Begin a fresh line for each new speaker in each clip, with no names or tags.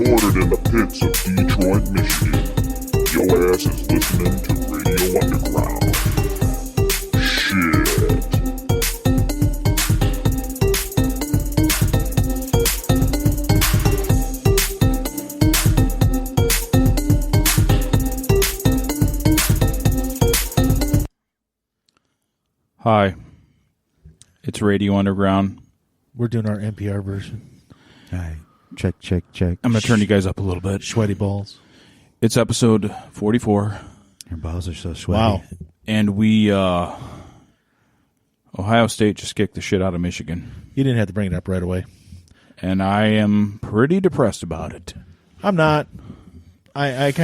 Recorded in the pits of Detroit, Michigan. Your ass is listening to Radio Underground. Shit.
Hi, it's Radio Underground.
We're doing our NPR version.
Hi. Check, check, check.
I'm going to turn you guys up a little bit.
Sweaty balls.
It's episode 44.
Your balls are so sweaty.
Wow.
And we, Ohio State just kicked the shit out of Michigan.
You didn't have to bring it up right away.
And I am pretty depressed about it.
I'm not. I'm not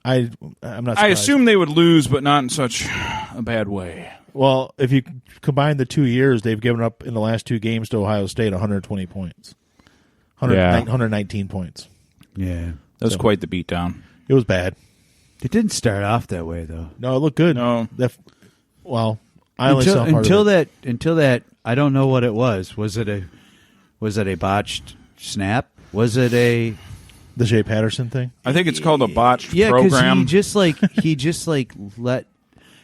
surprised.
I assume they would lose, but not in such a bad way.
Well, if you combine the 2 years, they've given up in the last two games to Ohio State 120 points. 119 points.
Yeah.
That was quite the beatdown.
It was bad.
It didn't start off that way, though.
No, it looked good.
No.
I only saw part of it.
Until that, I don't know what it was. Was it a botched snap? Was it a...
The Shea Patterson thing?
I think it's called a botched
Yeah,
program.
because he just let...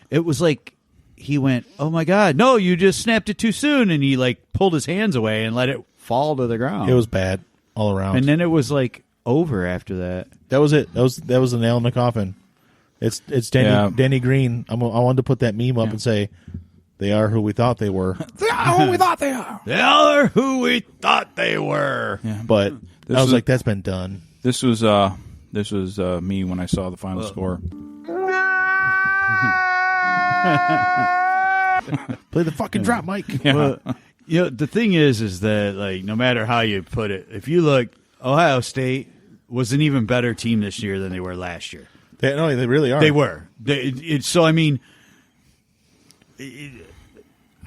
It was like... He went, oh, my God, no, you just snapped it too soon. And he, pulled his hands away and let it fall to the ground.
It was bad all around.
And then it was, over after that.
That was it. That was the nail in the coffin. It's Denny Green. I wanted to put that meme up and say, they are who we thought they were.
They are who we thought they are.
They are who we thought they were.
Yeah. But I was like, that's been done.
This was me when I saw the final score.
Play the fucking drop, Mike.
Yeah.
Well, the thing is that no matter how you put it, if you look, Ohio State was an even better team this year than they were last year.
They really are.
They were.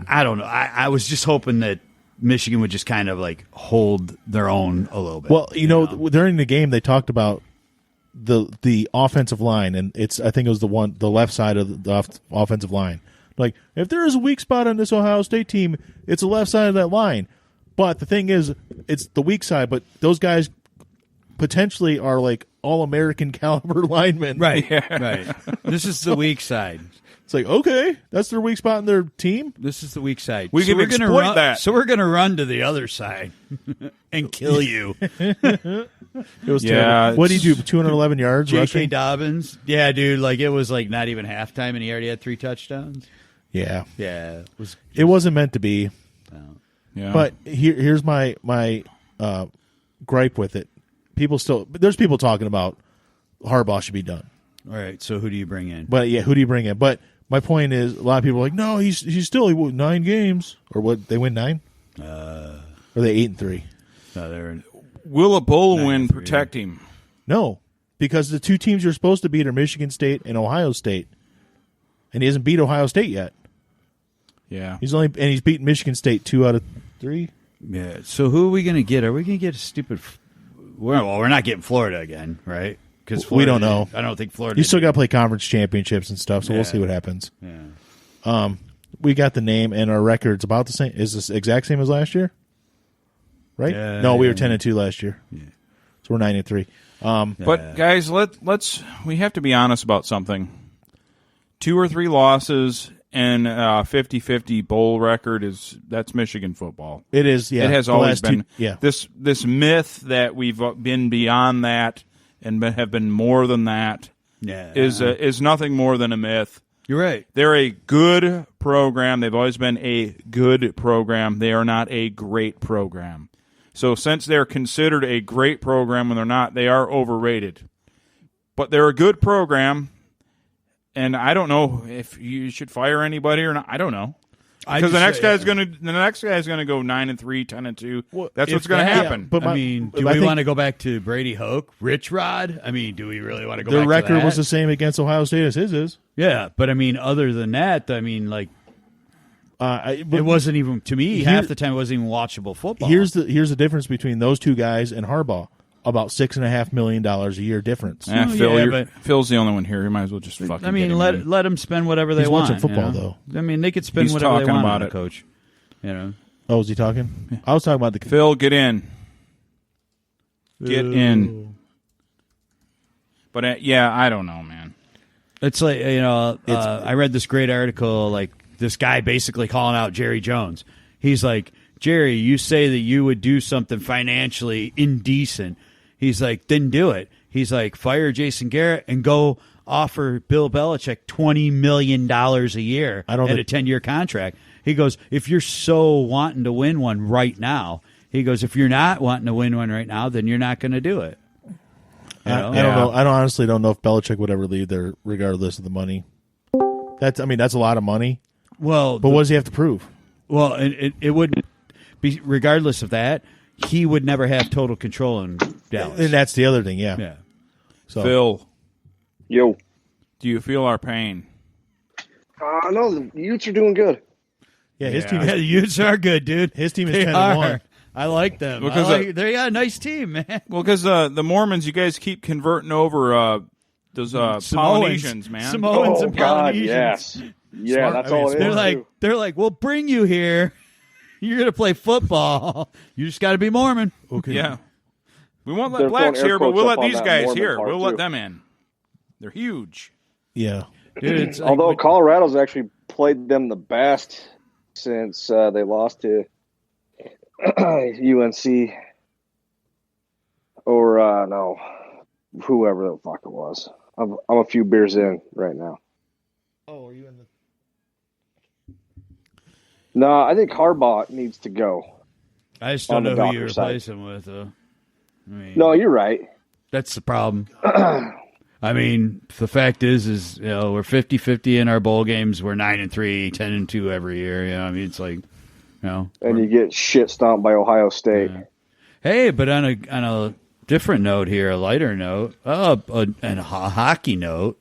I don't know. I was just hoping that Michigan would just kind of hold their own a little bit.
Well, during the game they talked about the offensive line, and I think it was the left side of the offensive line. Like, if there is a weak spot on this Ohio State team, it's the left side of that line. But the thing is, it's the weak side, but those guys potentially are all-American caliber linemen.
Right, right. This is the weak side.
It's okay, that's their weak spot in their team.
This is the weak side.
We can exploit that.
So we're going to run to the other side and kill you.
It was terrible. What did he do? 211 yards
J.K.
rushing?
Dobbins. Yeah, dude. It was not even halftime, and he already had 3 touchdowns.
Yeah.
Yeah.
It wasn't meant to be.
No.
Yeah.
But here's my gripe with it. There's people talking about Harbaugh should be done.
All right. So who do you bring in?
But yeah, who do you bring in? But my point is, a lot of people are like, no, he's still 9 games, or what? They win 9? Or are they 8-3?
No, they're.
Will a bowl win protect him?
No, because the two teams you're supposed to beat are Michigan State and Ohio State, and he hasn't beat Ohio State yet.
Yeah,
he's beaten Michigan State 2 out of 3.
Yeah. So who are we going to get? Are we going to get a stupid? We're not getting Florida again, right? Because
we don't know.
I don't think Florida.
You still got to play conference championships and stuff, so we'll see what happens. Yeah. We got the name, and our record's about the same. Is this exact same as last year? Right? No, we were 10-2 last year. Yeah. So we're 9-3.
But guys, we have to be honest about something. 2 or 3 losses and 50-50 bowl record that's Michigan football.
It is. Yeah,
it has always been.
Yeah.
This myth that we've been beyond that and have been more than that is nothing more than a myth.
You're right.
They're a good program. They've always been a good program. They are not a great program. So since they're considered a great program when they're not, they are overrated. But they're a good program, and I don't know if you should fire anybody or not. I don't know. Because the next guy's gonna go 9-3, 10-2.
Well,
that's what's gonna happen.
Yeah, but do we want to go back to Brady Hoke, Rich Rod? Do we really want to go back to that?
Their record was the same against Ohio State as his is.
Yeah, but other than that, it wasn't even, to me, half the time it wasn't even watchable football.
Here's the difference between those two guys and Harbaugh. About $6.5 million a year difference.
Phil's the only one here. You might as well just fucking.
Let them spend whatever they want.
He's watching football though.
They could spend whatever they want on it, coach.
Oh, is he talking? Yeah. I was talking about
Phil, get in. get in. But I don't know, man.
It's like, I read this great article, like this guy basically calling out Jerry Jones. He's like, Jerry, you say that you would do something financially indecent. He's like, then do it. He's like, fire Jason Garrett and go offer Bill Belichick $20 million a year at a 10-year contract. He goes, if you're so wanting to win one right now, he goes, if you're not wanting to win one right now, then you're not going to do it.
I don't know. I honestly don't know if Belichick would ever leave there, regardless of the money. That's a lot of money.
Well,
but what does he have to prove?
Well, it wouldn't be, regardless of that, he would never have total control in Dallas.
And that's the other thing, yeah.
Yeah.
So,
Phil,
yo,
do you feel our pain?
No, the Utes are doing good.
Yeah, his team.
The Utes are good, dude.
His team is
They
10-1.
I like them.
Because
they got a nice team, man.
Well, because the Mormons, you guys keep converting over those Polynesians, man.
Samoans and
God,
Polynesians.
yes. Yeah,
Smart.
that's all it is.
They're like, we'll bring you here. You're gonna play football. You just got to be Mormon.
Okay.
Yeah. We won't let
They're
blacks
throwing air
here, but we'll
quotes
let
up
these
on that
guys
Mormon
here.
part,
We'll let
too.
them in. They're huge.
Yeah.
Dude, it's like,
Although Colorado's actually played them the best since they lost to UNC or no, whoever the fuck it was. I'm a few beers in right now.
Oh, are you in the?
No, I think Harbaugh needs to go.
I just don't
on the
know who you
doctor's side.
replace him with. I mean,
No, you're right.
that's the problem. I mean, the fact is we're 50-50 in our bowl games. We're 9-3, 10-2 every year. I mean, it's like,
And you get shit stomped by Ohio State.
Yeah. Hey, but on a different note here, a lighter note, and a hockey note,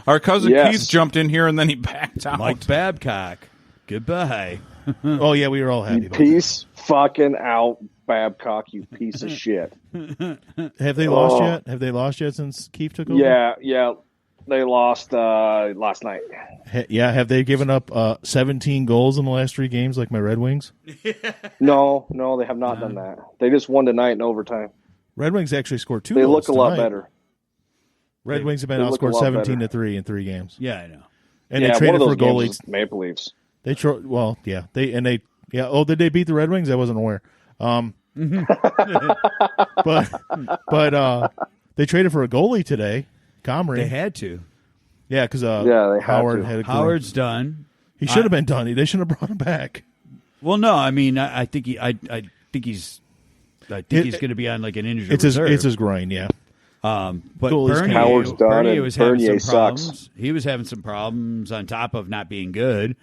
Our cousin
Yes.
Keith jumped in here and then he backed out.
Mike Babcock, goodbye.
Oh yeah, we were all happy.
You
About that.
piece fucking out, Babcock, you piece of shit.
Have they lost yet? Have they lost yet since Keith took over?
Yeah. They lost last night.
Yeah. Have they given up 17 goals in the last 3 games like my Red Wings?
No, they have not done that. They just won tonight in overtime.
Red Wings actually scored 2
They
goals
look a lot
tonight.
better.
Red Wings have been
they look a
outscored
lot
17-3 in 3 games.
Yeah, I know.
And
Yeah,
they
one
traded
of those
for
games
goalies.
is Maple Leafs.
Oh, did they beat the Red Wings? I wasn't aware. But they traded for a goalie today, Comrie.
They had to.
Yeah, because
they had
Howard
to.
had a
Howard's done.
He should have been done. They shouldn't have brought him back.
Well, no, I mean, I think he's going to be on like an injured
It's
reserve.
his groin. Yeah.
But
Goalie's
Bernier,
Howard's done
Bernier
and
was having
Bernier
some
sucks.
problems. He was having some problems on top of not being good.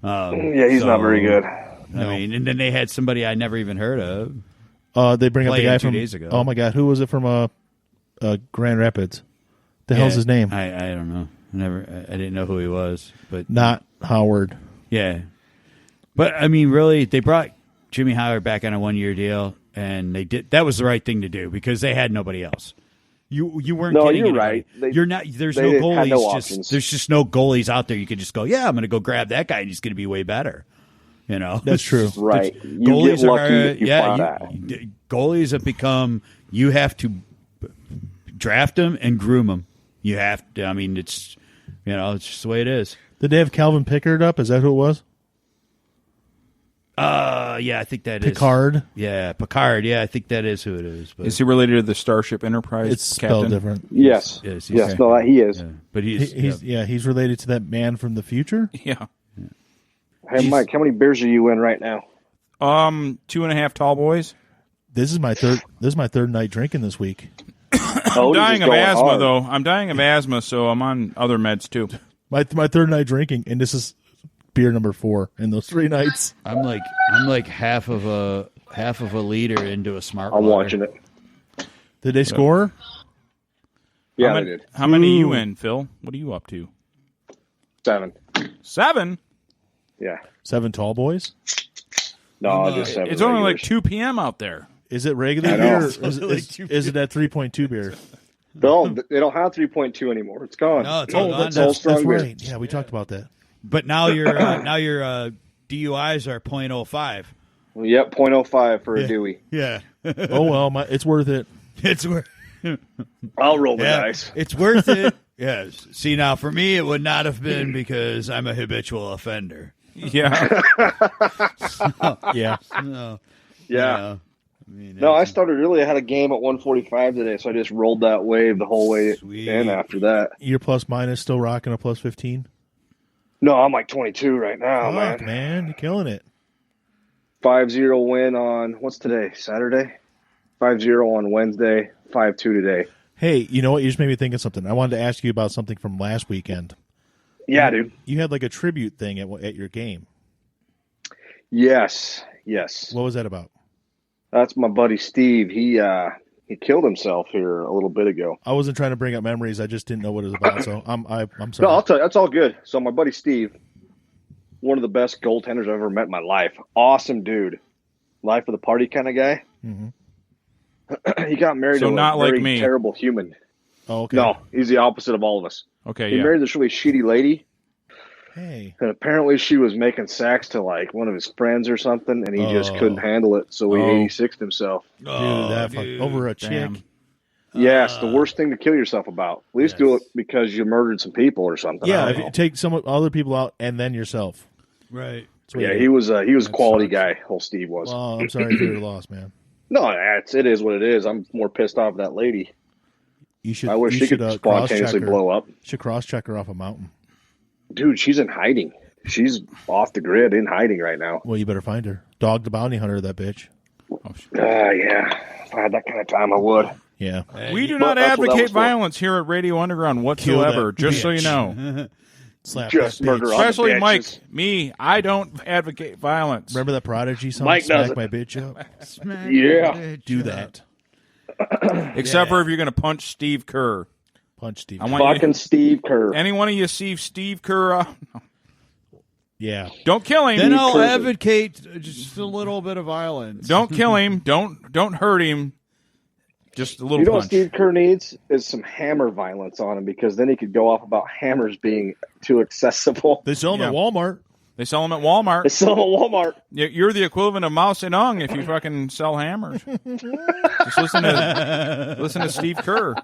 Yeah, he's not very good.
I mean, and then they had somebody I never even heard of.
They bring up the
Playing
guy
2
from.
days ago.
Oh my God, who was it from? Grand Rapids. The hell's his name?
I don't know. I didn't know who he was, but
Not Howard.
yeah. But I mean, really, they brought Jimmy Howard back on a 1-year deal, and they did. That was the right thing to do because they had nobody else. You weren't
No,
getting
you're
anybody.
right.
You're not. There's
they
no
had
goalies.
no options.
There's just no goalies out there. You could just go, yeah, I'm going to go grab that guy, and he's going to be way better. You know,
That's true.
Right.
There's-
You
goalies
get lucky
are
if you
yeah.
find that.
Goalies have become. You have to draft them and groom them. You have to. I mean, it's it's just the way it is.
Did they have Calvin Pickard up? Is that who it was?
Yeah, I think that is
Picard.
Yeah, Picard. Yeah, I think that is who it is. But
Is he related to the Starship Enterprise
It's spelled
captain?
different.
Yes.
Yes,
Yes. No, he is.
yeah. But he's
He's related to that man from the future.
Yeah.
Hey, Mike, how many beers are you in right now?
2.5 tall boys.
This is my third night drinking this week.
Oh,
I'm dying
just
of
going
asthma,
hard.
though. I'm dying of asthma, so I'm on other meds, too.
My third night drinking, and this is beer number 4 in those 3 nights.
I'm like half of a liter into a smart.
I'm
water.
watching it.
Did they score?
Yeah, they did.
How many you in, Phil? What are you up to?
7.
7?
Yeah.
7 tall boys.
No, just 7.
It's only like
regulars.
2 p.m. out there.
Is it regular
I
beer?
know.
Or is it that 3.2 beer?
They don't have 3.2 anymore. It's gone.
No, it's all gone.
It's all strong
That's
beer.
right. Yeah, we talked about that.
But now your DUIs are .05.
Yep, 0.05 for a Dewey.
Yeah.
Oh well, it's worth it.
It's worth.
I'll roll the dice.
It's worth it. Yes. See, now for me, it would not have been because I'm a habitual offender.
Yeah.
Yeah.
No.
Yeah.
I mean,
No, I started early. I had a game at 145 today, so I just rolled that wave the whole way
Sweet.
in after that.
Your plus minus still rocking a plus 15?
No, I'm like 22 right now,
Fuck,
man.
man. You're killing it.
5-0 win on, what's today, Saturday? 5-0 on Wednesday, 5-2 today.
Hey, you know what? You just made me think of something. I wanted to ask you about something from last weekend.
Yeah, dude.
You had like a tribute thing at your game.
Yes.
What was that about?
That's my buddy Steve. He killed himself here a little bit ago.
I wasn't trying to bring up memories. I just didn't know what it was about. So I'm
No,
sorry.
I'll tell you, that's all good. So my buddy Steve, one of the best goaltenders I've ever met in my life. Awesome dude. Life of the party kind of guy.
Mm-hmm.
He got married
So
to
not
a
like
very
me.
terrible human.
Oh, okay.
No, he's the opposite of all of us.
Okay,
He
yeah.
married this really shitty lady,
Hey.
and apparently she was making sacks to like one of his friends or something, and he just couldn't handle it, so he 86'd himself.
Dude, that fuck over a
Damn.
chick.
Yes, the worst thing to kill yourself about. At least do it because you murdered some people or something.
Yeah,
I
if
don't
you
know.
take some other people out and then yourself.
Right.
That's what
Yeah,
you do.
he was a quality guy. Old Steve was.
Well, I'm sorry for your loss, man.
No, it is what it is. I'm more pissed off at that lady.
You should.
I wish
you
she could
should,
spontaneously
cross-check her.
blow up.
Should cross-check her off a mountain.
Dude, she's in hiding. She's off the grid in hiding right now.
Well, you better find her. Dog the bounty hunter, that bitch.
Yeah. If I had that kind of time, I would.
Yeah.
We do
But
not
that's what that
advocate
was for.
violence here at Radio Underground whatsoever,
that
just so you
bitch.
know.
Slap
Just
that
murder
bitch.
all the
Especially Mike,
bitches.
me, I don't advocate violence.
Remember that Prodigy song?
Mike
Smack
doesn't.
my bitch up.
Yeah.
Do that.
Except for if you're going to punch Steve Kerr.
Punch Steve.
I want
Fucking Steve Kerr.
any one of you see Steve Kerr,
Yeah.
don't kill him.
Then I'll
Kerr.
advocate just a little bit of violence.
Don't kill him. Don't hurt him. Just a little
You know what
punch.
Steve Kerr needs is some hammer violence on him, because then he could go off about hammers being too accessible.
They sell them at
Yeah.
Walmart.
They sell them at Walmart.
It's still at Walmart.
You're the equivalent of Mao Zedong if you fucking sell hammers. Just listen to Steve Kerr.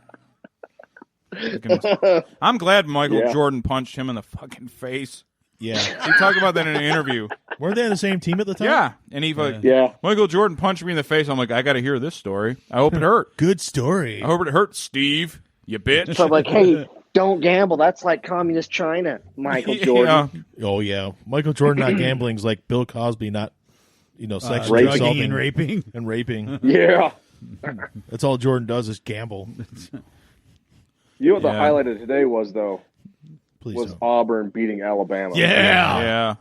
I'm glad Michael
Yeah.
Jordan punched him in the fucking face.
Yeah.
He talked about that in an interview.
Weren't they on the same team at the time?
Yeah, and he like
Yeah.
Michael Jordan punched me in the face. I'm like, I got to hear this story. I hope it hurt.
Good story.
I hope it hurt, Steve. You bitch.
So I'm like, hey, don't gamble. That's like communist China, Michael Jordan.
Yeah.
Oh, yeah. Michael Jordan not gambling is like Bill Cosby not, sexually
Raping.
assaulting
Drugging and raping.
and raping.
Yeah.
That's all Jordan does is gamble.
You know what the
Yeah.
highlight of today was, though?
Please
Was
don't.
Auburn beating Alabama.
Yeah.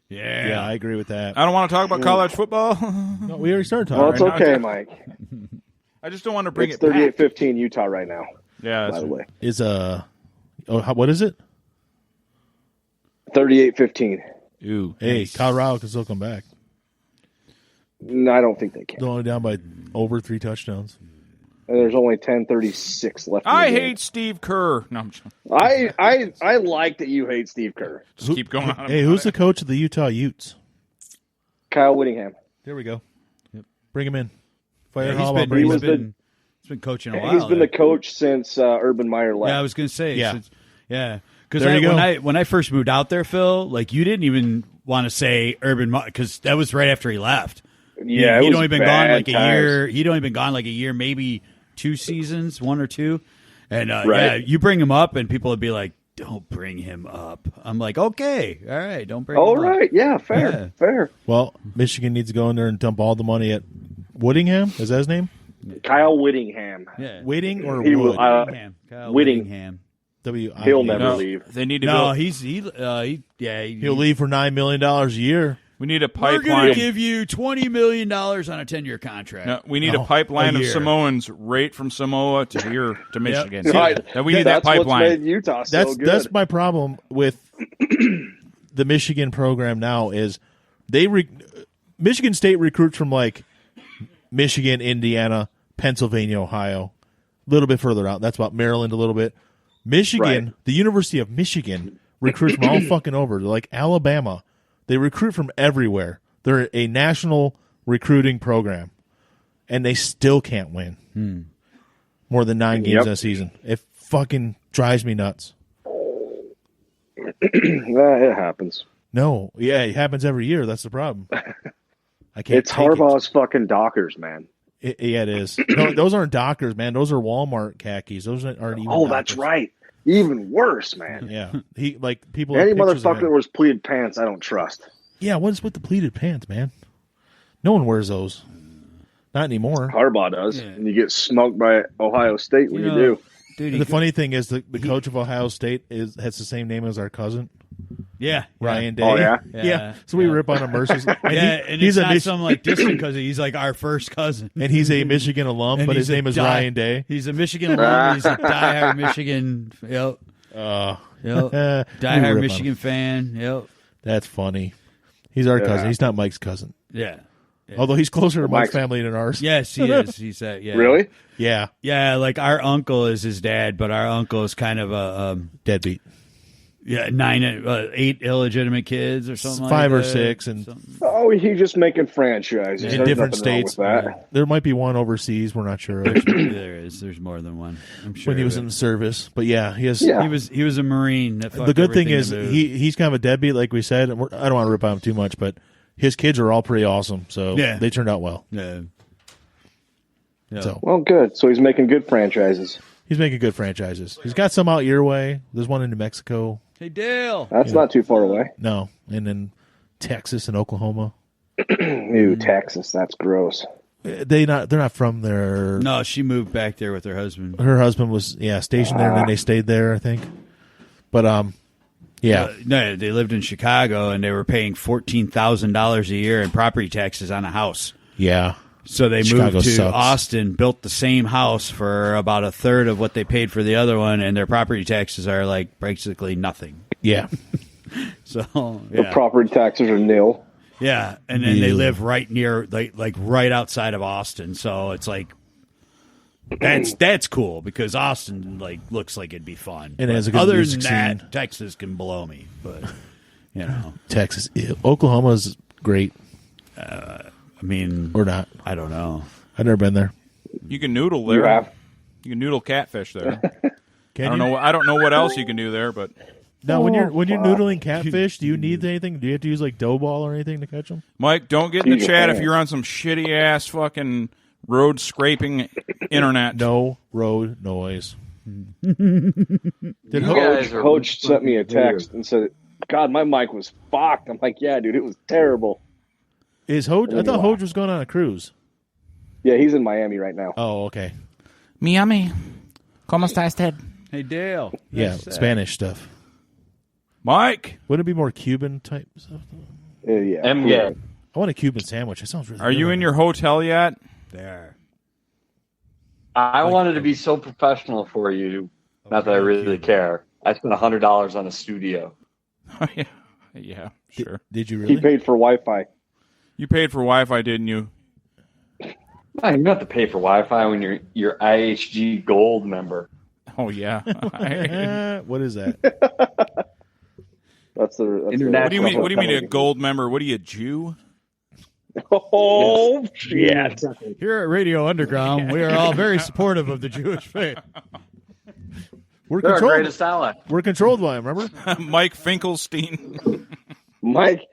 Yeah, I agree with that.
I don't want to talk about college football.
No, we already started
Well,
talking.
it's okay, Mike.
I just don't want to bring
It's
it back.
38-15 Utah right now,
Yeah,
by
that's
the way.
Is what is it?
38-15.
Ooh.
Hey, Colorado can still come back.
No, I don't think they can.
They're only down by over 3 touchdowns.
And there's only 10:36 left. in the
I
game.
hate Steve Kerr. No, I'm just,
I like that you hate Steve Kerr.
just keep going on.
Hey, who's the coach of the Utah Utes?
Kyle Whittingham.
There we go. Bring him in. Fire
He's
Harbaugh.
been,
bring him
he's
in.
been coaching a while.
He's been
there.
the coach since Urban Meyer left.
Yeah, I was going to say.
Yeah.
Yeah. Because
There you go.
when I first moved out there, Phil, like you didn't even want to say Urban because that was right after he left.
Yeah, it
he'd
was
only been
bad
gone like a
times.
year. He'd only been gone like a year, maybe 2 seasons, 1 or 2. And
Right.
yeah, you bring him up, and people would be like, "Don't bring him up." I'm like, "Okay, all right, don't bring
All
him
right,
up."
yeah, fair,
Yeah.
fair.
Well, Michigan needs to go in there and dump all the money at Whittingham. Is that his name?
Kyle Whittingham.
Yeah.
Waiting or
He
Wood?
was
Whittingham. Kyle
Whittingham.
Whittingham.
He'll never
No,
leave.
they need to
No,
build.
He'll leave for $9 million a year.
We need a
We're going
pipeline.
to give you $20 million on a 10-year contract.
No, we need
No,
a pipeline
a
of
year.
Samoans right from Samoa to here to Michigan.
Right.
That we need that
That's what's
pipeline.
made Utah so
That's
good.
that's my problem with the Michigan program now is Michigan State recruits from like Michigan, Indiana, Pennsylvania, Ohio, a little bit further out. That's about Maryland a little bit. Michigan,
Right.
the University of Michigan recruits from all fucking over. They're like Alabama. They recruit from everywhere. They're a national recruiting program. and they still can't win more than 9 games in a season. It fucking drives me nuts.
It happens.
No, yeah, it happens every year. That's the problem. I can't.
It's Harbaugh's fucking Dockers, man.
Yeah, it is. No, those aren't Dockers, man. Those are Walmart khakis. Those aren't even.
Oh,
Dockers.
That's right. Even worse, man.
Yeah, he like people.
Any
have pictures of
motherfucker
him.
that wears pleated pants, I don't trust.
Yeah, what is with the pleated pants, man? No one wears those. Not anymore.
Harbaugh does, and you get smoked by Ohio State when you do.
Dude,
The funny thing is, the coach of Ohio State has the same name as our cousin,
yeah,
Ryan Day.
Oh, yeah?
Yeah. So we rip on him mercilessly. And
and
he's
it's
a
not some like distant cousin. He's like our first cousin,
and he's a Michigan alum,
And
but
he's
his name is Ryan Day.
He's a Michigan alum. He's a diehard Michigan. Yep. Diehard
on
Michigan fan. Yep.
That's funny. He's our cousin. He's not Mike's cousin.
Yeah.
Although he's closer to Mike's
Mike's-
family than ours.
Yes, he is. He's yeah.
Really?
Yeah.
Yeah, like our uncle is his dad, but our uncle is kind of a
Deadbeat.
8 illegitimate kids or something.
5
like
or
that.
6, and
Something.
Oh, he's just making franchises.
in
There's
different
nothing wrong
states.
with that.
There might be one overseas. We're not sure of.
There's more than one. I'm sure
when he was
of
in
it.
the service. But yeah, he has.
Yeah.
He was a Marine. That
The good thing
fucked
is
everything to boot.
he's kind of a deadbeat, like we said. And I don't want to rip on him too much, but his kids are all pretty awesome. So
Yeah.
they turned out well.
Yeah.
So
Well, good. So he's making good franchises.
he's making good franchises. He's got some out your way. There's one in New Mexico.
Hey Dale.
That's not too far away.
No, and then Texas and Oklahoma.
Ew, Texas. That's gross.
They're not from there.
No, she moved back there with her husband.
Her husband was stationed there, and then they stayed there, I think. But yeah,
No, they lived in Chicago and they were paying $14,000 a year in property taxes on a house.
yeah.
So they
Chicago
moved to
sucks.
Austin, built the same house for about a third of what they paid for the other one, and their property taxes are like basically nothing.
Yeah.
So
The
yeah,
property taxes are nil.
yeah, and then they
Ew.
live right near, like right outside of Austin. So it's like that's cool because Austin like looks like it'd be fun.
And it has a
But
good
other
music
than that,
scene.
Texas can blow me, but you know,
Texas. Ew. Oklahoma's great.
I mean,
Or not.
I don't know.
I've never been there.
You can noodle there.
You have.
You can noodle catfish there.
Can
I don't
you?
know. I don't know what else you can do there, but
Now, when you're noodling catfish, do you need anything? Do you have to use like dough ball or anything to catch them?
Mike, don't get in the
Use your
chat if
hands.
you're on some shitty ass fucking road scraping internet.
No road noise.
You guys are
Coach sent me a text and said, "God, my mic was fucked." I'm like, "Yeah, dude, it was terrible."
Is Hoj? I thought Hoj was going on a cruise.
Yeah, he's in Miami right now.
Oh, okay.
Miami. ¿Cómo está usted?
Hey Dale,
Yeah,
Nice,
Spanish stuff.
Mike,
Wouldn't it be more Cuban type stuff?
Yeah.
MG.
I want a Cuban sandwich. That sounds really
are
good
you
right
in
now.
your hotel yet?
there.
I wanted to be so professional for you. Not that I really care. I spent $100 on a studio.
Oh, yeah. Yeah, sure.
Did you
He
really?
paid for Wi-Fi.
You paid for Wi-Fi, didn't you?
No, you don't have to pay for Wi-Fi when you're IHG Gold member.
Oh yeah.
What is that?
That's the
Internet.
What do you mean? What do you mean a gold member? What are you, a Jew?
Oh shit!
Here at Radio Underground, we are all very supportive of the Jewish faith.
We're
They're our
controlled.
greatest ally.
We're controlled by him. Remember?
Mike Finkelstein.
Mike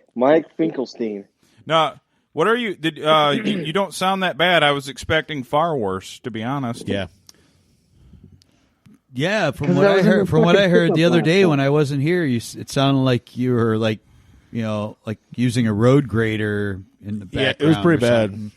Finkelstein.
No, what are you? Did you don't sound that bad? I was expecting far worse, to be honest.
Yeah.
Yeah, from
'Cause
what
I
I
was in
heard,
the
from what I
fucking
heard the
pickup
other
line.
day when I wasn't here, it sounded like you were like using a road grader in the
Yeah,
background.
it was pretty
or
bad.
something.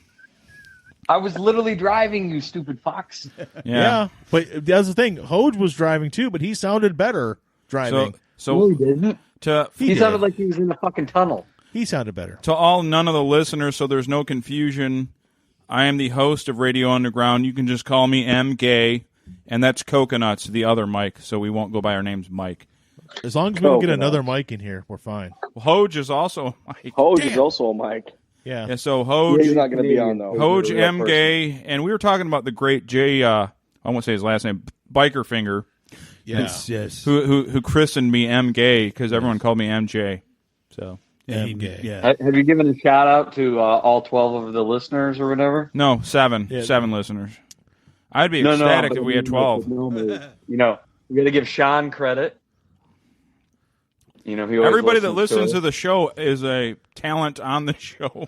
I was literally driving, you stupid fox.
Yeah. But that's the thing. Hoj was driving too, but he sounded better driving.
So
he didn't.
to
He
did.
sounded like he was in the fucking tunnel.
He sounded better.
to all none of the listeners, so there's no confusion. I am the host of Radio Underground. You can just call me M Gay, and that's Coconuts, the other Mike. So we won't go by our names, Mike.
As long as we don't get
Coconut.
another mic in here, we're fine.
Hoj is also Mike.
Hoj is also a Mike.
Yeah.
Yeah, so Hoj,
He's not going to be on though.
Hoj
He's a real
M
person.
Gay, and we were talking about the great Jay. I won't say his last name, Biker Finger,
Yeah.
Yes.
who christened me M Gay because everyone called me MJ. So
am gay.
Yeah.
Have you given a shout out to all 12 of the listeners or whatever?
No, 7 listeners. I'd be ecstatic
but
if we had 12.
Normally, we got to give Sean credit. He always
Everybody that
listens
listens to the show is a talent on the show.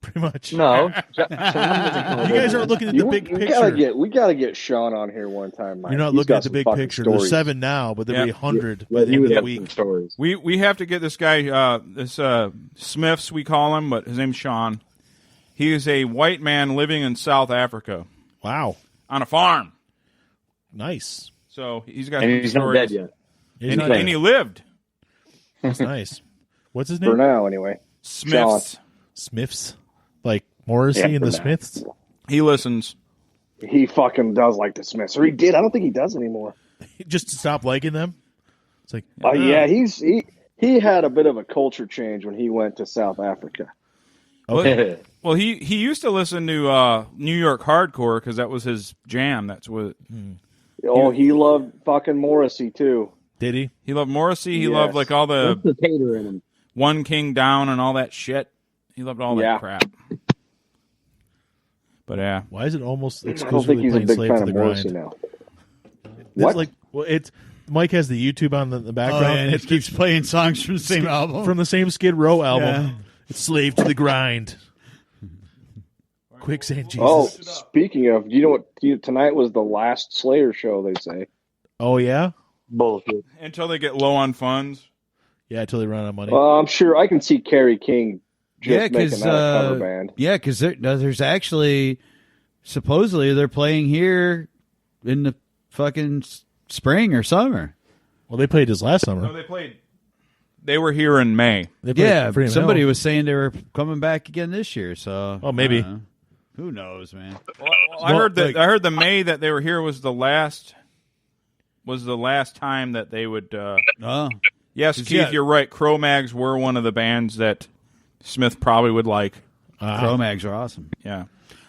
Pretty much.
No,
You guys aren't looking at the big picture.
We gotta get Sean on here one time, Mike.
You're not
He's
looking
got
at the
some
big
fucking
picture.
stories.
There's 7 now, but there'll be
Yeah.
100 by the end of the week.
Stories.
We have to get this guy, this Smiths we call him, but his name's Sean. He is a white man living in South Africa
Wow.
on a farm.
Nice.
So he's got
And
some
he's not
stories.
dead yet.
He's
And,
not
and he lived.
That's nice. What's his
For
name?
now, anyway.
Smiths.
Smiths. Like Morrissey
Yeah,
and the
for now.
Smiths?
He listens.
He fucking does like the Smiths, or he did. I don't think he does anymore.
Just to stop liking them? It's like,
Yeah, he had a bit of a culture change when he went to South Africa.
okay.
Well, he used to listen to New York hardcore because that was his jam. That's what
Oh, he loved fucking Morrissey too.
Did he?
he loved. Morrissey. He
Yes.
loved like all the
What's the tater in him?
One King Down and all that shit. He loved all
Yeah.
that crap. But yeah,
Why is it almost
I don't think
exclusively
he's a
playing
big
Slave
fan
to
of
the
Morrissey
Grind?
now.
It's
What?
like, well, it's Mike has the YouTube on the
Oh,
background.
yeah, and it keeps playing songs from the same album.
from the same Skid Row album.
Yeah.
It's Slave to the Grind. Quicksand Jesus.
Oh, speaking of, you know what? Tonight was the last Slayer show. They say.
Oh, yeah?
Bullshit.
until they get low on funds.
Yeah, until they run out of money.
I'm sure I can see Kerry King just
Yeah,
making
because
that a cover band.
there's actually supposedly they're playing here in the fucking spring or summer.
Well, they played his last summer.
No, they were here in May.
They played
Yeah,
Freedom
somebody
Hell.
was saying they were coming back again this year. So,
Oh, maybe.
I don't know. Who knows, man?
I
Well,
heard that.
like-
I heard the May that they were here was the last time that they would.
Oh,
Yes, Keith,
yeah.
you're right. Cro-Mags were one of the bands that Smith probably would like.
Cro-Mags are awesome.
Yeah.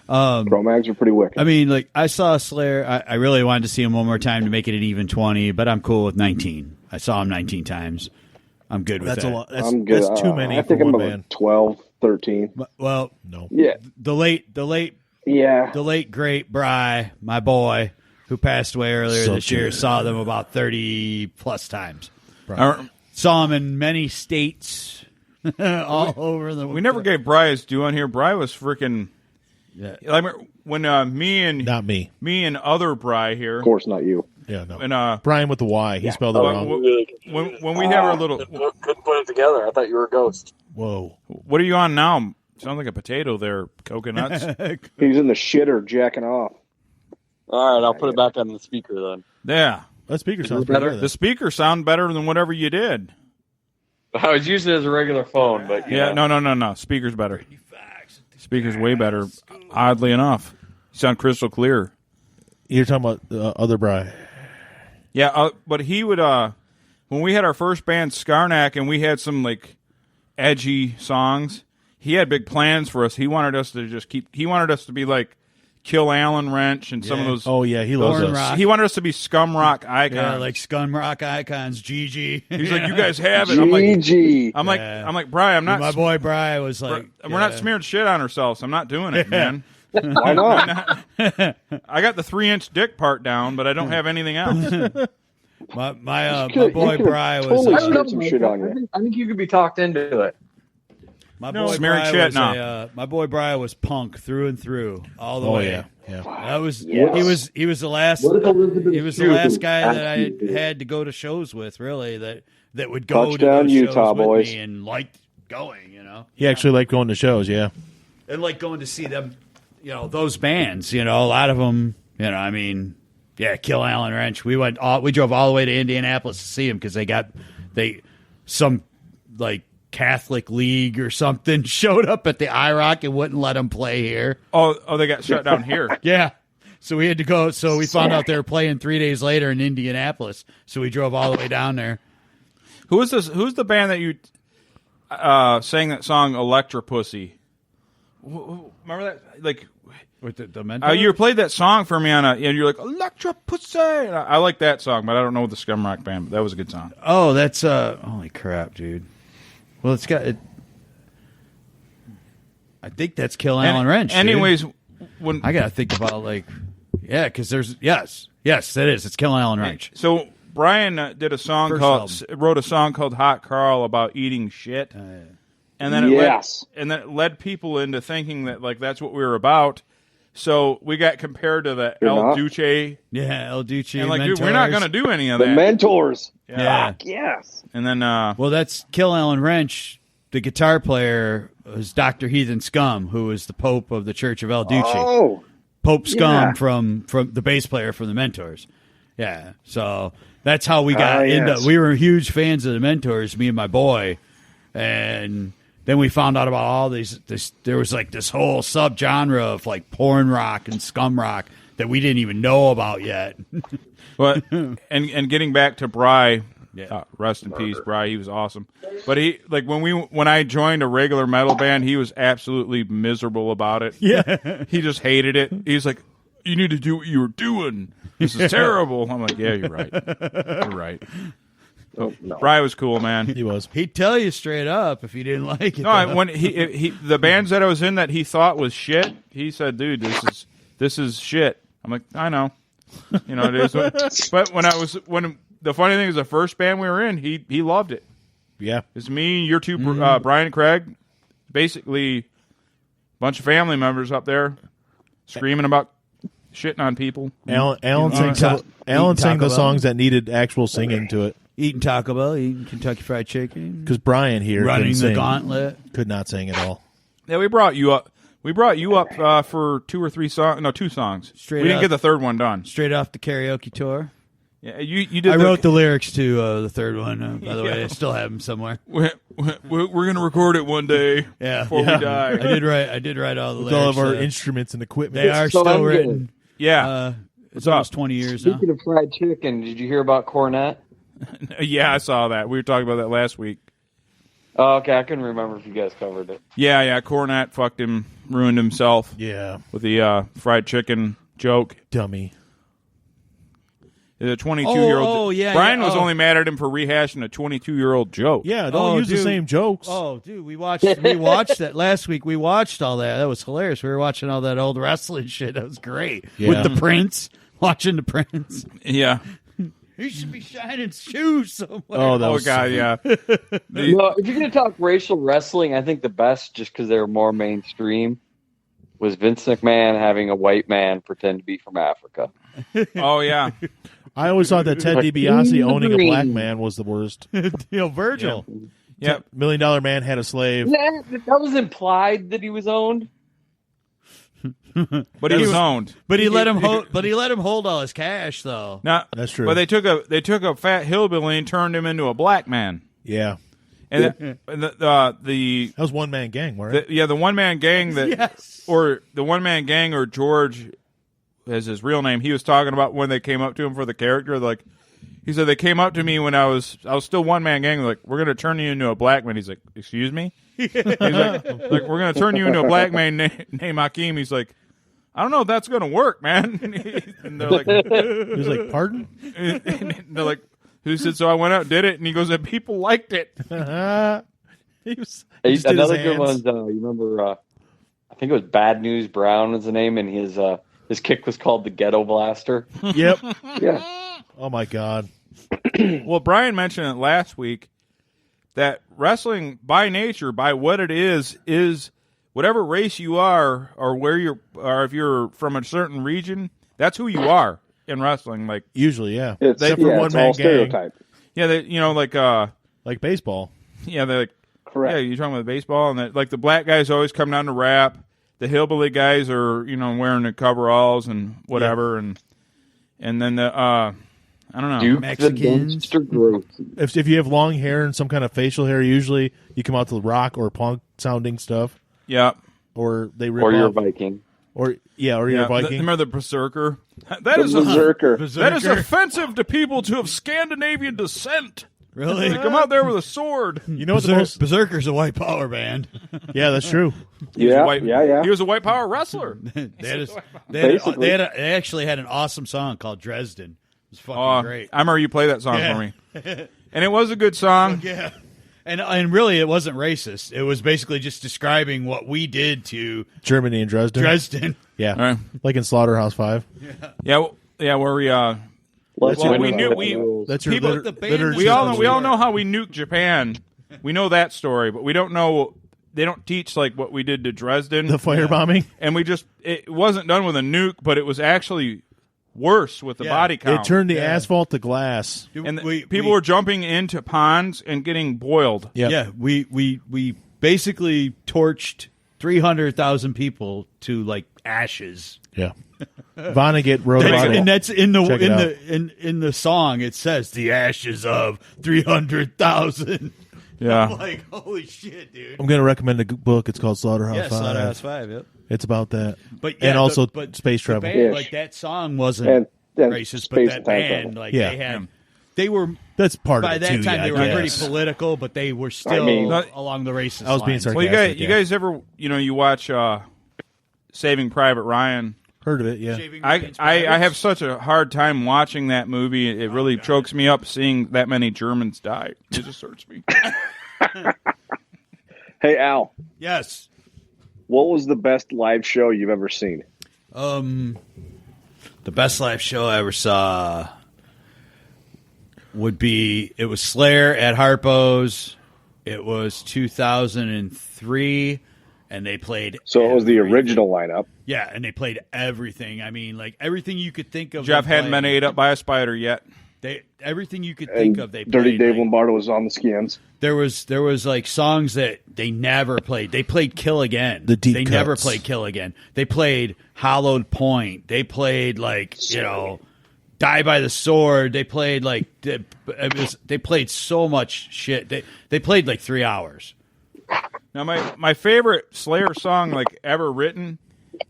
Cro-Mags are pretty wicked.
I mean, like I saw Slayer. I really wanted to see him one more time to make it an even 20, but I'm cool with 19. I saw him 19 times. I'm good with
That's
that.
a lot. That's,
I'm good.
that's too many
I
for
think I'm
one
about
band.
12, 13.
Well,
No.
Yeah,
the late
yeah.
great Bry, my boy, who passed away earlier
So
this year,
good.
saw them about 30 plus times.
Our-
Saw him in many states, all over the.
we never gave Bry his due on here. Bry was freaking.
Yeah.
I remember when me
Not me.
and other Bry here,
Of course, not you.
Yeah, no.
and
Brian with the Y. He spelled it wrong.
when we have our little.
Couldn't put it together. I thought you were a ghost.
Whoa.
What are you on now? Sounds like a potato there. Coconuts.
He's in the shitter jacking off.
All right, I'll put it back on the speaker then.
Yeah.
That speaker sounds
better?
pretty good.
The speakers sound better than whatever you did.
I was using it as a regular phone, but
Yeah, no. Speaker's better. Speaker's way better. Oddly enough, you sound crystal clear.
You're talking about the other Bry.
Yeah, but he would. When we had our first band, Skarnak, and we had some like edgy songs, he had big plans for us. He wanted us to just keep. He wanted us to be like Kill Allen Wrench and some of those.
Oh, yeah, he loves
Thorn
us.
Rock.
He wanted us to be scum rock icons.
Yeah, like Scum Rock Icons, GG.
He's like, you guys have it. I'm like,
GG.
I'm like, Brian, I'm not.
My boy Bry was like,
We're not smearing shit on ourselves. I'm not doing it, man.
Why not?
I got the 3-inch dick part down, but I don't have anything else.
my
You
boy
could've
Bry was
totally
like,
smeared some shit on you.
I think you could be talked into it.
my
No,
boy
smearing
Bry
shit,
was
no.
my boy Bry was punk through and through, all the
Oh,
way.
yeah. Yeah.
That was
Yes.
he was the last
What if Elizabeth
he was the
Shue
last guy that I
asked you?
had to go to shows with, really, that would go
Touchdown,
to those
Utah,
shows with
boys.
me and liked going, you know.
He actually liked going to shows, yeah.
And like going to see them, you know, those bands, you know, a lot of them, you know, I mean, yeah, Kill Allen Wrench. We drove all the way to Indianapolis to see them because some like Catholic League or something showed up at the IROC and wouldn't let them play here.
Oh, they got shut down here.
Yeah. So we had to go. So we found out they were playing 3 days later in Indianapolis. So we drove all the way down there.
Who is this? Who's the band that you sang that song "Electra Pussy"? Remember that? Like,
With the mentor?
you played that song for me and you're like "Electra Pussy." And I like that song, but I don't know the scum rock band. But that was a good song.
Oh, that's holy crap, dude. Well, it's got it. I think that's Kill Allen Wrench. Dude.
Anyways, when
I gotta think about because there's yes, it is. It's Kill Allen Wrench.
So Brian did a song wrote a song called Hot Carl about eating shit, and then it led people into thinking that like that's what we were about. So we got compared to the El Duce.
Yeah, El Duce.
And like,
Mentors.
dude, we're not going to do any of
The
that.
Mentors.
Yeah.
Fuck, yes.
And then,
well, that's Kill Allen Wrench. The guitar player was Dr. Heathen Scum, who was the Pope of the Church of El Duce.
Oh.
Pope Scum from the bass player from the Mentors. Yeah. So that's how we got into. We were huge fans of the Mentors, me and my boy, and then we found out about all these. There was like this whole subgenre of like porn rock and scum rock that we didn't even know about yet.
But and getting back to Bry, rest in peace, Bry. He was awesome. But he like when I joined a regular metal band, he was absolutely miserable about it.
Yeah,
he just hated it. He's like, "You need to do what you were doing. This is terrible." I'm like, "Yeah, you're right. You're right."
Oh, no.
Bry was cool, man.
he was.
He'd tell you straight up if he didn't like it.
No, when he the bands that I was in that he thought was shit, he said, "Dude, this is shit." I'm like, "I know, you know it is." But when the funny thing is, the first band we were in, he loved it.
Yeah,
It's me, your two, Brian and Craig, basically a bunch of family members up there screaming about shitting on people.
Alan sang the songs that needed actual singing to it.
Eating Taco Bell, eating Kentucky Fried Chicken,
Because Brian here
running the
sing.
gauntlet.
Could not sing at all.
Yeah, we brought you up. We brought you up for 2 or 3 songs. No, 2 songs.
Straight
we didn't
up.
get the third one done.
Straight off the karaoke tour.
Yeah, you did.
I wrote the lyrics to the third one. By the way, I still have them somewhere.
We're gonna record it one day.
Yeah,
before we die.
I did write all the
With
lyrics.
all of our instruments and equipment.
They are
So
still
good.
written.
Yeah.
It's
What's up?
almost 20 years now.
Speaking of fried chicken, did you hear about Cornette?
Yeah, I saw that. We were talking about that last week.
Oh, okay, I couldn't remember if you guys covered it.
Yeah. Cornette fucked him, ruined himself
Yeah,
with the fried chicken joke.
dummy.
The 22-year-old.
Oh, yeah,
Brian
yeah,
was
oh.
only mad at him for rehashing a 22-year-old joke.
Yeah, don't use the
dude.
same jokes.
Oh, dude, we watched that last week. We watched all that. That was hilarious. We were watching all that old wrestling shit. That was great.
Yeah.
With the Prince, watching the Prince.
Yeah.
He should be shining shoes somewhere.
Oh, that
Oh
was
god, yeah.
No, if you're going to talk racial wrestling, I think the best, just because they were more mainstream, was Vince McMahon having a white man pretend to be from Africa.
Oh yeah.
I always thought that Ted DiBiase owning a black man was the worst.
Virgil.
Yep.
$1 Million Man had a slave.
That was implied that he was owned.
But he was owned.
But he let him hold all his cash though.
No,
That's true.
But they took a fat hillbilly and turned him into a black man.
Yeah.
And the
That was one man gang, weren't it?
the one man gang that
Yes.
or the one man gang or George as his real name, he was talking about when they came up to him for the character, like he said they came up to me when I was still one man gang, like, we're gonna turn you into a black man. He's like, excuse me? He's like we're gonna turn you into a black man named Hakeem. He's like, I don't know if that's gonna work, man. And they're like
He was like, pardon?
and they're like, he said, so I went out and did it, and he goes, and people liked it.
He just did his
Another good
hands.
one, you remember, I think it was Bad News Brown was the name, and his kick was called the Ghetto Blaster.
Yep.
Yeah.
Oh, my God.
Well, Brian mentioned it last week that wrestling, by nature, by what it is whatever race you are, or where you're, or if you're from a certain region, that's who you are in wrestling. Like
Usually, yeah.
It's,
Except for
yeah,
one
it's
man
all
gang.
stereotype.
yeah, they, you know,
Like baseball.
yeah, they're like,
Correct.
yeah, you're talking about baseball, and like the black guys always come down to rap. The hillbilly guys are, you know, wearing the coveralls and whatever, and then the I don't know.
Duke
Mexicans.
the Dumpster Growth.
If you have long hair and some kind of facial hair, usually you come out to the rock or punk sounding stuff,
Yeah,
or they rip
Or you're a
off,
Viking.
or you're a Viking.
Remember the berserker? That is
Berserker.
that is offensive to people to have Scandinavian descent.
Really?
They come out there with a sword.
You know what the most?
Berserker's a white power band.
Yeah, that's true.
Yeah, yeah.
He was a white power wrestler.
They actually had an awesome song called Dresden. It was fucking great.
I remember you play that song for me, and it was a good song.
Yeah. And really, it wasn't racist. It was basically just describing what we did to
Germany and Dresden. Yeah,
All right.
like in Slaughterhouse-Five.
Yeah, where we
Let's
well,
win
we
by
knew
the
we
rules.
That's your
People-
litter-
the band
liturgy.
we all know how we nuked Japan. We know that story, but we don't know. They don't teach like what we did to Dresden.
the firebombing.
And it wasn't done with a nuke, but it was actually worse with the body count.
It turned the asphalt to glass.
and people were jumping into ponds and getting boiled.
Yep.
Yeah, we basically torched 300,000 people to like ashes.
Yeah. Vonnegut wrote about
And
it.
that's in the
Check it out.
in the song. It says the ashes of 300,000.
Yeah.
I'm like, holy shit, dude.
I'm going to recommend a book. It's called Slaughterhouse
Yeah,
5.
Slaughterhouse 5. Yep.
It's about that.
But yeah,
and also
but
space
the
travel.
band,
Yeah.
like that song wasn't
And
racist, but
space
that
and time
band,
travel.
like
Yeah.
they were
That's part
by
of it
that
too.
time
yeah,
they
I
were pretty
guess.
political, but they were still
mean-
along the racist.
I was being
lines.
sarcastic.
Well, you
yeah.
guys ever you watch Saving Private Ryan?
Heard of it, yeah.
Shaving
I
Ryan's
I
Pirates?
have such a hard time watching that movie. It really chokes me up seeing that many Germans die. It just hurts me.
Hey, Al,
Yes.
what was the best live show you've ever seen?
The best live show I ever saw would be it was Slayer at Harpo's. It was 2003, and they played.
So it was the
everything.
original lineup.
Yeah, and they played everything. I mean, like everything you could think of.
Jeff
them
hadn't been
playing.
ate up by a spider yet.
Everything you could think
And
of. They
Dirty
played,
Dave
like,
Lombardo was on the skins.
There was like songs that they never played. They played Kill Again.
The deep
They never
cuts.
played Kill Again. They played Hollowed Point. They played like Die by the Sword. They played like they played so much shit. They played like 3 hours.
Now my favorite Slayer song like ever written,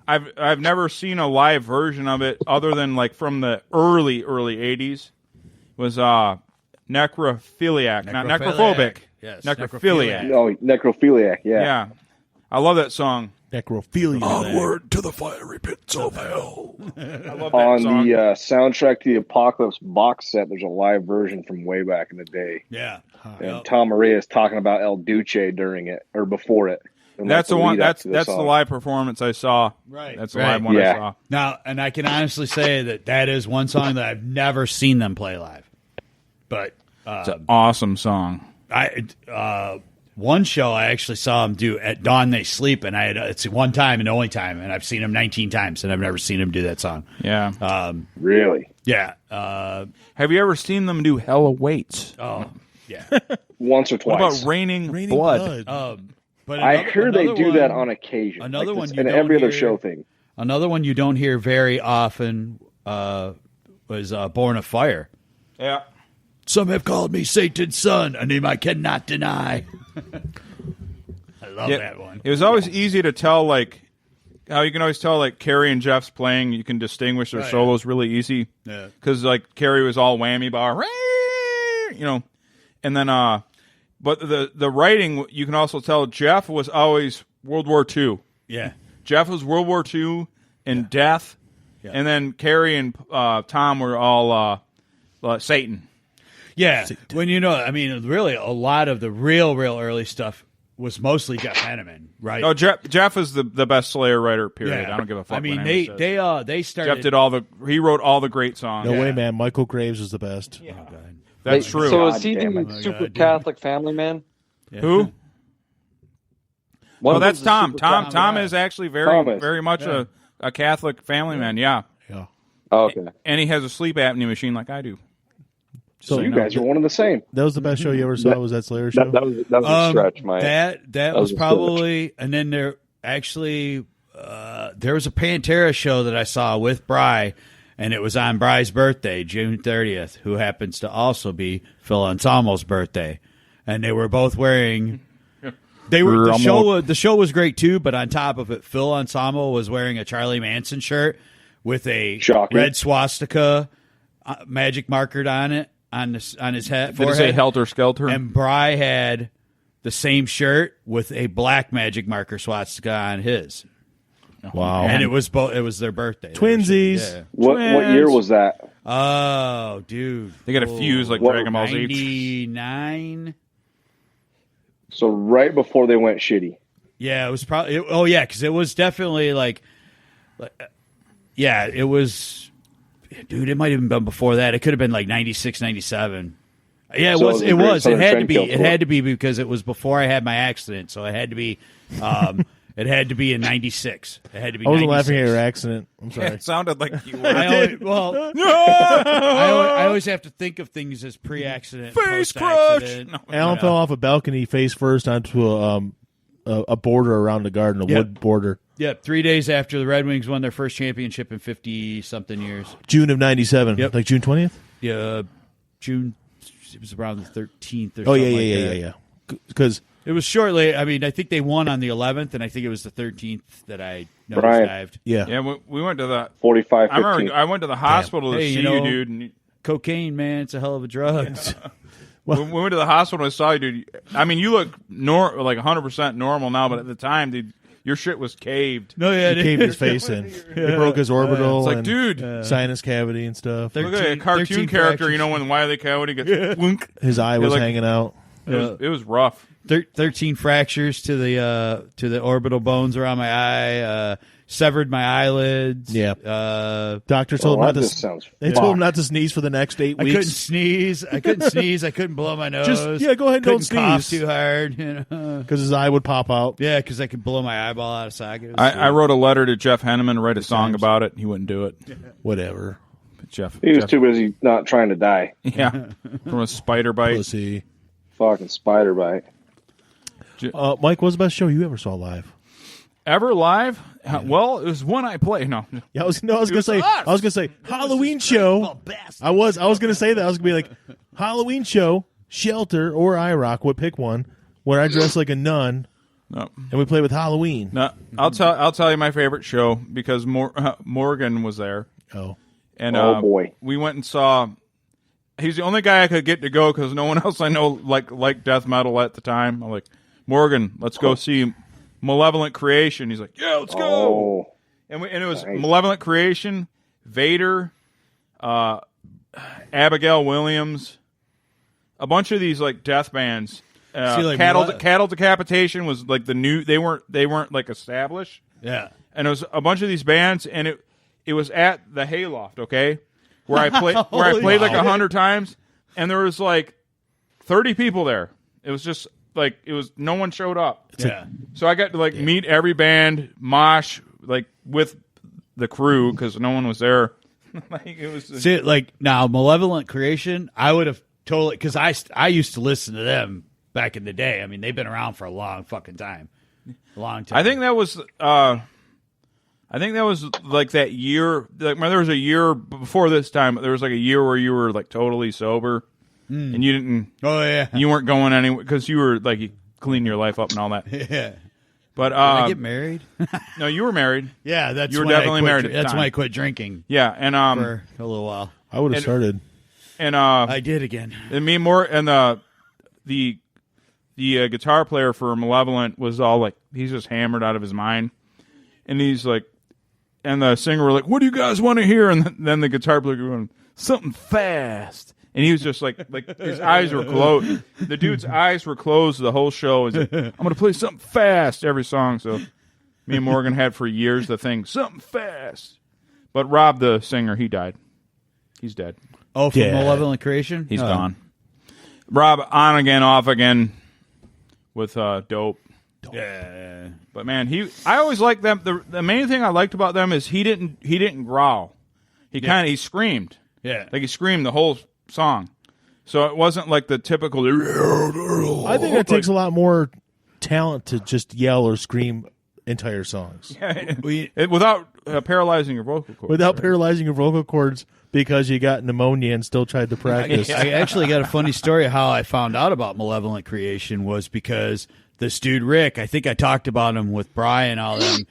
I've never seen a live version of it other than like from the early 80s was Necrophiliac, not necrophobic.
Yes,
Necrophiliac.
No, Necrophiliac, yeah.
Yeah. I love that song.
Necrophilia.
Onward to the fiery pits of hell.
I love that
On
song.
the soundtrack to the Apocalypse box set, there's a live version from way back in the day.
Yeah.
And Tom Maria is talking about El Duce during it, or before it. And
That's the one.
lead up
That's
to
the
song.
live performance I saw.
Right.
That's the
Right.
live one I
Yeah.
saw.
Now, and I can honestly say that is one song that I've never seen them play live. But
It's an awesome song.
one show I actually saw them do at Dawn They Sleep, and it's one time and the only time, and I've seen him 19 times, and I've never seen him do that song.
Yeah.
Really?
Yeah.
Have you ever seen them do Hell Awaits?
Oh, yeah.
Once or
What
twice.
about Raining,
Raining
Blood?
But
I
another-
heard they
another
do
one-
that on occasion.
another one you
and
don't
every other
hear-
show thing.
Another one you don't hear very often was Born of Fire.
Yeah.
Some have called me Satan's son, a name I cannot deny. I love that one.
It was always easy to tell, like, how you can always tell, like, Carrie and Jeff's playing. You can distinguish their
Right.
solos really easy.
Yeah.
Because, like, Carrie was all whammy bar, and then, but the writing, you can also tell Jeff was always World War II.
Yeah.
Jeff was World War II and death, and then Carrie and Tom were all Satan.
Yeah. When I mean, really, a lot of the real early stuff was mostly Jeff Hanneman, right?
Oh, Jeff is the best Slayer writer. Period.
Yeah.
I don't give a fuck.
I mean,
what anyone says.
they started.
Jeff did he wrote all the great songs.
No way, man. Michael Graves is the best.
Oh, God.
That's
Hey,
true.
So
God
is he
damn
the
it.
super
God damn it.
Catholic family man?
Yeah.
Who?
One
Well,
of
that's
them's a
Tom.
super
Tom.
Catholic-
Tom is actually
Thomas.
very much a Catholic family man. Yeah,
Yeah.
Oh, okay.
and he has a sleep apnea machine like I do.
So
You guys are one and the same.
that was the best show you ever saw. Was that Slayer show?
That was a stretch, Mike.
That
was
was
a
probably, and then there actually there was a Pantera show that I saw with Bry, and it was on Bry's birthday, June 30th, who happens to also be Phil Anselmo's birthday, and they were both wearing. The show was great too, but on top of it, Phil Anselmo was wearing a Charlie Manson shirt with a
Shocking.
red swastika magic markered on it on his head.
Did it say Helter Skelter?
And Bry had the same shirt with a black magic marker swastika on his.
Wow.
And it was it was their birthday.
Twinsies.
Yeah.
What year was that?
Oh, dude.
They got a fuse like
What-
Dragon Ball Z.
99.
So right before they went shitty.
Yeah, it was probably. Oh yeah, because it was definitely yeah, it was. Dude, it might have been before that. It could have been like 96, 97. Yeah, it
So
was.
it
It
was a
was.
great
It had to
Southern
be.
Trend
It
kill
had to be because it was before I had my accident. So it had to be. It had to be in 96. It had to be.
I wasn't
96.
laughing at your accident. I'm sorry.
It sounded like you were.
I always have to think of things as pre-accident,
Face
post-accident.
crush! No.
Alan fell off a balcony face first onto a border around the garden, a wood border.
Yeah, 3 days after the Red Wings won their first championship in 50-something years.
June of '97.
Yep.
Like June 20th.
Yeah, June. It was around the 13th or
Oh
something
yeah. Because
It was shortly. I mean, I think they won on the 11th, and I think it was the 13th that I
Brian.
nosedived.
Yeah, we went to the.
45,
I remember
15.
I went to the hospital to
Hey,
see
you know-
you, dude. And
Cocaine, man, it's a hell of a drug.
we went to the hospital and I saw you, dude. I mean, you look like 100% normal now, but at the time, dude, your shit was caved.
No, yeah,
he caved his face in. He broke his orbital.
It's like,
and
dude,
sinus cavity and stuff.
They're-
look at a
13
cartoon character.
fractures.
You know when Wile E. Coyote gets wunk.
His eye was
like-
hanging out.
It was rough.
13 fractures to the orbital bones around my eye. Severed my eyelids.
Yeah. Doctor told him
Well,
not
that
to.
just sounds
They told him
fucked.
not to sneeze for the next 8
I
weeks.
couldn't sneeze. I couldn't blow my nose.
Go ahead and don't
Couldn't cough
sneeze.
too hard. You know?
Because his eye would pop out.
Yeah, because I could blow my eyeball out of socket.
I wrote a letter to Jeff Henneman to write a song about it. He wouldn't do it.
Whatever.
But Jeff,
He was
Jeff-
too busy not trying to die.
yeah, from a spider bite.
Pussy.
Fucking spider bite.
Mike, what was the best show you ever saw live?
Ever live? Well, it was one I played. No,
Yeah, I was gonna say Halloween show. I was gonna say that. I was gonna be like Halloween show, Shelter or IROC would pick one where I dress like a nun
no,
and we play with Halloween.
no. I'll tell you my favorite show because Morgan was there,
Oh.
and
Oh, boy.
we went and saw. He's the only guy I could get to go because no one else I know like death metal at the time. I'm like, Morgan, let's go see Malevolent Creation. He's like, yeah, let's go.
Oh,
And it was
Nice.
Malevolent Creation, Vader, Abigail Williams, a bunch of these like death bands.
See, like,
Cattle Decapitation was like the new. They weren't like established,
Yeah.
and it was a bunch of these bands, and it was at the Hayloft, okay, where I played like 100 times, and there was like 30 people there. It was just like no one showed up.
Yeah.
So I got to like meet every band, mosh like with the crew because no one was there. Like it was.
See, like now, Malevolent Creation, I would have totally because I used to listen to them back in the day. I mean, they've been around for a long fucking time, a long time.
I think that was. Like that year. Like there was a year before this time. There was like a year where you were like totally sober, and you didn't.
Oh yeah,
You weren't going anywhere because you were like you cleaned your life up and all that.
yeah.
But
Did I get married?
no, you were married.
Yeah, that's
You were
when I
definitely
quit
married at the
That's
time.
when I quit drinking
Yeah, and
for a little while.
I would have started.
I did again.
And me more and the guitar player for Malevolent was all like he's just hammered out of his mind, and he's like, and the singer were like, "What do you guys want to hear?" And then the guitar player going something fast, and he was just like his eyes were closed. The dude's eyes were closed the whole show. He's like, "I'm gonna play something fast every song." So me and Morgan had for years the thing something fast, but Rob the singer he died. He's dead.
Oh, from
Yeah.
Malevolent Creation,
He's gone. Rob on again, off again with dope.
Yeah.
But man, I always liked them. The main thing I liked about them is he didn't growl. He screamed.
Yeah.
Like he screamed the whole song. So it wasn't like the typical
I think it takes a lot more talent to just yell or scream entire songs
without paralyzing your vocal cords.
without paralyzing your vocal cords because you got pneumonia and still tried to practice.
I actually got a funny story of how I found out about Malevolent Creation was because this dude Rick, I think I talked about him with Brian, all them.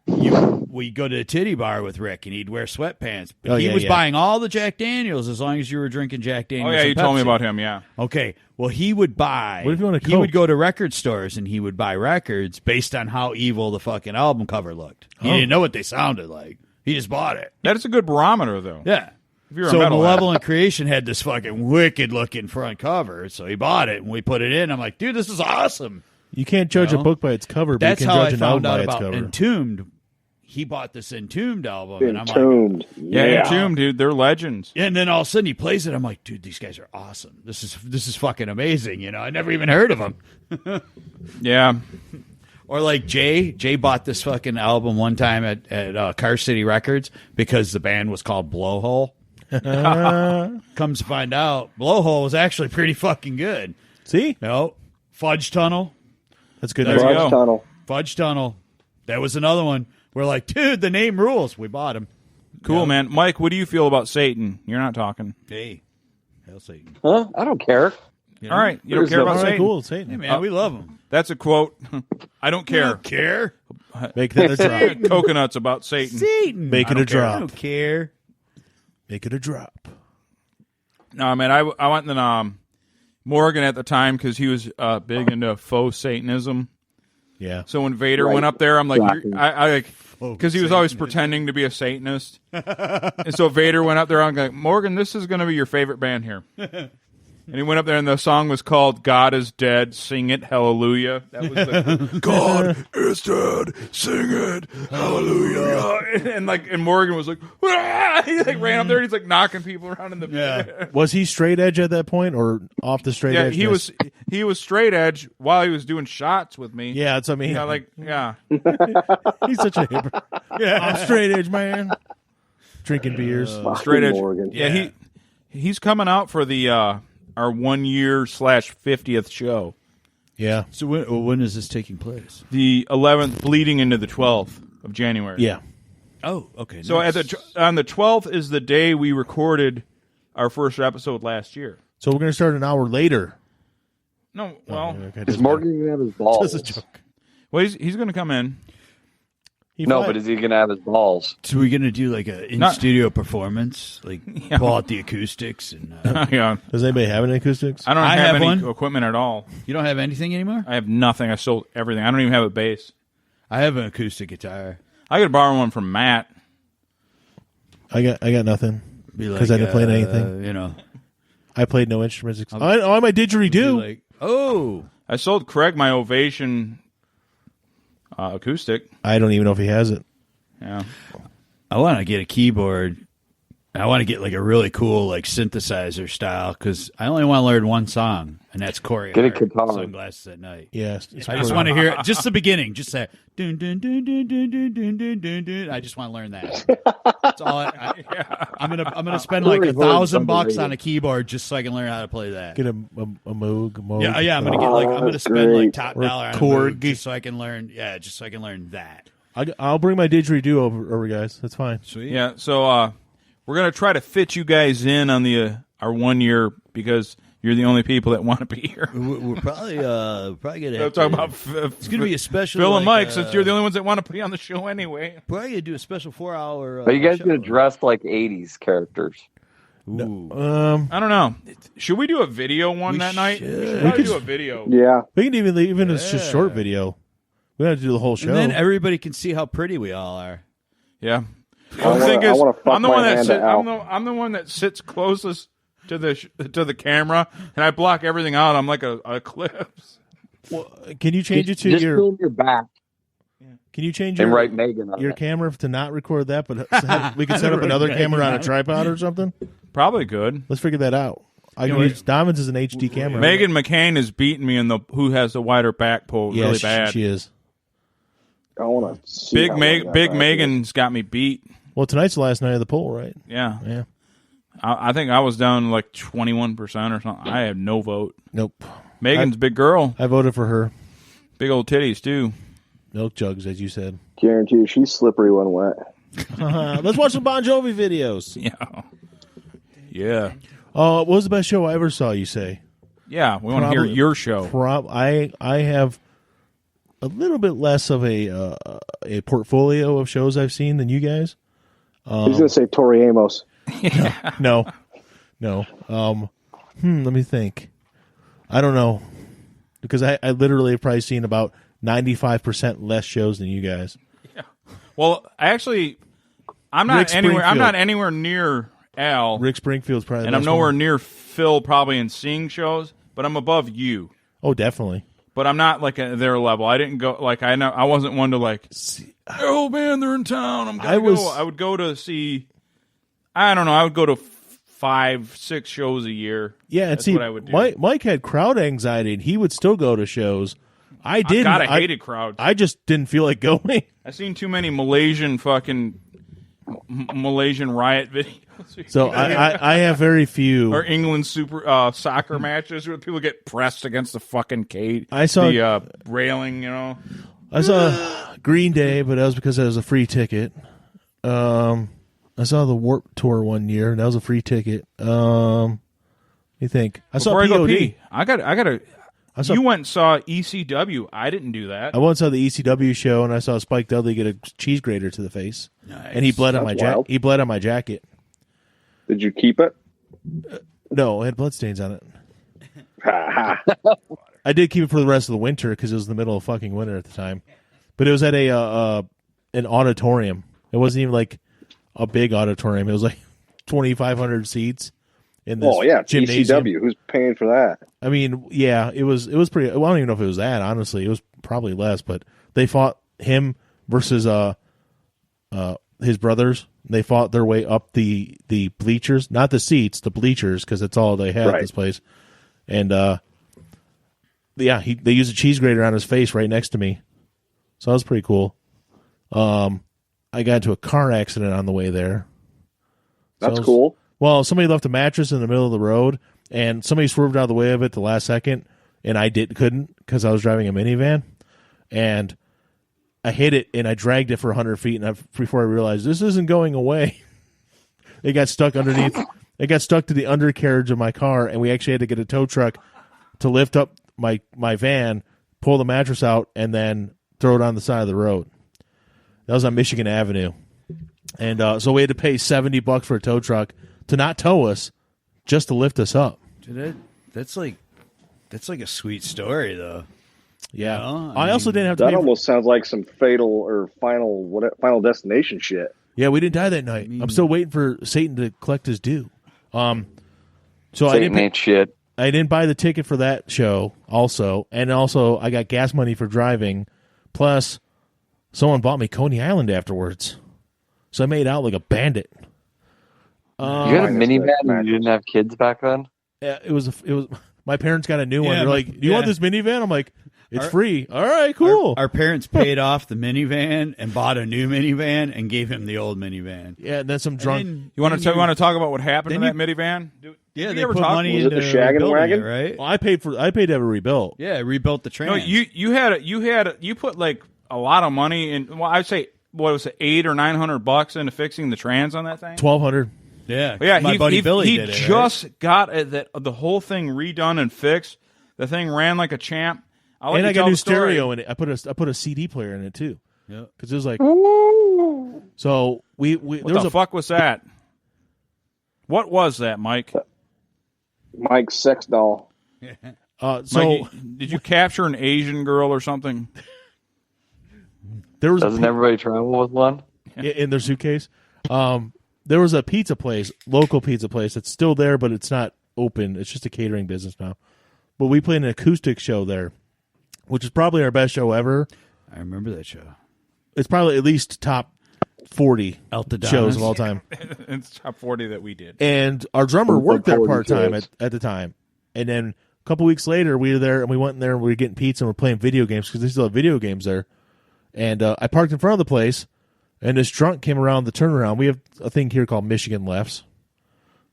We'd go to a titty bar with Rick, and he'd wear sweatpants. But
Oh,
he
yeah,
was
yeah.
buying all the Jack Daniels as long as you were drinking Jack Daniels.
Oh yeah,
and
you told me
Pepsi.
about him. Yeah.
Okay, well, he would buy.
What if you want a
He
Coke?
would go to record stores and he would buy records based on how evil the fucking album cover looked. He
Oh.
didn't know what they sounded like. He just bought it.
That is a good barometer though.
Yeah.
If you're a
So
metalhead.
Malevolent Creation had this fucking wicked looking front cover, so he bought it and we put it in. I'm like, dude, this is awesome.
You can't judge a book by its cover, but
That's
you can
how
judge
I
an album
found out
by its
about
cover.
Entombed. He bought this Entombed album, and I'm like,
Entombed.
Yeah, Entombed, dude, they're legends.
and then all of a sudden he plays it. I'm like, dude, these guys are awesome. This is fucking amazing. You know, I never even heard of them.
Yeah.
Or like Jay bought this fucking album one time at Car City Records because the band was called Blowhole. Comes to find out, Blowhole was actually pretty fucking good.
See?
No, Fudge Tunnel.
That's good.
There you
Fudge
go.
Tunnel.
Fudge Tunnel. That was another one. We're like, dude, the name rules. We bought him.
Cool, man. Mike, what do you feel about Satan? You're not talking.
Hey, hell Satan.
Huh? I don't care.
All right. You don't
There's
care
no-
about
All right,
Satan?
cool. Satan.
Hey, man, we love him.
That's a quote. I don't care.
Care?
Make that a drop.
Coconuts about Satan.
Satan.
Make it a
I
drop.
don't care.
Make it a drop.
No, man, I went to Morgan at the time because he was big into faux Satanism.
Yeah.
So when Vader
Right.
went up there, I'm like,
Shocking.
because he was always pretending to be a Satanist. And so Vader went up there, I'm like, Morgan, this is going to be your favorite band here. And he went up there, and the song was called "God Is Dead, Sing It, Hallelujah." That was the God is dead, sing it, hallelujah. And Morgan was like, "Wah!" He like ran up there, and he's like knocking people around in the
Yeah.
Was he straight edge at that point or off the straight
Yeah,
edge?
he was straight edge while he was doing shots with me.
Yeah, that's what I mean.
Yeah,
He's such a hipper. Yeah, I'm straight edge, man. Drinking beers.
straight edge.
Morgan.
Yeah, he's coming out for the our 1 year / 50th show.
Yeah.
So when is this taking place?
The 11th, bleeding into the 12th of January.
Yeah.
Oh, okay.
So
nice.
on the 12th is the day we recorded our first episode last year.
So we're going to start an hour later.
No, well,
Okay,
Is
doesn't
Morgan going to have his balls?
That's a joke.
well, he's going to come in.
He
No,
fly-
but is he going to have his balls?
So we're gonna do like a in studio performance, like pull out the acoustics, and
Yeah,
Does anybody have any acoustics?
I don't
I
have
have
any
one.
equipment at all.
you don't have anything anymore.
I have nothing. I sold everything. I don't even have a bass.
I have an acoustic guitar.
I could borrow one from Matt.
I got nothing.
Be
Because I didn't play anything.
You know,
I played no instruments. I my didgeridoo.
like oh,
I sold Craig my Ovation acoustic.
I don't even know if he has it.
Yeah,
I want to get a keyboard. I want to get like a really cool like synthesizer style because I only want to learn one song, and that's Corey.
Get a
Hart,
guitar.
Sunglasses at Night.
Yes.
I just want to hear it, just the beginning, just that dun dun dun dun dun dun dun dun dun dun. I just want to learn that. That's all. I'm gonna spend like
Corey Hart's
$1,000 on a
underrated.
keyboard just so I can learn how to play that.
Get a Moog.
Yeah. I'm gonna get like I'm gonna
that's
spend like
great.
top
Or
dollar on a
Korg.
Moog just so I can learn. Yeah, just so I can learn that.
I'll bring my didgeridoo over, guys. That's fine.
Sweet.
yeah. So we're gonna try to fit you guys in on the our 1 year because you're the only people that want to be here.
We're probably gonna
I'm
have
talking
to,
about
it's gonna be a special
Phil and
like,
Mike, since you're the only ones that want to be on the show anyway.
probably gonna do a special 4-hour.
Are you guys
show.
going to dress like 80s characters?
Ooh.
I don't know. Should we do a video one
We
that night? We
should.
should probably do a video.
Yeah.
We can even if it's just short video. We don't have to do the whole show.
And then everybody can see how pretty we all are.
Yeah.
I
The thing
wanna- I
is,
wanna fuck
I'm the
my
one that
hand
sit,
out.
I'm the one that sits closest to the camera, and I block everything out. I'm like a eclipse.
Can you change it to
Just
your?
film your back
Can you change
and
your
write Megan on
your
it.
camera to not record that, but we can set up another camera on a tripod or something?
Probably good.
Let's figure that out. I can use Domin's as an HD camera.
Megan McCain is beating me in the who has the wider back pole
yeah,
really bad.
she is.
I want to see.
Big
how long that back is.
Megan's got me beat.
Well, tonight's the last night of the poll, right?
Yeah.
Yeah.
I think I was down like 21% or something. I had no vote.
Nope.
Megan's big girl,
I voted for her.
big old titties too.
Milk jugs, as you said.
Guarantee you, she's slippery when wet.
Let's watch some Bon Jovi videos.
Yeah. Yeah.
What was the best show I ever saw? You say?
Yeah. We want to hear
Probably-
your show.
I have a little bit less of a portfolio of shows I've seen than you guys.
He's going to say Tori Amos.
No. Let me think. I don't know, because I literally have probably seen about 95% less shows than you guys.
Well, I'm not
Rick
anywhere. I'm
Springfield.
not anywhere near Al.
Rick Springfield's probably the
And I'm
best
nowhere
one.
near Phil probably in seeing shows, but I'm above you.
Oh, definitely.
But I'm not like at their level. I didn't go like I wasn't one to like. Oh man, they're in town. I'm gonna go. I would go to see. I don't know. I would go to 5-6 shows a year.
Yeah, and
That's
see,
what I would do.
Mike had crowd anxiety, and he would still go to shows. I didn't.
God, I hated crowds.
I just didn't feel like going.
I seen too many Malaysian riot videos.
So I have very few.
Or England super soccer matches where people get pressed against the fucking cage.
I saw
the railing.
I saw Green Day, but that was because it was a free ticket. I saw the Warped Tour one year, and that was a free ticket. You think? I saw POD.
I gotta. You went and saw ECW. I didn't do that.
I went and saw the ECW show, and I saw Spike Dudley get a cheese grater to the face, and he bled on my jacket. He bled on my jacket.
Did you keep it?
No, it had bloodstains on it. I did keep it for the rest of the winter because it was the middle of fucking winter at the time. But it was at an auditorium. It wasn't even like a big auditorium. It was like 2,500 seats in this gymnasium.
ECW. Who's paying for that?
I mean, yeah, it was pretty. Well, I don't even know if it was that. Honestly, it was probably less. But they fought him versus his brothers. They fought their way up the bleachers, not the seats, the bleachers, because that's all they had at this place. And they used a cheese grater on his face right next to me, so that was pretty cool. I got into a car accident on the way there.
That's cool.
Well, somebody left a mattress in the middle of the road, and somebody swerved out of the way of it the last second, and I couldn't because I was driving a minivan, and I hit it, and I dragged it for 100 feet, and before I realized this isn't going away, it got stuck underneath. It got stuck to the undercarriage of my car, and we actually had to get a tow truck to lift up my van, pull the mattress out, and then throw it on the side of the road. That was on Michigan Avenue. And so we had to pay $70 for a tow truck to not tow us, just to lift us up.
Dude, that's like a sweet story, though.
Yeah.
You know?
I also didn't have to
That
pay
almost sounds like some fatal or final destination shit.
Yeah, we didn't die that night. I'm still waiting for Satan to collect his due. So
Satan ain't shit.
I didn't buy the ticket for that show also. And also I got gas money for driving. Plus someone bought me Coney Island afterwards. So I made out like a bandit.
You had a minivan and you didn't have kids back then?
Yeah, it was my parents got a new one. They're like, "Do you want this minivan?" I'm like, "It's free." All right, cool.
Our parents paid off the minivan and bought a new minivan and gave him the old minivan.
Yeah, and then some drunk.
You want to talk about what happened to that minivan?
Yeah,
they
they put money into
the shaggin' wagon,
right?
Well, I paid to have it rebuilt.
Yeah, rebuilt the trans.
No, you put like a lot of money in. Well, I'd say what was it, $800 or $900 into fixing the trans on that thing.
$1,200.
Yeah,
yeah.
My buddy Billy
he
did it.
Just got the whole thing redone and fixed. The thing ran like a champ.
And I got a new stereo in it. I put a CD player in it too.
Yeah,
because it was like. So we
what the fuck was that? What was that, Mike?
Mike's sex doll.
So
Mike, did you capture an Asian girl or something?
There was
Doesn't everybody travel with one?
In their suitcase? There was a pizza place, local pizza place that's still there, but it's not open. It's just a catering business now. But we played an acoustic show there, which is probably our best show ever.
I remember that show.
It's probably at least top 40
Altadonis.
shows of all time.
It's top 40 that we did.
And our drummer worked there part-time at the time. And then a couple weeks later, we were there, and we went in there, and we were getting pizza, and we're playing video games, because they still have video games there. And I parked in front of the place, and this drunk came around the turnaround. We have a thing here called Michigan lefts,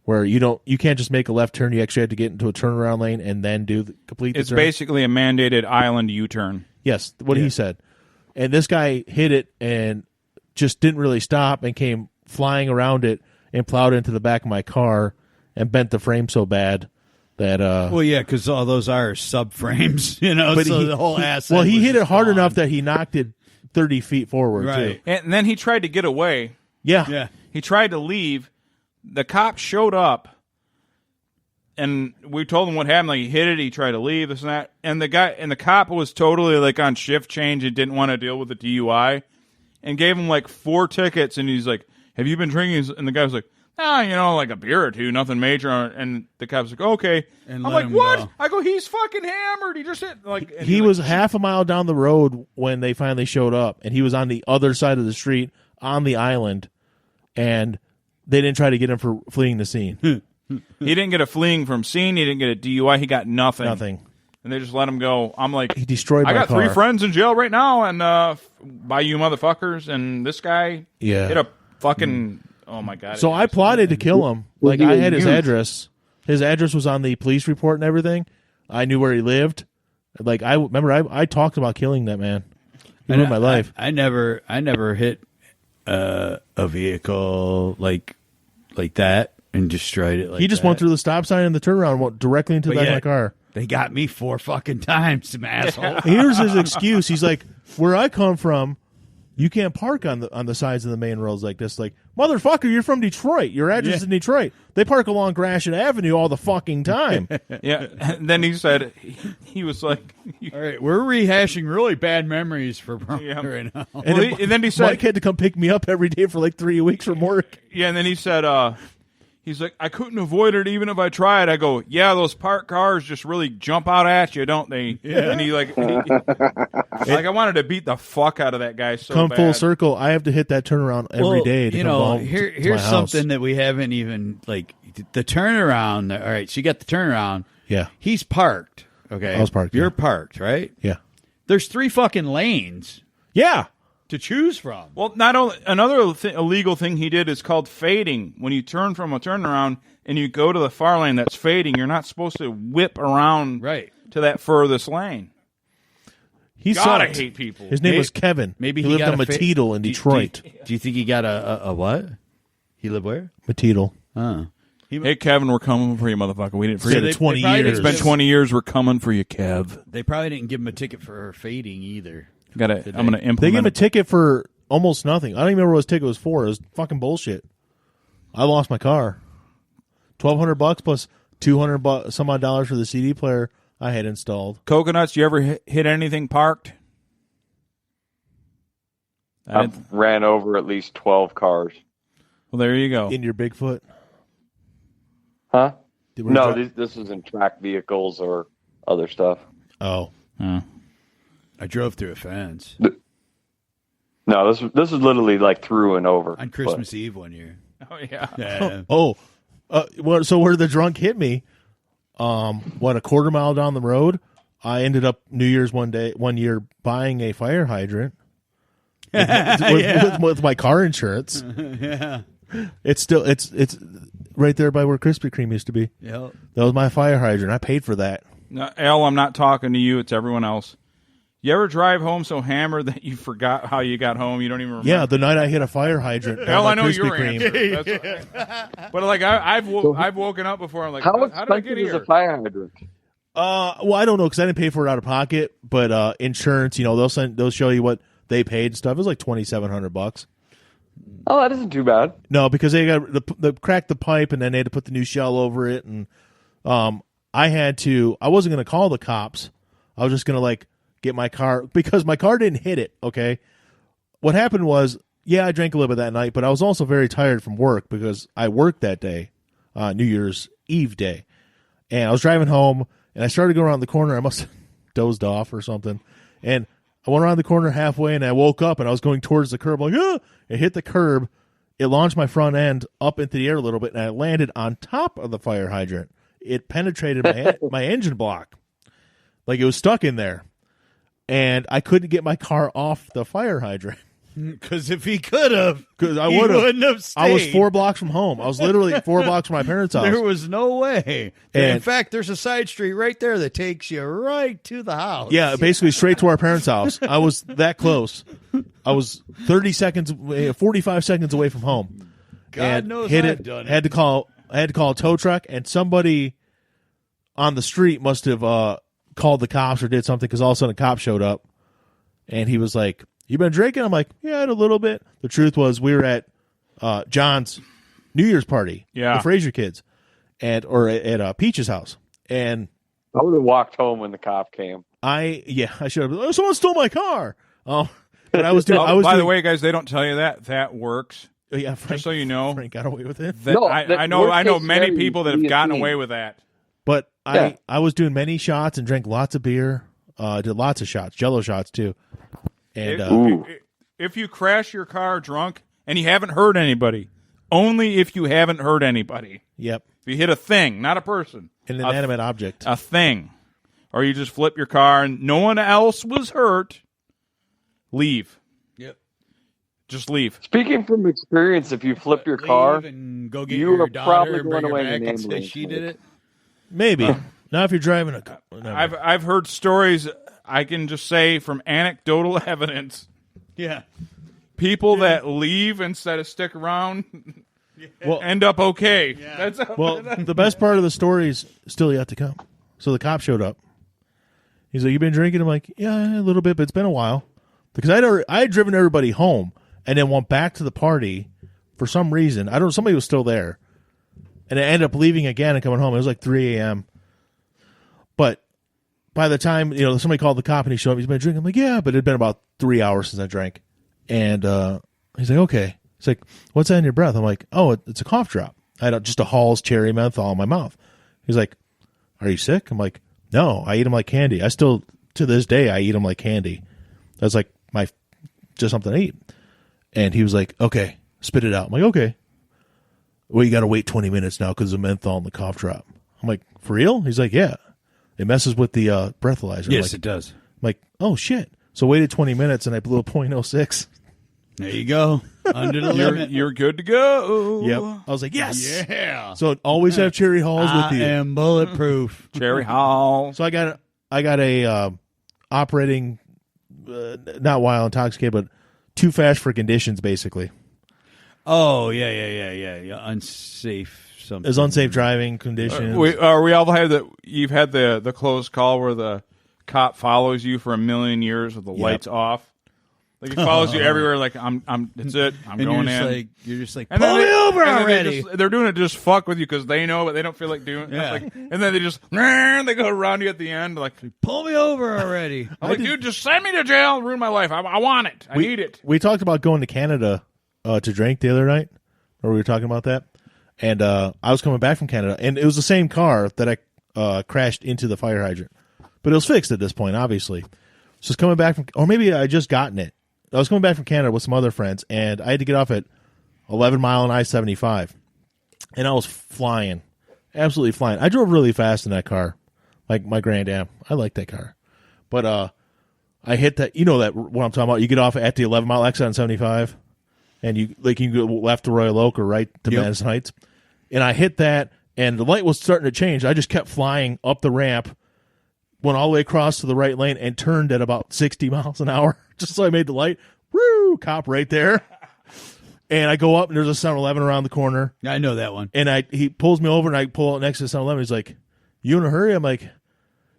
where you can't just make a left turn. You actually have to get into a turnaround lane and then complete the
It's
turn.
basically a mandated island U-turn.
Yes, what he said. And this guy hit it and just didn't really stop and came flying around it and plowed into the back of my car and bent the frame so bad that
well, yeah, because all those are subframes, but so the whole asset.
Well, he hit it hard
gone.
enough that he knocked it 30 feet forward,
right.
too.
And then he tried to get away.
Yeah.
He tried to leave. The cop showed up, and we told him what happened. Like, he hit it, he tried to leave, this and that. And the cop was totally like on shift change and didn't want to deal with the DUI, and gave him like 4 tickets. And he's like, "Have you been drinking?" And the guy was like, Like a beer or two, nothing major. And the cop's like, okay.
And
I'm
let
like,
him
what?
go.
I go, he's fucking hammered. He just hit and
He
he's
was
like,
half a mile down the road when they finally showed up, and he was on the other side of the street on the island, and they didn't try to get him for fleeing the scene.
He didn't get a fleeing from scene. He didn't get a DUI. He got nothing.
Nothing.
And they just let him go. I'm like,
He destroyed
I
my
got
car.
3 friends in jail right now, and by you motherfuckers, and this guy
Yeah.
hit a fucking. Oh my god!
So I plotted to kill him. Like,
he
I
a
had his
Ute?
address. His address was on the police report and everything. I knew where he lived. Like, I remember I talked about killing that man. He ruined my life.
I never hit a vehicle like that and destroyed it. Like
He just
that.
went through the stop sign and the turnaround and went directly into the
But
back of
yeah.
my car.
They got me 4 fucking times, some asshole.
Here's his excuse. He's like, where I come from, you can't park on the sides of the main roads like this. Like, motherfucker, you're from Detroit. Your address is in Detroit. They park along Gratiot Avenue all the fucking time.
Yeah. And then he said he was like,
All right, we're rehashing really bad memories for
Yeah.
right now.
and then he said,
Mike had to come pick me up every day for like 3 weeks from work.
yeah. And then he said, he's like, I couldn't avoid it even if I tried. I go, yeah, those parked cars just really jump out at you, don't they? Yeah. And he I wanted to beat the fuck out of that guy so
Come
bad.
full circle. I have to hit that turnaround every day to come home.
here's
to my house.
something that we haven't even like the turnaround. All right, so you got the turnaround.
Yeah.
He's parked. Okay,
I was parked,
You're
yeah.
parked, right?
Yeah.
There's 3 fucking lanes
Yeah.
to choose from.
Well, not only another illegal thing he did is called fading. When you turn from a turnaround and you go to the far lane that's fading, you're not supposed to whip around
Right.
to that furthest lane.
He
God, I
sucked.
hate people.
His name was Kevin.
Maybe
he
he
lived
got
on
a fa-
Mateedle in Detroit.
Do you think he got a what? He lived where?
Mateedle.
Hey, Kevin, we're coming for you, motherfucker. We didn't
Said
forget
it
it.
they
20
probably
years.
It's been 20 years. We're coming for you, Kev.
They probably didn't give him a ticket for fading either.
I'm gonna implement.
They gave him a
it.
ticket for almost nothing. I don't even remember what his ticket was for. It was fucking bullshit. I lost my car. $1,200 plus $200 some odd dollars for the CD player I had installed.
Coconuts. You ever hit anything parked?
I've ran over at least 12 cars.
Well, there you go.
In your Bigfoot?
Huh?
Did we
No,
dri-
this is in track vehicles or other stuff.
Oh.
I drove through a fence
No, this is literally like through and over.
on Christmas Eve one year.
Oh yeah.
Yeah.
Well, so where the drunk hit me, a quarter mile down the road, I ended up New Year's one year buying a fire hydrant with my car insurance.
Yeah.
It's right there by where Krispy Kreme used to be.
Yep.
That was my fire hydrant. I paid for that.
No, Al, I'm not talking to you. It's everyone else. You ever drive home so hammered that you forgot how you got home? You don't even remember.
Yeah, the night I hit a fire hydrant. down
Al,
by
I know
Krispy
your
Kreme.
answer. But like I've woken up before. I'm like,
How
how did I
expensive
get
is
here?
a fire hydrant?
Well, I don't know because I didn't pay for it out of pocket. But insurance, they'll show you what they paid and stuff. It was like $2,700.
Oh, that isn't too bad.
No, because they got the cracked the pipe and then they had to put the new shell over it, and I wasn't going to call the cops. I was just going to get my car because my car didn't hit it. Okay, what happened was, I drank a little bit that night, but I was also very tired from work because I worked that day, New Year's Eve day, and I was driving home and I started going around the corner. I must have dozed off or something, and I went around the corner halfway and I woke up and I was going towards the curb it hit the curb. It launched my front end up into the air a little bit and I landed on top of the fire hydrant. It penetrated my engine block. Like it was stuck in there. And I couldn't get my car off the fire hydrant.
Because if he could have,
I
he wouldn't have stayed.
I was 4 blocks from home. I was literally 4 blocks from my parents' house.
There was no way. In
And-
fact, there's a side street right there that takes you right to the house.
Yeah, basically straight to our parents' house. I was that close. I was 45 seconds away from home.
God
And
knows
hit
I've
it.
done it.
I had to call a tow truck, and somebody on the street must have called the cops or did something because all of a sudden a cop showed up, and he was like, "You been drinking?" I'm like, "Yeah, I had a little bit." The truth was, we were at John's New Year's party,
Yeah.
the Fraser kids, or at Peach's house, and
I would have walked home when the cop came.
I should have. Someone stole my car. Oh, but I was doing.
By the way, guys, they don't tell you that works.
Oh, yeah, Frank,
Just so you know,
Frank got away with it.
that
No,
I know
worst
many
case scenario,
people that
you
have gotten
team.
away with that.
But
Yeah.
I was doing many shots and drank lots of beer. Did lots of shots, Jello shots too. And
If you crash your car drunk and you haven't hurt anybody, only if you haven't hurt anybody.
yep,
If you hit a thing, not a person,
an inanimate object.
a thing, or you just flip your car and no one else was hurt, leave.
Yep.
Just leave.
Speaking from experience, if you flip your car,
Leave and go get
you
your
are
daughter
probably
and
going
bring her
away in
back
an
and say
ambulance.
she did it.
Maybe not if you're driving a. Never mind.
I've heard stories. I can just say from anecdotal evidence,
Yeah.
people that leave instead of stick around
Well,
end up okay. That's
well, the best part of the story is still yet to come. So the cop showed up. He's like, "You been drinking?" I'm like, "Yeah, a little bit, but it's been a while." Because I had driven everybody home and then went back to the party for some reason. I don't know, somebody was still there. And I ended up leaving again and coming home. It was like 3 a.m. But by the time, somebody called the cop and he showed up, he's been drinking. I'm like, yeah, but it had been about 3 hours since I drank. And he's like, okay. He's like, what's that in your breath? I'm like, oh, it's a cough drop. I had just a Hall's cherry menthol in my mouth. He's like, are you sick? I'm like, no, I eat them like candy. I still, to this day, I eat them like candy. That's like just something to eat. And he was like, okay, spit it out. I'm like, okay. Well, you got to wait 20 minutes now because of menthol and the cough drop. I'm like, for real? He's like, yeah. It messes with the breathalyzer.
Yes,
like,
it does.
I'm like, oh, shit. So waited 20 minutes and I blew a .06.
There you go. Under the limit.
you're good to go.
Yep. I was like, yes.
Yeah.
So always have cherry halls
I
with you.
am bulletproof.
Cherry Hall.
So I got a operating, not while intoxicated, but too fast for conditions, basically.
Oh, yeah. Unsafe something.
There's unsafe driving conditions.
We all had you've had the close call where the cop follows you for a million years with the lights off. Like he follows you everywhere. Like that's it. I'm
and
going
you're just like,
And
pull
then
me over
and then
already.
they're doing it to just fuck with you because they know, but they don't feel like doing it.
Yeah.
Like, and then they just they go around you at the end. Like
Pull me over already.
I'm like, dude, just send me to jail. Ruin my life. I want it. I need it.
We talked about going to Canada to drink the other night, or we were talking about that. And I was coming back from Canada, and it was the same car that I crashed into the fire hydrant. But it was fixed at this point, obviously. So it's coming back from, or maybe I just gotten it. I was coming back from Canada with some other friends, and I had to get off at 11 Mile and I-75. And I was flying, absolutely flying. I drove really fast in that car, like my Grand Am. I like that car. But I hit that, that what I'm talking about. You get off at the 11 Mile exit on 75, and you can go left to Royal Oak or right to Madison Heights. And I hit that, and the light was starting to change. I just kept flying up the ramp, went all the way across to the right lane, and turned at about 60 miles an hour, just so I made the light. Woo! Cop right there. And I go up, and there's a 7-Eleven around the corner.
I know that one.
And he pulls me over, and I pull out next to the 7-Eleven. He's like, you in a hurry? I'm like,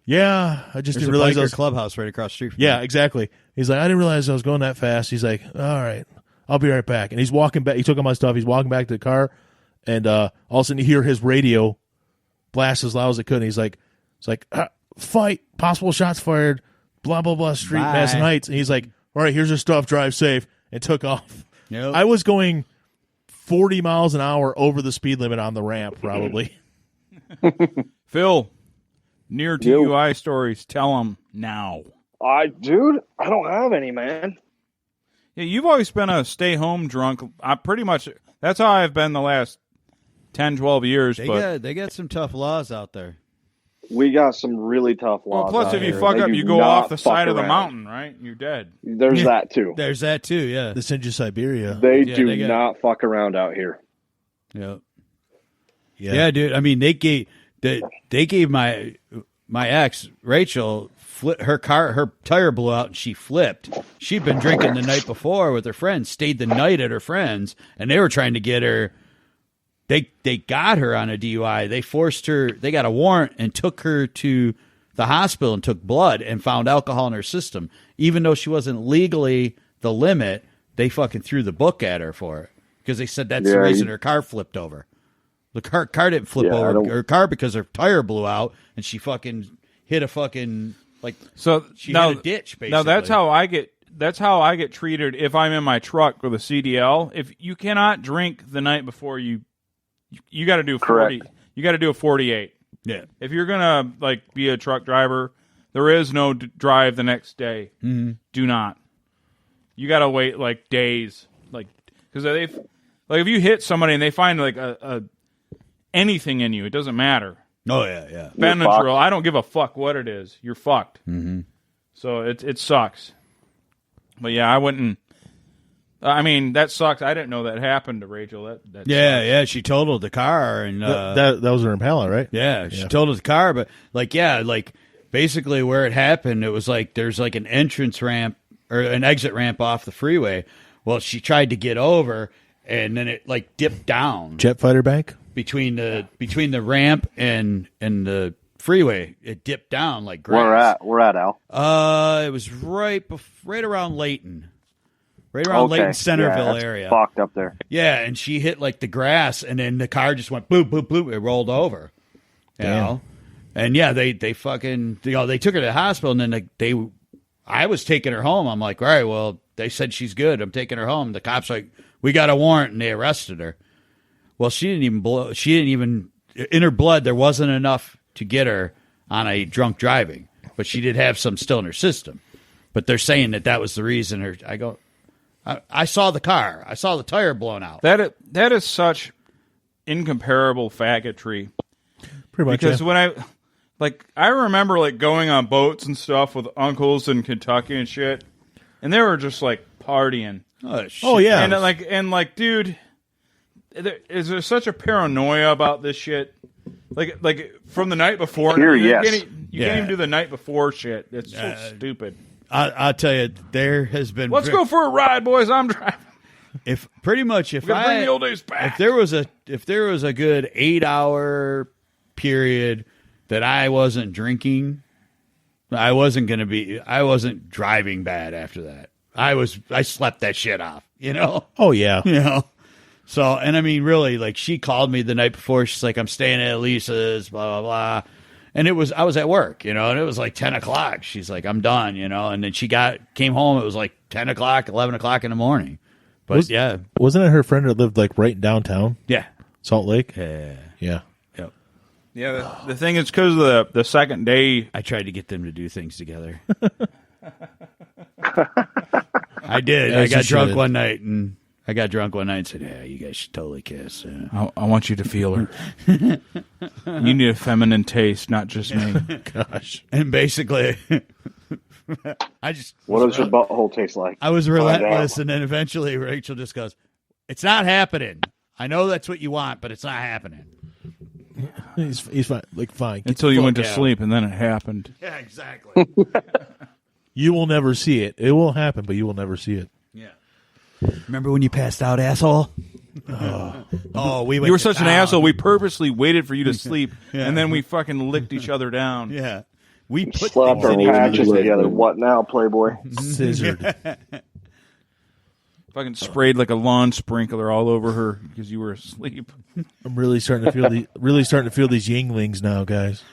yeah. I just
There's
didn't
a
realize I
biker
was...
clubhouse right across the street from
Yeah,
me.
exactly. He's like, I didn't realize I was going that fast. He's like, all right, I'll be right back. And he's walking back. He took all my stuff. He's walking back to the car, and all of a sudden you hear his radio blast as loud as it could. And he's like, fight, possible shots fired, blah, blah, blah, street,
Bye.
Madison Heights. And he's like, all right, here's your stuff, drive safe, and took off.
Yep.
I was going 40 miles an hour over the speed limit on the ramp, probably.
Phil, near DUI stories. Tell them now.
Dude, I don't have any, man.
Yeah, you've always been a stay-home drunk. I pretty much that's how I've been the last 10, 12 years.
They got some tough laws out there.
We got some really tough
Well,
laws.
plus
out
if you
here.
fuck
They
up,
do
you go
not
off the
fuck
side of the
around.
mountain, right? You're dead.
There's that too.
There's that too, yeah.
The Sinja Siberia.
They
Yeah,
do
they got-
not fuck around out here.
Yep.
Yeah.
Yeah, dude. I mean, they gave my ex Rachel her tire blew out and she flipped. She'd been drinking the night before with her friends, stayed the night at her friends, and they were trying to get her. They got her on a DUI. They forced her. They got a warrant and took her to the hospital and took blood and found alcohol in her system, even though she wasn't legally the limit. They fucking threw the book at her for it because they said that's the
Yeah,
reason her car flipped over. The car didn't flip
Yeah, I
over
don't-
her car because her tire blew out and she fucking hit a fucking like
So
she
now,
hit a ditch. Basically,
now that's how I get that's how I get treated if I'm in my truck with a CDL. If you cannot drink the night before, you got to do 40.
Correct.
You got to do a 48.
Yeah.
If you're gonna be a truck driver, there is no drive the next day.
Mm-hmm.
Do not. You got to wait days, because if you hit somebody and they find a anything in you, it doesn't matter.
Oh yeah.
Benadryl, I don't give a fuck what it is. You're fucked.
Mm-hmm.
So it sucks. But yeah, I wouldn't. I mean, that sucks. I didn't know that happened to Rachel. That
Yeah. She totaled the car, and
that was her Impala, right?
yeah, she totaled the car. But basically where it happened, it was there's an entrance ramp or an exit ramp off the freeway. Well, she tried to get over, and then it dipped down
Jet fighter bank.
between the ramp and the freeway. It dipped down like grass.
Where at, Al?
It was right around Layton. Right around Layton Centerville
that's
area.
Fucked up there.
Yeah, and she hit the grass, and then the car just went boop, boop, boop. It rolled over. You know? And yeah, they fucking, they took her to the hospital, and then I was taking her home. I'm like, all right, well, they said she's good. I'm taking her home. The cops we got a warrant, and they arrested her. Well, she didn't even, in her blood, there wasn't enough to get her on a drunk driving, but she did have some still in her system. But they're saying that was the reason. I saw the car. I saw the tire blown out.
That is such incomparable faggotry.
Pretty much.
Because when I remember going on boats and stuff with uncles in Kentucky and shit, and they were just partying.
Oh yeah.
And dude, is there such a paranoia about this shit? From the night before.
Here,
you
yes.
can't even do the night before shit. It's so stupid.
I'll tell you, there has been.
Let's go for a ride, boys. I'm driving.
If
bring the old days back.
if there was a good 8-hour period that I wasn't drinking, I wasn't driving bad after that. I slept that shit off,
Oh yeah.
So, and I mean, really, she called me the night before. She's like, I'm staying at Lisa's, blah, blah, blah. And I was at work, and it was 10 o'clock. She's like, I'm done, and then she came home. It was 10 o'clock, 11 o'clock in the morning. But
Wasn't it her friend that lived right downtown?
Yeah.
Salt Lake?
Yeah.
Yeah.
Yep.
Yeah, the thing is because of the second day.
I tried to get them to do things together. I did. I got drunk one night and said, yeah, you guys should totally kiss.
I want you to feel her. You need a feminine taste, not just me.
Gosh.
And basically,
What does your butthole taste like?
I was relentless, and then eventually Rachel just goes, it's not happening. I know that's what you want, but it's not happening.
He's fine. Fine.
Until you went to sleep, and then it happened.
Yeah, exactly.
You will never see it. It will happen, but you will never see it.
Yeah. Remember when you passed out, asshole? We went
You were
to
such an
town.
asshole. We purposely waited for you to sleep, and then we fucking licked each other down.
Yeah. We put
Slapped
things
our
in each
patches
other's
together. What now, Playboy?
Scissored.
Fucking sprayed like a lawn sprinkler all over her because you were asleep.
I'm really starting to feel these Yinglings now, guys.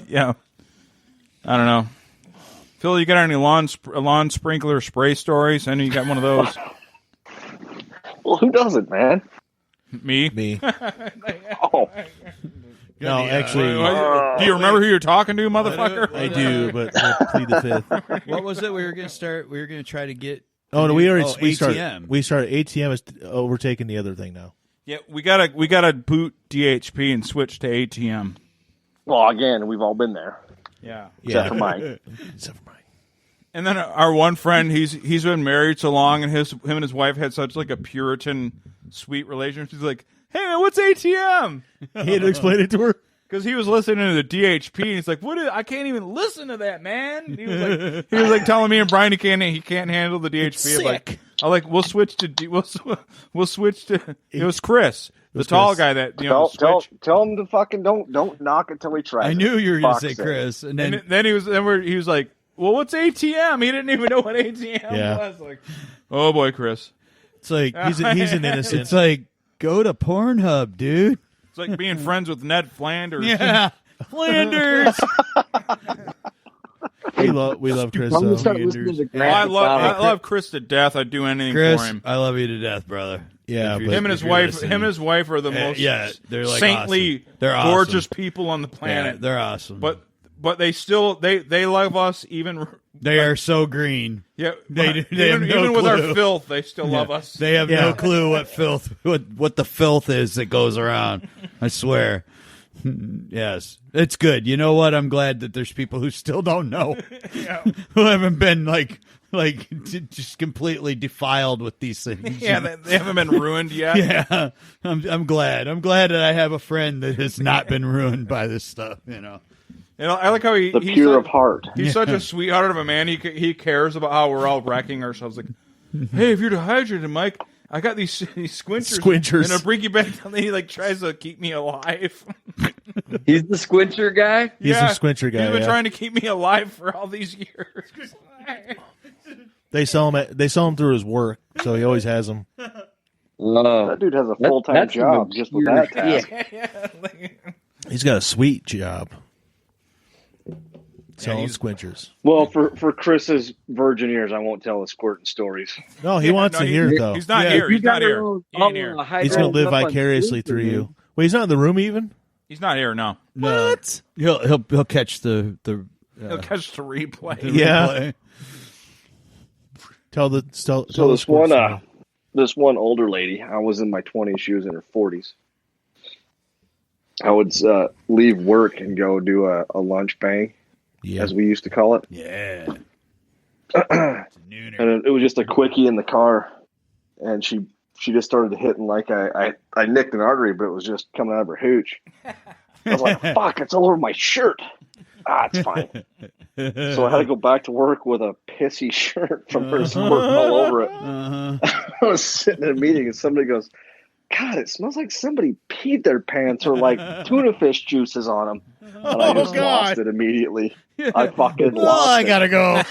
Yeah. I don't know. Phil, you got any lawn sprinkler spray stories? I know you got one of those.
Well, who doesn't, man?
Me?
Oh,
No, actually,
do you remember who you're talking to, motherfucker?
I do, but plead the fifth.
What was it? We were going to try to get.
Oh no, we
ATM.
started. We started. ATM is overtaking the other thing now.
Yeah, we gotta boot DHP and switch to ATM.
well, again, we've all been there,
Yeah.
except for Mike.
Except for mine.
And then our one friend, he's been married so long, and him and his wife had such a Puritan, sweet relationship. He's like, "Hey man, what's ATM?"
He had to explain it to her.
Because he was listening to the DHP, and he's like, "What? I can't even listen to that, man." He was like telling me and Brian he can't handle the DHP. I'm like, we'll switch to we'll switch to. It was Chris, the tall
Chris.
guy that
Tell him to fucking don't knock it till he tries.
I knew you were going to say
Fuck's sake.
Chris, and
And
then
then he was like, "Well, what's ATM?" He didn't even know what ATM was. Like, oh boy, Chris.
it's like
He's an innocent.
it's like go to Pornhub, dude.
It's like being friends with Ned Flanders.
Yeah, Flanders.
we love Chris.
I'm gonna
though.
start listening to
I
Grant.
love Chris to death. I'd do anything
Chris,
for him.
I love you to death, brother.
Yeah,
If you-
but-
Him and
if
his
you're
wife.
listening.
Him and his wife are the most
they're like
saintly,
awesome. They're awesome.
gorgeous people on the planet.
Yeah, they're awesome.
But they still they love us even.
they are so green.
Yeah,
They have
even,
no
even with our
clue.
filth, they still love us.
They have
Yeah.
no clue what filth, what the filth is that goes around. I swear. Yes, it's good. You know what? I'm glad that there's people who still don't know, who haven't been like just completely defiled with these things.
Yeah, they haven't been ruined yet.
Yeah, I'm glad. I'm glad that I have a friend that has not been ruined by this stuff. You know.
And I like how
The
he's
pure
such,
of heart.
he's such a sweetheart of a man. He cares about how we're all wrecking ourselves. Like, hey, if you're dehydrated, Mike, I got these squinchers. And a brinky bag. And he like tries to keep me alive.
He's the squincher guy.
He's a squincher guy.
He's been
yeah.
trying to keep me alive for all these years.
They sell him through his work, so he always has them.
That dude has a full-time
that's
job
some
just with that
obscure
task.
He's got a sweet job. Selling
he's-
squinchers.
Well, for Chris's virgin ears, I won't tell the squirting stories.
No, he wants to hear it though.
He's not
Yeah,
here.
You
He's not
got
here.
your own-
He ain't here.
He's going to live vicariously through you. Wait, he's not in the room even.
He's not here. No,
What?
He'll catch the
he'll catch the replay.
Yeah.
replay.
Tell the
So
the
this
squirt
one,
story.
this one older lady, I was in my 20s, she was in her 40s. I would leave work and go do a lunch bang,
Yeah.
as we used to call it.
Yeah.
And it was just a quickie in the car, and she just started hitting like I nicked an artery, but it was just coming out of her hooch. I was like, "Fuck! It's all over my shirt." It's fine. So I had to go back to work with a pissy shirt from her squirting all over it. I was sitting in a meeting, and somebody goes, "God, it smells like somebody peed their pants or like tuna fish juices on them." And I just lost it immediately. I fucking lost
I
it.
gotta go.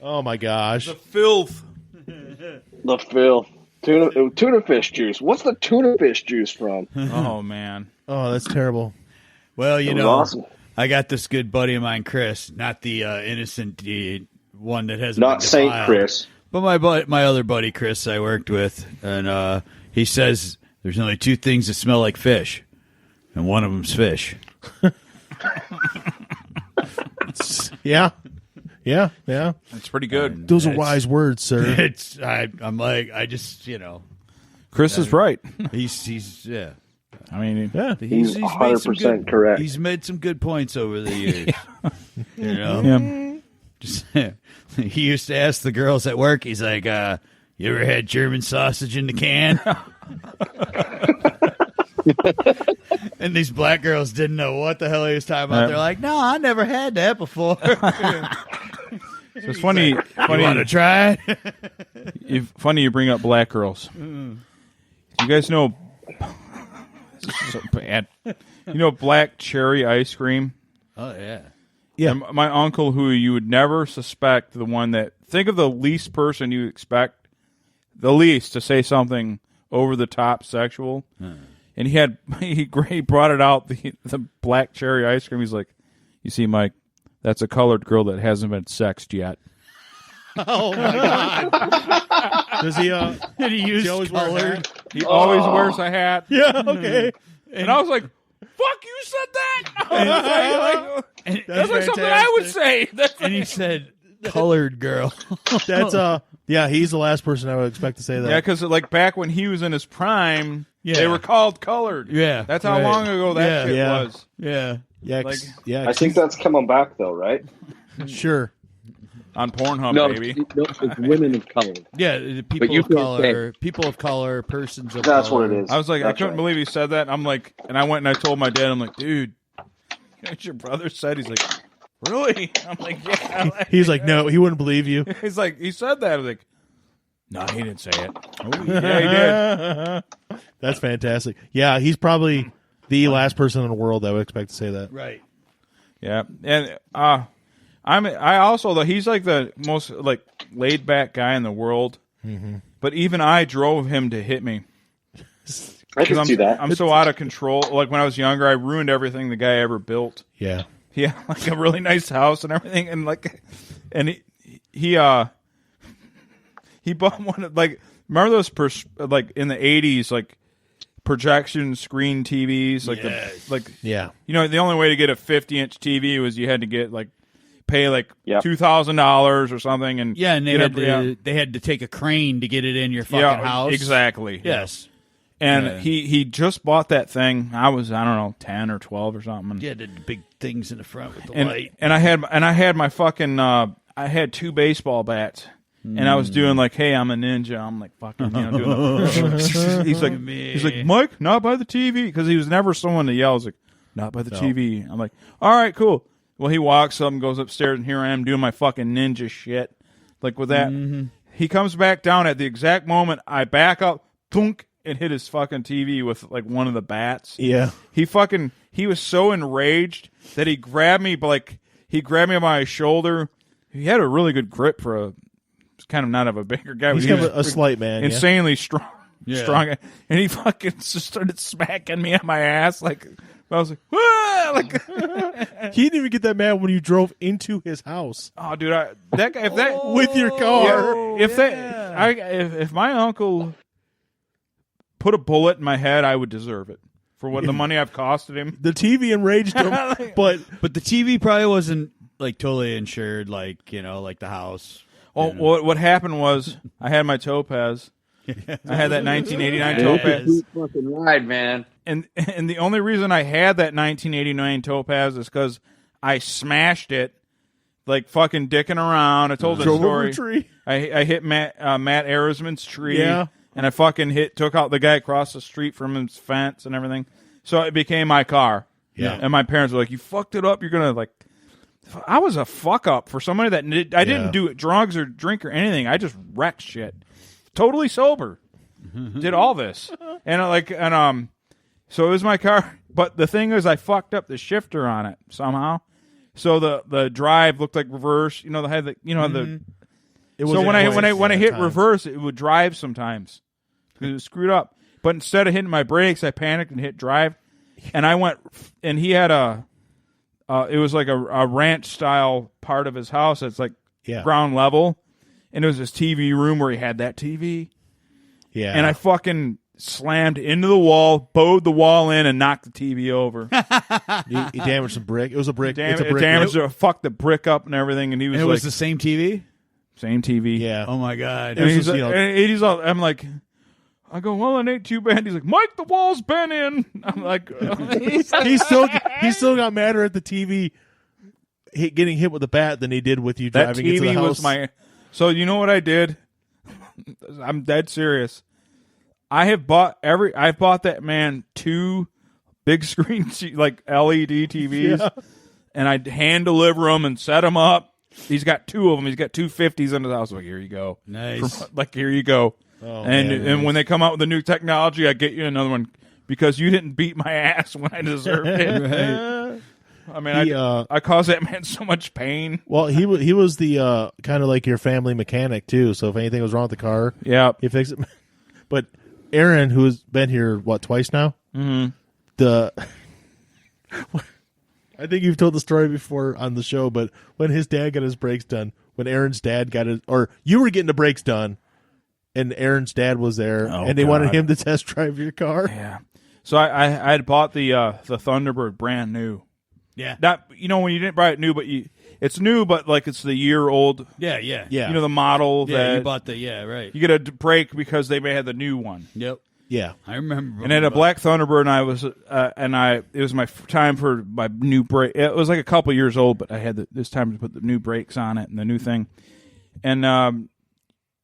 Oh my gosh.
The filth.
The filth. Tuna fish juice. What's the tuna fish juice from?
Oh man.
Oh, that's terrible.
Well,
It
you
was
know,
awesome.
I got this good buddy of mine, Chris, not the innocent one that hasn't
Not
been
Saint
defiled.
Chris.
But my other buddy, Chris, I worked with, and he says there's only two things that smell like fish, and one of them's fish.
Yeah. Yeah. Yeah.
That's pretty good.
Those are
It's-
wise words, sir.
I'm like, I just, you know,
Chris is right.
he's yeah.
I mean,
Yeah.
He's
made some
100%
good,
correct.
He's made some good points over the years. You know,
yeah.
just, he used to ask the girls at work. He's like, "You ever had German sausage in the can?" And these black girls didn't know what the hell he was talking about. They're like, "No, I never had that before."
It's funny.
You want to try it?
Funny you bring up black girls. You guys know? This is so bad. You know black cherry ice cream.
Oh yeah.
Yeah.
And my uncle, who you would never suspect, the one that think of the least person you expect, the least to say something over the top sexual, and he brought it out the black cherry ice cream. He's like, "You see, Mike, that's a colored girl that hasn't been sexed yet."
Oh my god. Does he?
Did he use
always wear a
color?
hat?
He always wears a hat.
Yeah. Okay.
And I was like, "Fuck, you said that." That's like something I would say.
And he said, "Colored girl."
That's Yeah. He's the last person I would expect to say that.
Yeah, because like back when he was in his prime,
Yeah.
they were called colored.
Yeah,
That's how
right.
long ago that shit
Yeah.
was.
Yeah.
Yeah.
Like-
Yeah.
I think that's coming back, though, right?
Sure.
On Pornhub,
No,
baby.
no, it's women of color.
Yeah, the
But
people
you
of
can't
color, people of color, persons of
That's
color.
what it is.
I was like, I
That's
couldn't
right.
believe he said that. I'm like, and I went and I told my dad, I'm like, dude, you know what your brother said? He's like, really? I'm like, yeah.
He's like, no, he wouldn't believe you.
He's like, he said that. I was like, no, he didn't say it. Oh, yeah, he did.
That's fantastic. Yeah, he's probably the last person in the world I would expect to say that.
Right.
Yeah, and I also though he's like the most like laid back guy in the world. Mm-hmm. But even I drove him to hit me.
I can see that.
I'm so out of control. Like when I was younger, I ruined everything the guy ever built.
Yeah.
he had like a really nice house and everything, and he bought one of, like, remember those like in the 80s, like projection screen TVs, like
Yeah.
you know, the only way to get a 50-inch TV was you had to get like pay like $2,000 or something, and
and they had to take a crane to get it in your fucking house.
Exactly.
Yes.
And he just bought that thing. I don't know, 10 or 12 or something.
Yeah, the big things in the front with the
And
light.
I had my fucking I had 2 baseball bats. And I was doing like, hey, I'm a ninja. I'm like fucking, you know, doing the, he's like, Mike, not by the TV, because he was never someone to yell. I was like, not by the TV. I'm like, all right, cool. Well, he walks up and goes upstairs, and here I am doing my fucking ninja shit. Like with that, he comes back down at the exact moment I back up, thunk, and hit his fucking TV with like one of the bats.
Yeah.
He was so enraged that he grabbed me by my shoulder. He had a really good grip for a. Kind of not of a bigger guy.
He's kind of a slight man.
Insanely strong. And he fucking just started smacking me on my ass. Like, I was like, ah! Like,
he didn't even get that mad when you drove into his house.
Oh, dude, that guy,
with your car.
If my uncle put a bullet in my head, I would deserve it for what the money I've costed him.
The TV enraged him, but
the TV probably wasn't like totally insured, like, you know, like the house.
Oh, what happened was I had my Topaz. I had that 1989 Topaz.
Fucking ride, man.
And the only reason I had that 1989 Topaz is because I smashed it, like fucking dicking around. I told the story.
Over a tree.
I hit Matt Arizman's tree.
Yeah.
And I fucking took out the guy across the street from his fence and everything. So it became my car.
Yeah.
And my parents were like, "You fucked it up. You're gonna like." I was a fuck up for somebody that I didn't do drugs or drink or anything. I just wrecked shit. Totally sober. Did all this. And so it was my car. But the thing is, I fucked up the shifter on it somehow. So the drive looked like reverse. You know, the so when I hit reverse, it would drive sometimes because it was screwed up. But instead of hitting my brakes, I panicked and hit drive. And I went, and he had it was like a ranch style part of his house. It's like ground level, and it was his TV room where he had that TV. Yeah, and I fucking slammed into the wall, bowed the wall in, and knocked the TV over.
He damaged the brick. It was a brick.
It damaged fucked the brick up and everything. And he was
it was the same TV.
Same TV.
Yeah.
Oh my god.
And he's all. I'm like. I go, well, it ain't too bad. He's like, Mike, the wall's been in. I'm like,
he still got madder at the TV getting hit with the bat than he did with you driving into the house.
So you know what I did? I'm dead serious. I've bought that man 2 big screen like LED TVs, and I hand deliver them and set them up. He's got 2 of them. He's got 2 50s in his house. Like, here you go.
Nice.
Here you go.
Oh,
and when they come out with the new technology, I get you another one because you didn't beat my ass when I deserved it.
Right.
I mean, I caused that man so much pain.
Well, he was the kind of like your family mechanic too. So if anything was wrong with the car, he fixed it. But Aaron, who has been here twice now, I think you've told the story before on the show. But when his dad got his brakes done, when Aaron's dad or you were getting the brakes done. And Aaron's dad was there, and they wanted him to test drive your car.
Yeah. So I had bought the Thunderbird brand new.
Yeah.
Not when you didn't buy it new, but it's new, but like it's the year old.
Yeah.
You know the model.
Yeah, you bought right.
You get a brake because they may have the new one.
Yep.
Yeah,
I remember.
And I had a black Thunderbird, and I was it was my time for my new brake. It was like a couple years old, but I had this time to put the new brakes on it and the new thing, and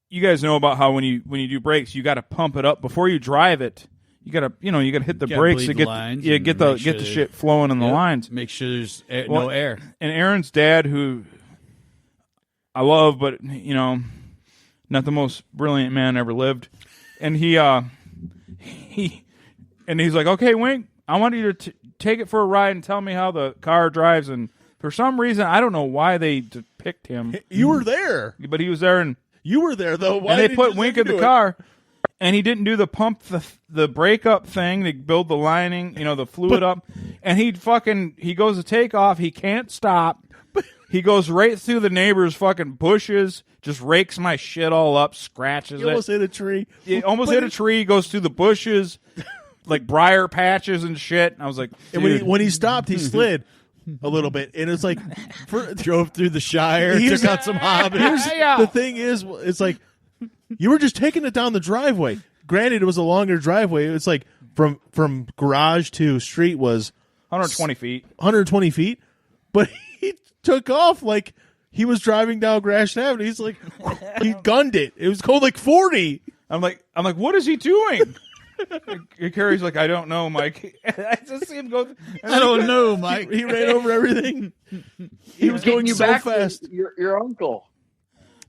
you guys know about how when you do brakes, you got to pump it up before you drive it. You got to hit the brakes to get the shit flowing in the lines.
Make sure there's no air.
And Aaron's dad, who I love, but not the most brilliant man ever lived, and he's like, okay, Wink, I want you to take it for a ride and tell me how the car drives. And for some reason, I don't know why they picked him.
You were there,
but he was there and.
You were there, though. Why
and they put Wink in the car, and he didn't do the pump, the brake up thing to build the lining, the fluid up. and he goes to take off. He can't stop. He goes right through the neighbor's fucking bushes, just rakes my shit all up, scratches
You almost
it.
hit a tree.
He almost hit a tree, goes through the bushes, like briar patches and shit. And I was like,
And
dude.
when he stopped, he slid a little bit, and it's like
Drove through the Shire, took out some hobbits.
Yeah.
The thing is, it's like you were just taking it down the driveway. Granted, it was a longer driveway. It's like from garage to street was
120 feet.
120 feet, but he took off like he was driving down Gratiot Avenue. He's like, he gunned it. It was going like 40.
I'm like, what is he doing? And Carrie's like, I don't know, Mike. I just see him go.
I don't know, Mike.
He ran over everything. He was going
you
so
back
fast.
to your uncle.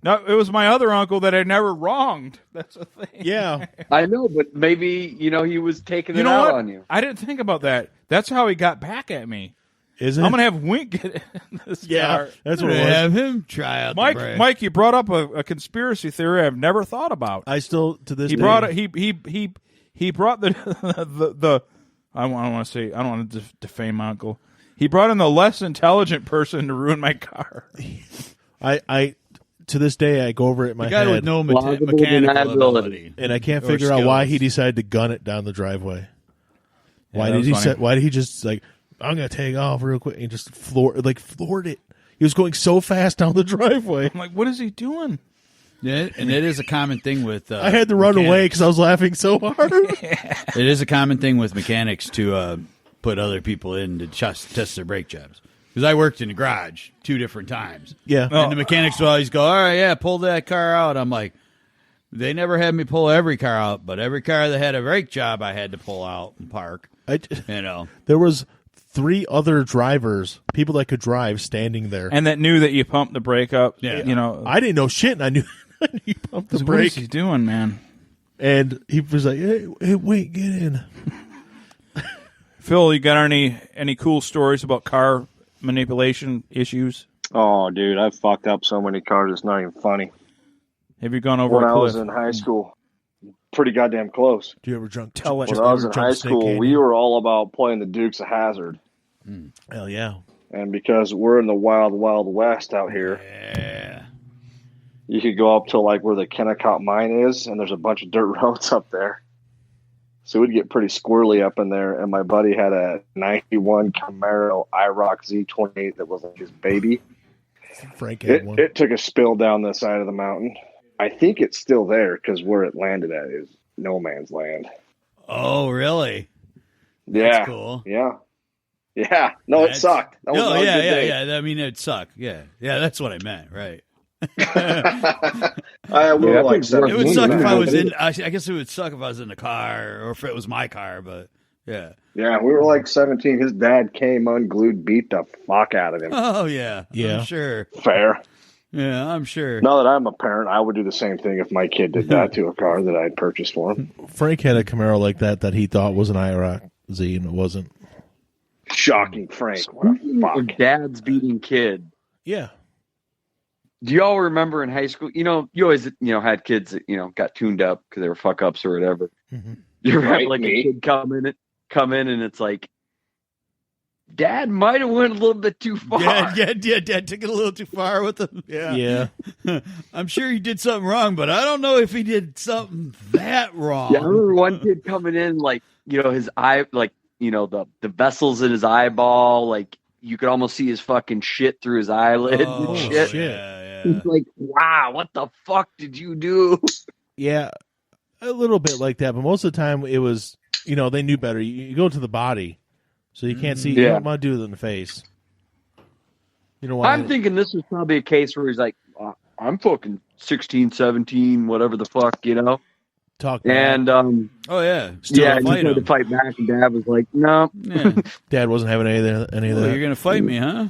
No, it was my other uncle that I never wronged. That's the thing.
Yeah.
I know, but maybe he was taking
You
it
know
out
what?
on you.
I didn't think about that. That's how he got back at me.
Is it?
I'm gonna have Wink get in this
yeah,
car.
that's what it was.
Have him try out the brake.
Mike, you brought up a conspiracy theory I've never thought about.
I still, to this
He
day.
brought it. He brought the I don't want to say, I don't want to defame my uncle. He brought in the less intelligent person to ruin my car.
I to this day I go over it in my
The guy
head,
with no
Plausible
mechanical
deniability.
ability.
and I can't
or
figure out why
skills.
he decided to gun it down the driveway. Why
that
did
was
he
funny.
say? Why did he just like, I'm gonna take off real quick and just floored it? He was going so fast down the driveway.
I'm like, what is he doing?
Yeah, and it is a common thing with.
I had to run away because I was laughing so hard.
It is a common thing with mechanics to put other people in to test their brake jobs. Because I worked in the garage 2 different times.
Yeah.
And the mechanics will always go, all right, yeah, pull that car out. I'm like, they never had me pull every car out, but every car that had a brake job I had to pull out and park.
There was 3 other drivers, people that could drive, standing there.
And that knew that you pumped the brake up.
Yeah.
You know,
I didn't know shit, and I knew he pumped the
what is he
brake.
doing, man?
And he was like, hey, wait, get in.
Phil, you got any cool stories about car manipulation issues?
Oh, dude, I've fucked up so many cars. It's not even funny.
Have you gone over
When
a
I
cliff?
was in high school, pretty goddamn close.
Do you ever drunk?
Tell it.
When I was in high school, we were all about playing the Dukes of Hazzard.
Hell yeah.
And because we're in the wild, wild west out here, you could go up to like where the Kennecott mine is, and there's a bunch of dirt roads up there. So we'd get pretty squirrely up in there. And my buddy had a 91 Camaro IROC Z28 that was like his baby.
Frank had one.
It took a spill down the side of the mountain. I think it's still there because where it landed at is no man's land.
Oh, really?
Yeah.
That's cool.
Yeah. Yeah. No, it sucked. That was
No,
not a good day.
yeah. I mean, it sucked. Yeah. Yeah, that's what I meant, right.
We
Yeah,
were
I
like
think
17.
It would suck if I was
man.
in. I guess it would suck if I was in the car, or if it was my car. But yeah.
Yeah, we were like 17. His dad came unglued, beat the fuck out of him.
Oh yeah.
Yeah.
I'm sure.
Fair.
Yeah, I'm sure.
Now that I'm a parent, I would do the same thing if my kid did that to a car that I'd purchased for him.
Frank had a Camaro like that he thought was an IROC Z, and it wasn't.
Shocking, Frank. What a fuck.
Dad's beating kid.
Yeah.
Do y'all remember in high school? You always had kids that got tuned up because they were fuck ups or whatever.
Mhm.
You ever have
Right,
like
me.
a kid come in and it's like, Dad might have went a little bit too far.
Dad took it a little too far with him.
Yeah.
I'm sure he did something wrong, but I don't know if he did something that wrong.
Yeah, I remember one kid coming in like his eye, like the vessels in his eyeball, like you could almost see his fucking shit through his eyelid
Oh,
and shit.
shit.
Yeah.
It's like, wow, what the fuck did you do?
Yeah. A little bit like that, but most of the time it was, they knew better. You go to the body, so you can't see. You
Yeah.
don't want to do it in the face. You know why?
I'm thinking this was probably a case where he's like, I'm fucking 16, 17, whatever the fuck,
Talk back.
And
Oh yeah.
yeah, he
fight
tried to
him.
fight back, and Dad was like, no.
Yeah.
Dad wasn't having any of
Well,
that.
you're gonna fight me, huh?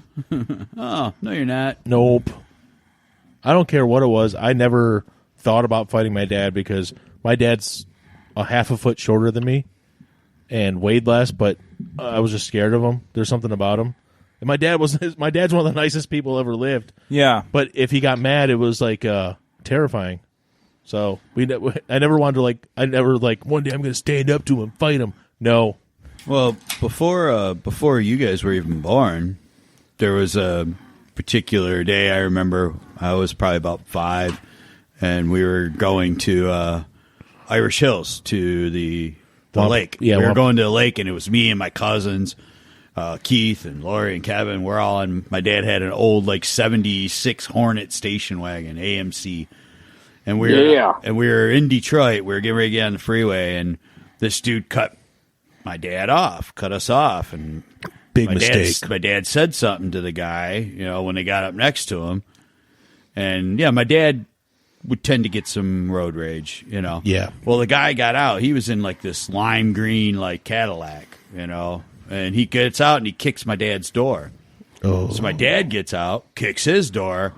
Oh no, you're not.
Nope. I don't care what it was. I never thought about fighting my dad because my dad's a half a foot shorter than me and weighed less, but I was just scared of him. There's something about him. And my dad's one of the nicest people ever lived.
Yeah.
But if he got mad, it was like terrifying. So I never wanted to one day I'm going to stand up to him and fight him. No.
Well, before you guys were even born, there was a particular day I remember. I was probably about 5, and we were going to Irish Hills to the lake.
Yeah,
we were going to the lake, and it was me and my cousins, Keith and Lori and Kevin. We're all on. My dad had an old like '76 Hornet station wagon, AMC, and we were in Detroit. We were getting ready to get on the freeway, and this dude cut us off, and
Big mistake.
My dad said something to the guy, when they got up next to him, and yeah, my dad would tend to get some road rage,
Yeah.
Well, the guy got out. He was in like this lime green like Cadillac, and he gets out and he kicks my dad's door.
Oh.
So my dad gets out, kicks his door,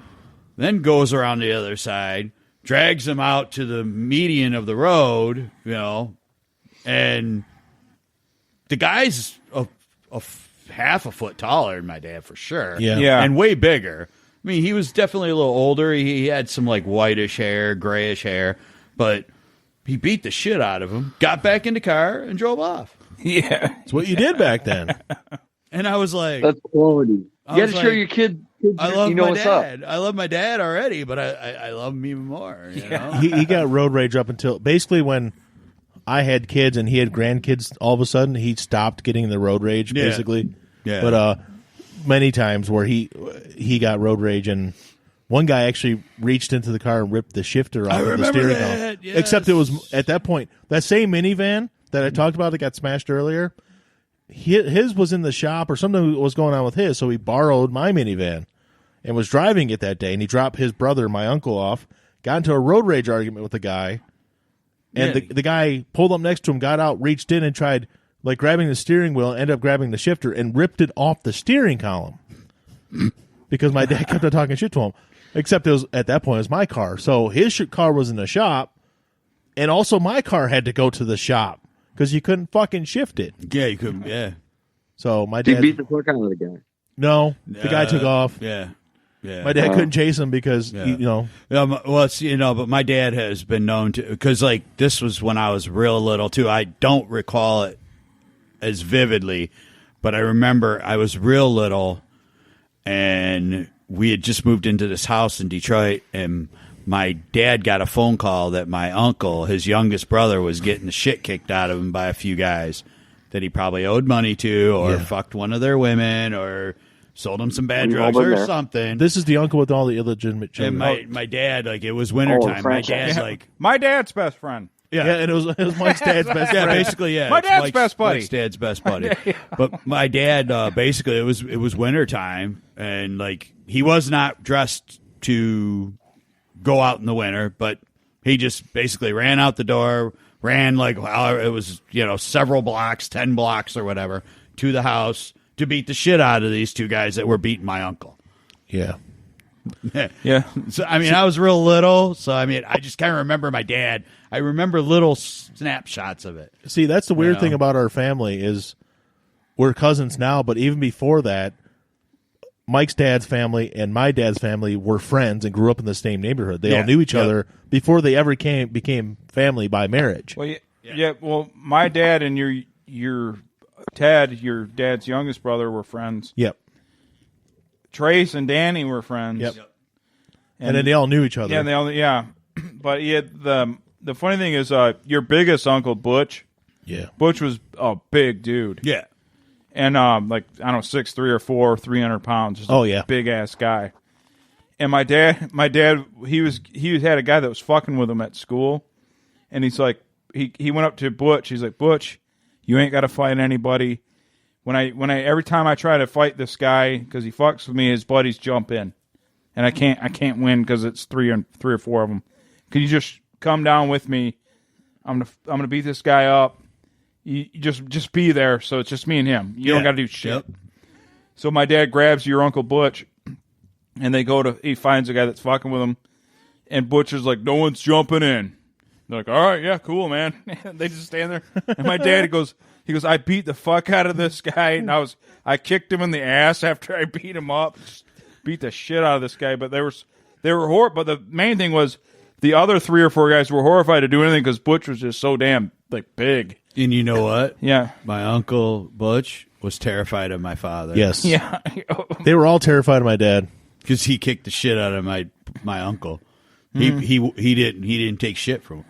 then goes around the other side, drags him out to the median of the road, and the guy's half a foot taller than my dad for sure.
Yeah.
And way bigger. I mean, he was definitely a little older. He had some like whitish hair, grayish hair, but he beat the shit out of him, got back in the car, and drove off.
Yeah.
It's what you did back then.
And I was like,
That's quality. You got to
was
show
like,
your kids
I love
you know
my
what's
dad.
up.
I love my dad already, but I love him even more.
He got road rage up until basically when I had kids and he had grandkids. All of a sudden, he stopped getting the road rage.
Yeah.
Basically,
Yeah.
But many times where he got road rage, and one guy actually reached into the car and ripped the shifter off of the steering column.
Yes.
Except it was at that point that same minivan that I talked about that got smashed earlier. His was in the shop or something was going on with his, so he borrowed my minivan and was driving it that day. And he dropped his brother, my uncle, off. Got into a road rage argument with the guy, and the guy pulled up next to him, got out, reached in, and tried like grabbing the steering wheel, ended up grabbing the shifter and ripped it off the steering column because my dad kept on talking shit to him. Except it was at that point it was my car, so his car was in the shop, and also my car had to go to the shop because you couldn't fucking shift it.
Yeah, you could. Yeah.
So my
He
dad
beat the fuck out of the guy.
no, the guy took off.
Yeah. Yeah.
My dad couldn't chase him because
well, it's, but my dad has been known to, because like this was when I was real little too. I don't recall it as vividly, but I remember I was real little, and we had just moved into this house in Detroit, and my dad got a phone call that my uncle, his youngest brother, was getting the shit kicked out of him by a few guys that he probably owed money to, or fucked one of their women, or sold him some bad
We've all
drugs
been
or
there.
something.
this is the uncle with all the illegitimate
And
children.
my dad, like, it was wintertime. My
franchise.
dad, like,
My dad's best friend.
yeah, and it was Mike's dad's best
yeah,
friend.
basically, yeah.
My
it's
dad's best buddy.
Mike's dad's best buddy. But my dad, basically, it was wintertime, and like he was not dressed to go out in the winter, but he just basically ran out the door, ran like it was several blocks, 10 blocks or whatever, to the house to beat the shit out of these two guys that were beating my uncle.
Yeah.
Yeah.
So I mean, I was real little, so I mean, I just kind of remember my dad. I remember little snapshots of it.
See, that's the weird
know?
thing about our family is we're cousins now, but even before that, Mike's dad's family and my dad's family were friends and grew up in the same neighborhood. They all knew each other before they ever became family by marriage.
Well, yeah. Well, my dad and your Ted, your dad's youngest brother, were friends.
Yep.
Trace and Danny were friends.
Yep. And then they all knew each other.
Yeah, they all. Yeah, but the funny thing is, your biggest uncle Butch.
Yeah.
Butch was a big dude.
Yeah.
And like I don't know, 6'3" or 4, 300 pounds. Just a big ass guy. And my dad, he had a guy that was fucking with him at school, and he's like, he went up to Butch. He's like, Butch, you ain't got to fight anybody. When I every time I try to fight this guy because he fucks with me, his buddies jump in, and I can't win because it's three or four of them. Can you just come down with me? I'm gonna beat this guy up. You just be there, so it's just me and him. You don't got to do shit.
Yep.
So my dad grabs your Uncle Butch, and he finds a guy that's fucking with him, and Butch is like, no one's jumping in. They're like, all right, yeah, cool, man. They just stand there, and my dad goes, I beat the fuck out of this guy, and I kicked him in the ass after I beat him up, just beat the shit out of this guy. But they were horrible. But the main thing was the other 3 or 4 guys were horrified to do anything because Butch was just so damn like big.
And you know what?
Yeah.
My uncle Butch was terrified of my father.
Yes.
Yeah.
They were all terrified of my dad.
Because he kicked the shit out of my uncle. He didn't take shit from him.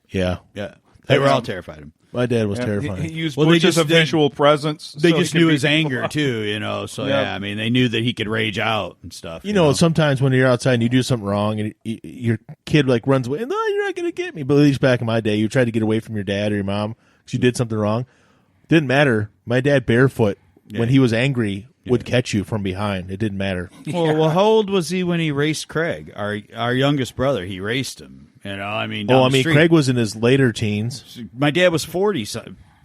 Yeah.
Yeah. They were all terrified of him.
My dad was terrifying.
He used
Well, they
Butch as a
just-
visual presence.
They
so he
just
could
knew
beat
his
people
anger
up.
too, you know. So
Yeah.
yeah, I mean, they knew that he could rage out and stuff.
You know, sometimes when you're outside and you do something wrong and your kid like runs away, no, you're not going to get me. But at least back in my day, you tried to get away from your dad or your mom because you did something wrong. Didn't matter. My dad barefoot when he was angry would catch you from behind. It didn't matter.
Well, how old was he when he raced Craig, our youngest brother? He raced him. You know, I mean, down the street.
Craig was in his later teens.
My dad was 40,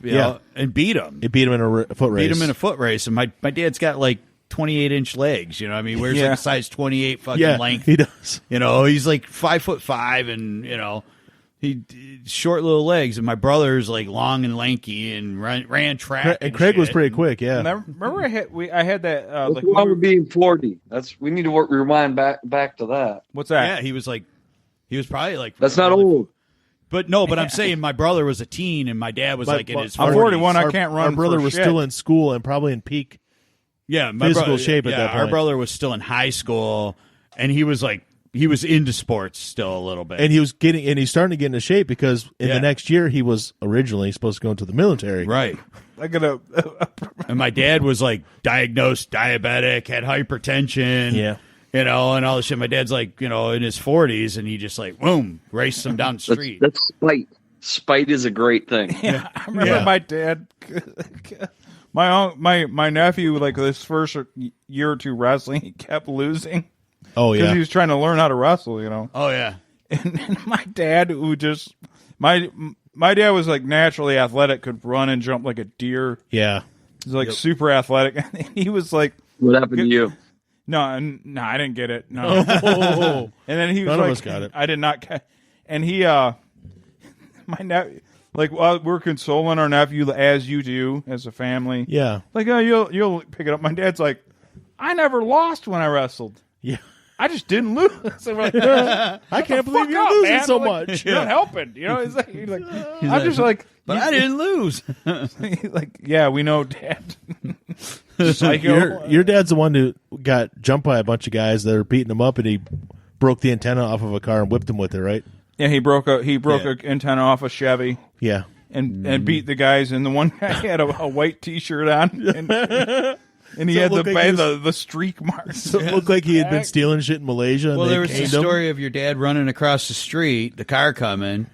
you know, and beat him.
It beat him in a foot race.
Beat him in a foot race, and my dad's got like 28-inch legs. You know, what I mean, wears like a size 28 fucking length.
He does.
You know, he's like 5'5", and you know, he short little legs. And my brother's like long and lanky and ran track.
And Craig was pretty quick. Yeah.
Remember I had that.
What's wrong with being 40? We need to rewind back to that.
What's that?
Yeah, he was probably like.
That's not old.
But no, I'm saying my brother was a teen and my dad was like in his 40s.
I'm 41. I can't run.
Our brother
for
was
shit.
still in school and probably in peak physical shape at that point.
Our brother was still in high school, and he was into sports still a little bit.
And he's starting to get into shape because in the next year he was originally supposed to go into the military.
Right.
I gotta.
And my dad was like diagnosed diabetic, had hypertension.
Yeah.
You know, and all this shit. My dad's like, you know, in his 40s, and he just like, boom, raced him down the street.
That's spite. Spite is a great thing.
Yeah, I remember my dad. My nephew, like this first year or two wrestling, he kept losing.
Oh
because
yeah.
he was trying to learn how to wrestle. You know.
Oh yeah.
And my dad, who just my dad was like naturally athletic, could run and jump like a deer.
Yeah.
He's like super athletic. And he was like,
What happened to you?
No, I didn't get it. No.
Oh.
And then he was
None
like,
of us got it.
I did not. And he, my nephew, like, we're consoling our nephew as you do as a family.
Yeah.
Like, oh, you'll pick it up. My dad's like, I never lost when I wrestled.
Yeah.
I just didn't lose. And we're like,
I can't believe
fuck
you're
up,
losing
man.
so
Like,
much.
You're not helping. You know, he's like I'm just like,
But I didn't lose.
like, yeah, we know, Dad. Psycho.
Your dad's the one who got jumped by a bunch of guys that were beating him up, and he broke the antenna off of a car and whipped him with it, right?
Yeah, he broke a antenna off a Chevy.
Yeah.
And beat the guys, and the one guy had a white T-shirt on, and he
So it
had
looked like
the streak marks.
So it looked like he had been stealing shit in Malaysia. And
Well,
they
there was the
caned him.
story of your dad running across the street, the car coming.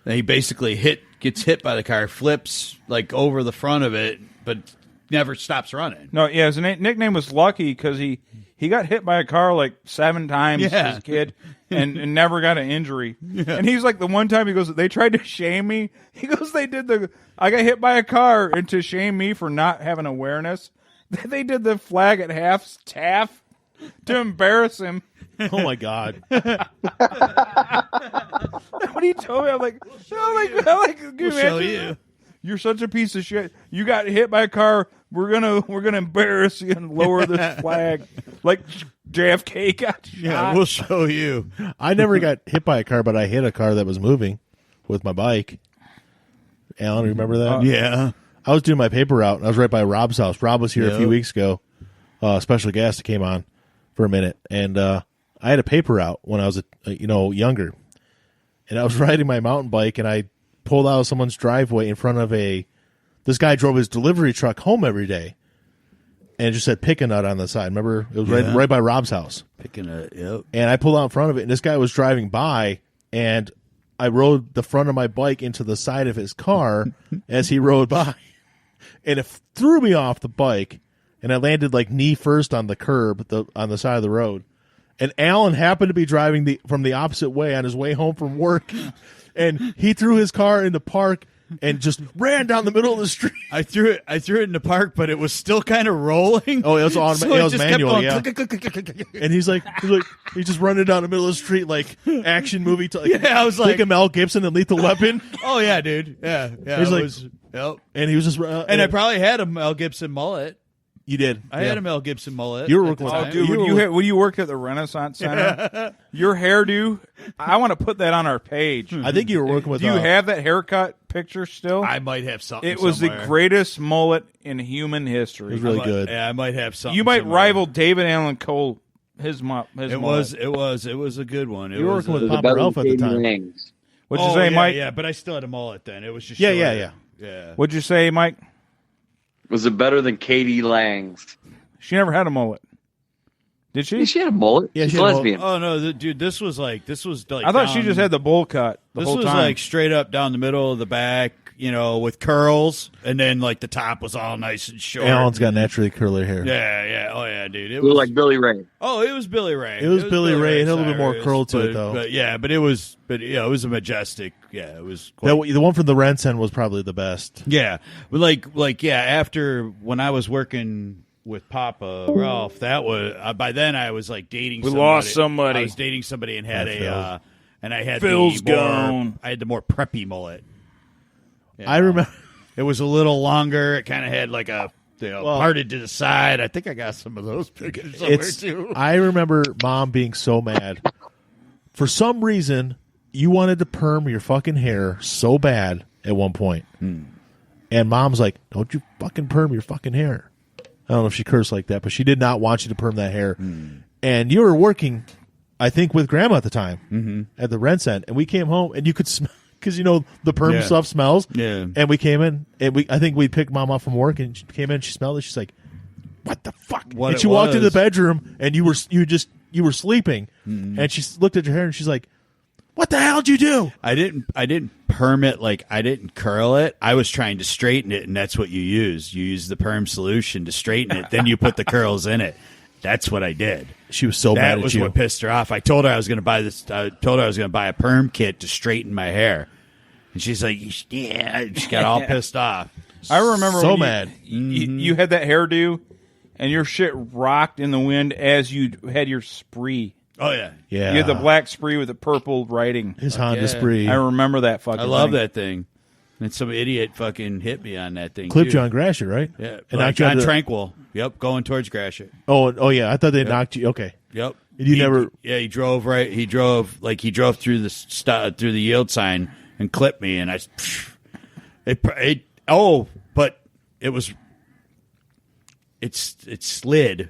And he basically gets hit by the car, flips like over the front of it, but never stops running.
No, yeah, his nickname was Lucky because he got hit by a car like 7 times as a kid and never got an injury. Yeah. And he's like, the one time he goes, they tried to shame me. He goes, I got hit by a car, and to shame me for not having awareness, they did the flag at half taff to embarrass him.
Oh my God!
What he told me, I'm like,
We'll show you.
You're such a piece of shit. You got hit by a car. We're gonna embarrass you and lower this flag, like JFK got shot.
Yeah, we'll show you.
I never got hit by a car, but I hit a car that was moving with my bike. Alan, remember that?
Yeah.
I was doing my paper route, and I was right by Rob's house. Rob was here a few weeks ago. Special guest that came on for a minute, and I had a paper route when I was younger, and I was riding my mountain bike, and I pulled out of someone's driveway in front of this guy drove his delivery truck home every day, and it just said "Pick a Nut" on the side. Remember, it was right by Rob's house.
Picking a yep.
And I pulled out in front of it, and this guy was driving by, and I rode the front of my bike into the side of his car as he rode by, and it threw me off the bike, and I landed like knee first on the curb on the side of the road. And Alan happened to be driving from the opposite way on his way home from work, and he threw his car in the park and just ran down the middle of the street.
I threw it in the park, but it was still kind of rolling.
Oh, it was on.
So
it was
just
manual,
kept
yeah.
going, click, click, click, click, click.
And he's just running down the middle of the street like action movie.
I was like
a Mel Gibson and Lethal Weapon.
Oh yeah, dude. Yeah.
He's
it
like,
was, yep.
and he was just,
And I probably had a Mel Gibson mullet.
You did.
I had a Mel Gibson mullet.
You were
at
working
the
with-
time.
Dude, when you worked at the Renaissance Center, your hairdo, I want to put that on our page.
I think you were working with.
Do you have that haircut picture still?
I might have something.
It was
somewhere.
the greatest mullet in human history.
It was really good.
Yeah, I might have something.
You might
somewhere.
rival David Allen Cole. His
It
mullet.
was a good one. It
You were
was
working with
a-
Papa
Better
Ralph
than
at the
Katie
time.
Langs.
What'd you
Oh,
say,
yeah,
Mike?
Yeah, but I still had a mullet then. It was just
Yeah,
shorter.
yeah.
Yeah.
What'd you say, Mike?
Was it better than Katie Langs?
She never had a mullet. Did she?
She had a mullet.
Yeah,
She's
she had a mullet.
lesbian.
Oh no, dude! This was like
I thought she just had the bowl cut the
This
whole
was
time.
like straight up down the middle of the back, with curls, and then like the top was all nice and short.
Alan's got naturally curly hair.
Yeah. Oh yeah, dude. It
It was
was
like Billy Ray.
Oh, it was Billy Ray.
It was Billy Ray. It had a little bit more
Cyrus,
curl to it,
but-
though.
But it was a majestic. Yeah, it was. Quite,
The one from the Rensen was probably the best.
yeah, but after when I was working with Papa Ralph, that was by then I was like dating.
We lost somebody.
I was dating somebody and had
Yeah,
and I had
Phil's
the more,
gone.
I had the more preppy mullet.
I remember.
It was a little longer. It kind of had like a
Well-
parted to the side. I think I got some of those pictures somewhere too.
I remember Mom being so mad. For some reason, you wanted to perm your fucking hair so bad at one point. And Mom's like, "Don't you fucking perm your fucking hair." I don't know if she cursed like that, but she did not want you to perm that hair. And you were working, I think, with Grandma at the time at the rent center, and we came home and you could smell because the perm
Yeah.
stuff smells.
Yeah.
And we came in and I think we picked Mom up from work and she came in. She smelled it. She's like, "What the fuck?"
What
and
it
she walked into the
was-
bedroom and you were sleeping, and she looked at your hair and she's like, "What the hell did you do?"
I didn't perm it, like I didn't curl it. I was trying to straighten it, and that's what you use. You use the perm solution to straighten it, then you put the curls in it. That's what I did.
She was so mad
That
at
was
you.
what pissed her off. I told her I was going to buy this. I told her I was going to buy a perm kit to straighten my hair, and she's like, "Yeah." She got all pissed off.
I remember
So
when
mad.
You had that hairdo, and your shit rocked in the wind as you had your spree.
Oh yeah,
Yeah,
You had the black spree with the purple writing.
his Honda
yeah.
Spree.
I remember that fucking.
I love
thing.
that thing. And some idiot fucking hit me on that thing.
Clipped
too.
you on Gratiot, right?
Yeah,
and
like
knocked you out
on
to-
Tranquil. Yep, going towards Gratiot.
Oh, yeah. I thought they knocked you. Okay.
Yep.
You never-
Yeah, he drove right. He drove through through the yield sign and clipped me, and but it was it slid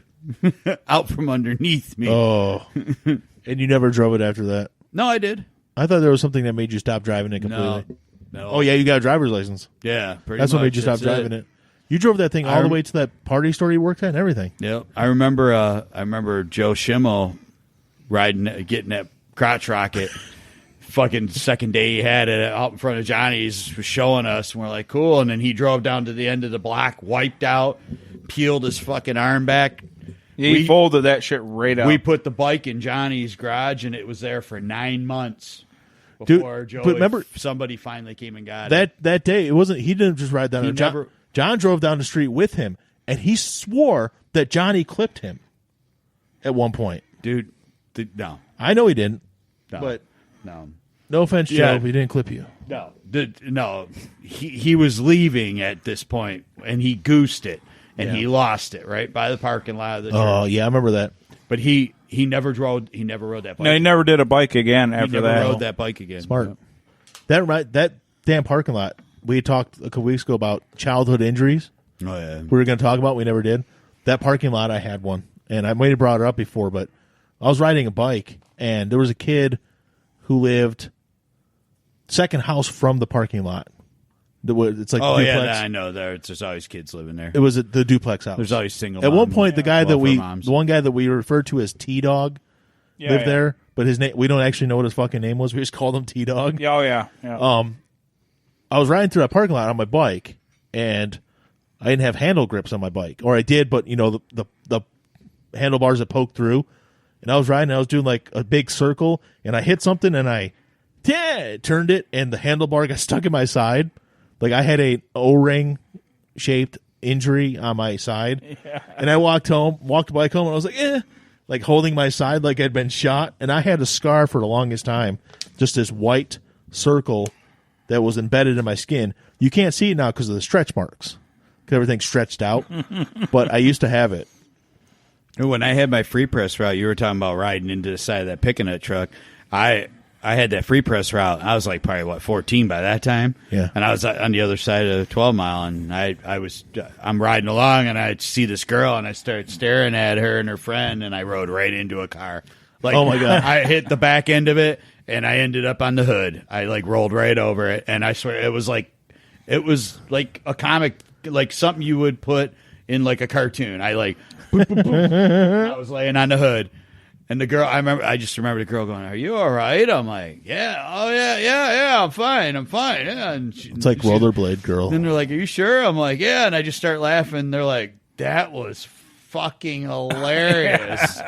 out from underneath me.
Oh, and you never drove it after that.
No, I did.
I thought there was something that made you stop driving it completely.
No.
Oh yeah, you got a driver's license.
Yeah, pretty
That's
much.
what made you stop
That's
driving it. You drove that thing all the way to that party store you worked at and everything.
Yep. I remember Joe Schimo getting that crotch rocket. Fucking second day he had it out in front of Johnny's, was showing us, and we're like, cool. And then he drove down to the end of the block, wiped out, peeled his fucking arm back.
He folded that shit right out.
We put the bike in Johnny's garage, and it was there for 9 months
Dude,
before Joe.
but remember-
somebody finally came and got it.
That day, it wasn't. He didn't just ride down.
He
John,
never-
John drove down the street with him, and he swore that Johnny clipped him at one point.
Dude, no,
I know he didn't,
no,
but
no.
no offense,
Yeah.
Joe, he didn't clip you.
No, he was leaving at this point, and he goosed it, and
Yeah.
he lost it right by the parking lot of the
Oh
church.
yeah, I remember that.
But he never rode that bike.
No, he never did a bike again
He
after
never
that.
rode that bike again.
Smart. That damn parking lot. We talked a couple weeks ago about childhood injuries.
Oh yeah.
We were going to talk about. We never did. That parking lot, I had one, and I might have brought it up before, but I was riding a bike, and there was a kid who lived second house from the parking lot. It's like
Oh
duplex.
yeah, I know. There's always kids living there.
It was the duplex house.
There's always single.
At one
moms.
point, the
Moms.
one guy that we referred to as T Dog
Yeah,
lived
yeah.
there, but his name, we don't actually know what his fucking name was. We just called him T Dog.
Oh yeah.
I was riding through that parking lot on my bike, and I didn't have handle grips on my bike, or I did, but the handlebars that poked through, and I was riding. And I was doing like a big circle, and I hit something, and I turned it, and the handlebar got stuck in my side. Like I had a O-ring shaped injury on my side, and I walked the bike home, and I was like, like holding my side like I'd been shot, and I had a scar for the longest time, just this white circle that was embedded in my skin. You can't see it now because of the stretch marks. because everything's stretched out. But I used to have it.
When I had my free press route, you were talking about riding into the side of that picking truck. I had that free press route. I was like probably 14 by that time.
Yeah.
And I was on the other side of the 12 mile, and I'm riding along, and I see this girl, and I start staring at her and her friend, and I rode right into a car. Like,
oh my God!
I hit the back end of it, and I ended up on the hood. I like rolled right over it, and I swear it was like a comic, like something you would put in like a cartoon. I like. Boop, boop, boop. I was laying on the hood, and the girl. I just remember the girl going, "Are you all right?" I'm like, "Yeah, oh yeah, I'm fine, yeah." And
it's like rollerblade girl.
And they're like, "Are you sure?" I'm like, "Yeah," and I just start laughing. They're like, "That was fucking hilarious."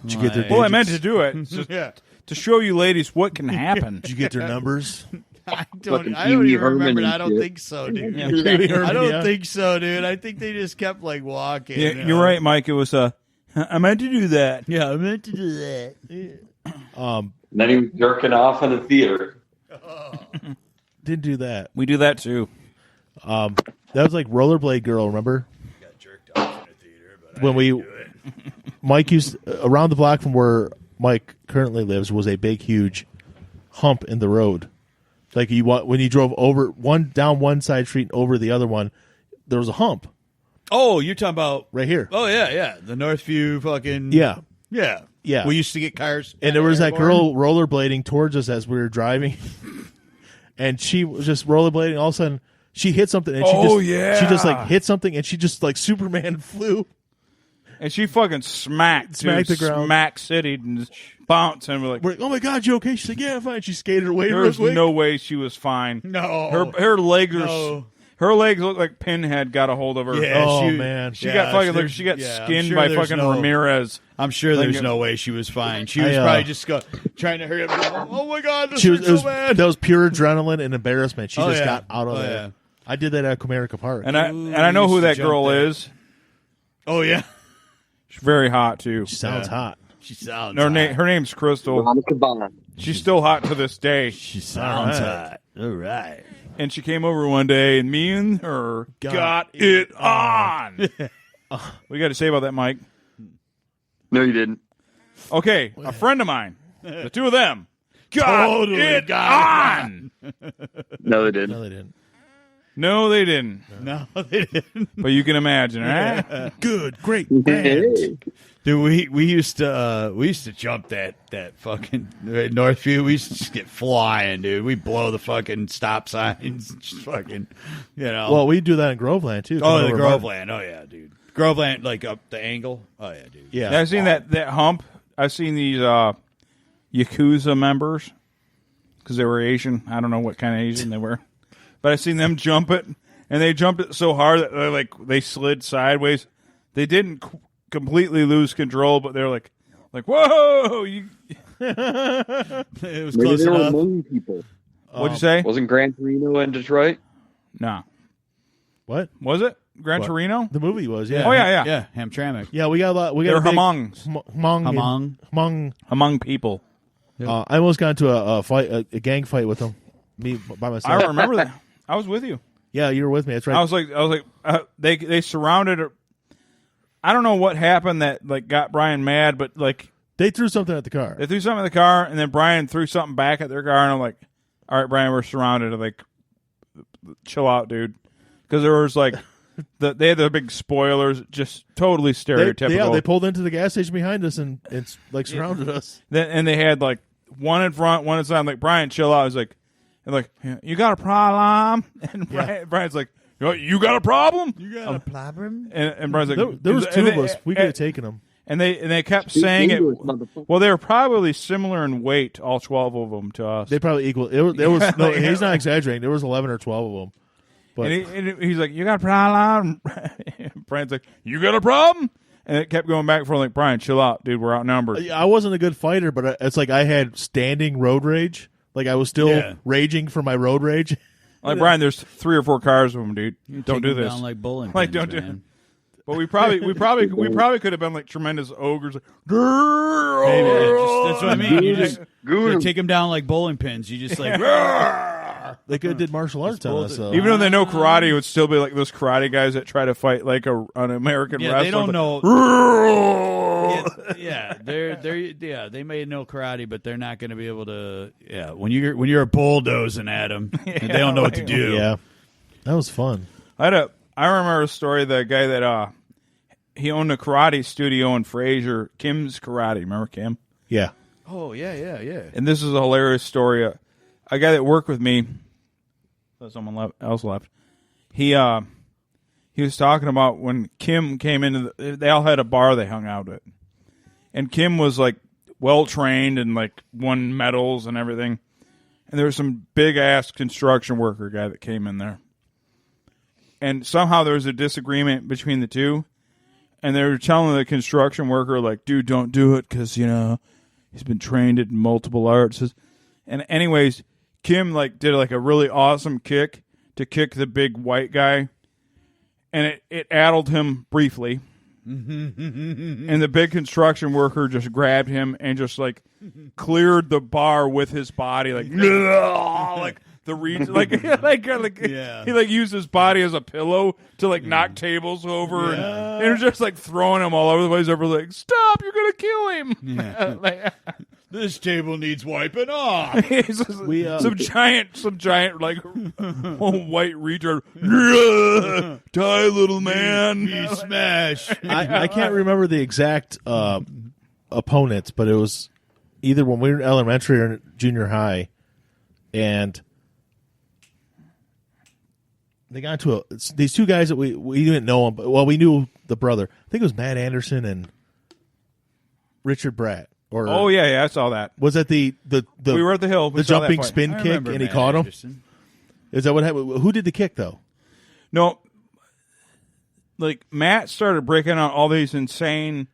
Did you get their?
Well, I meant to do it just
Yeah.
to show you ladies what can happen.
Did you get their numbers?
I
Fucking
don't even
Pee Wee
remember.
Herman
I don't
and
think so, dude.
Yeah.
I don't think so, dude. I think they just kept like walking.
Yeah, you're right, Mike. It was I meant to do that.
Yeah, I meant to do that.
And then he was jerking off in the theater.
Didn't do that.
We do that too.
That was like rollerblade girl. Remember
Got jerked off in the theater, but
when we Mike used around the block from where Mike currently lives was a big, huge hump in the road. Like when you drove over down one side street and over the other one, there was a hump
Oh, you're talking about
right here.
Oh yeah, the Northview fucking
Yeah.
yeah. We used to get cars,
And there was that girl rollerblading towards us as we were driving, and she was just rollerblading. All of a sudden, she hit something, and she just like hit something, and she just like Superman flew.
And she fucking smacked
the ground.
Smack City, and just bounced. And we're like,
Oh my God, you okay? She's like, yeah, I'm fine. She skated away
there
real
was
quick.
no way she was fine.
No,
Her legs are.
No.
Her legs look like Pinhead got a hold of her.
Yeah,
Oh,
she-
man.
She got fucking.
there's-
She got
yeah, I'm
skinned
sure
by
there's
fucking
no-
Ramirez.
I'm sure there's
Like,
no way she was fine. She was probably just trying to hurry up. Oh my God, this is so bad.
That was pure adrenaline and embarrassment. She
Oh,
just
yeah.
got out of
Oh,
there.
yeah.
I did that at Comerica Park.
And I know
used
who
to
that
jump
girl
there.
is.
Oh yeah,
She's very hot too.
She sounds hot.
she sounds.
Her
hot.
her name's Crystal.
Veronica Bond.
She's still hot to this day.
She sounds
All
hot. All right.
And she came over one day, and me and her got it on. What you got to say about that, Mike?
No, you didn't.
Okay, a friend of mine, the two of them, got
Totally
it
got it
on.
No, they didn't.
No, they didn't.
No, they didn't.
No, they didn't.
But you can imagine, right?
Good, great.
Hey.
Dude, we used to jump that fucking Northview. We used to just get flying, dude. We blow the fucking stop signs, just fucking,
Well, we do that in Groveland too.
oh,
Coming
the
over
Groveland. Oh yeah, dude. Groveland, like up the angle. Oh yeah, dude.
Yeah.
I've seen that hump. I've seen these Yakuza members because they were Asian. I don't know what kind of Asian they were, but I've seen them jump it, and they jumped it so hard that they slid sideways. They didn't completely lose control, but they're like whoa!
It was
Maybe
close
they were
enough.
among people.
What'd you say?
Wasn't Gran Torino in Detroit?
No,
What?
was it Gran
What?
Torino?
The movie was, yeah.
Oh yeah.
Yeah, Hamtramck.
Yeah, we got a lot. We got
They're
a big
Hamongs.
Hmong.
Among people.
I almost got into a fight, a gang fight with them. Me by myself.
I remember that. I was with you.
Yeah, you were with me. That's right.
I was like, they surrounded her. I don't know what happened that got Brian mad, but
They threw something at the car.
they threw something in the car, and then Brian threw something back at their car, and I'm like, all right, Brian, we're surrounded. I'm like, chill out, dude, because there was they had the big spoilers, just totally stereotypical.
They pulled into the gas station behind us and surrounded us.
And they had one in front, one inside. I'm like, Brian, chill out. He's like, yeah, you got a problem? And Brian's like, you got a problem?
You got a problem?
And Brian's like,
There was two
and
of us. We could have taken them.
And they kept saying it.
English, motherfucker.
Well, they were probably similar in weight, all 12 of them, to us.
They probably equal. There was no. He's not exaggerating. There was 11 or 12 of them. But
And he's like, you got a problem? Brian's like, you got a problem? And it kept going back and forth. Like, Brian, chill out, dude. We're outnumbered.
I wasn't a good fighter, but it's like I had standing road rage. Like I was still raging for my road rage.
Like, Brian, there's 3 or 4 cars of them, dude. Don't do this.
Down like bowling
Like,
pins,
don't do
man.
But we probably could have been like tremendous ogres. Like,
Maybe, that's what I mean. You just
Goon.
take them down like bowling pins. You just like,
They could have did martial arts on us.
Even though they know karate, it would still be like those karate guys that try to fight like an American wrestler.
They don't know. They may know karate, but they're not going to be able to. Yeah, when you're bulldozing at them, they don't know what to do.
Yeah, that was fun.
I remember a story of the guy that he owned a karate studio in Fraser, Kim's Karate. Remember Kim?
Yeah.
Oh yeah.
And this is a hilarious story. A guy that worked with me, someone else left. He was talking about when Kim came into they all had a bar they hung out at. And Kim was like well trained and like won medals and everything. And there was some big ass construction worker guy that came in there. And somehow there was a disagreement between the two. And they were telling the construction worker, like, dude, don't do it because, you know, he's been trained in multiple arts. And anyways, Kim like did like a really awesome kick to kick the big white guy. And it addled him briefly. And the big construction worker just grabbed him and just like cleared the bar with his body, like like the region, like he like used his body as a pillow to like knock tables over, and it was just like throwing him all over the place. Everyone's like, "Stop! You're gonna kill him!"
Yeah. This table needs wiping off.
Some giant like white retard. Die, little man.
Smash.
I can't remember the exact opponents, but it was either when we were in elementary or junior high, and they got into these two guys that we didn't know them, but we knew the brother. I think it was Matt Anderson and Richard Bratt. Or,
oh yeah, I saw that.
Was that the
we were at the hill,
the jumping spin kick, and he caught him? Is that what happened? Who did the kick though?
No, like Matt started breaking out all these insane,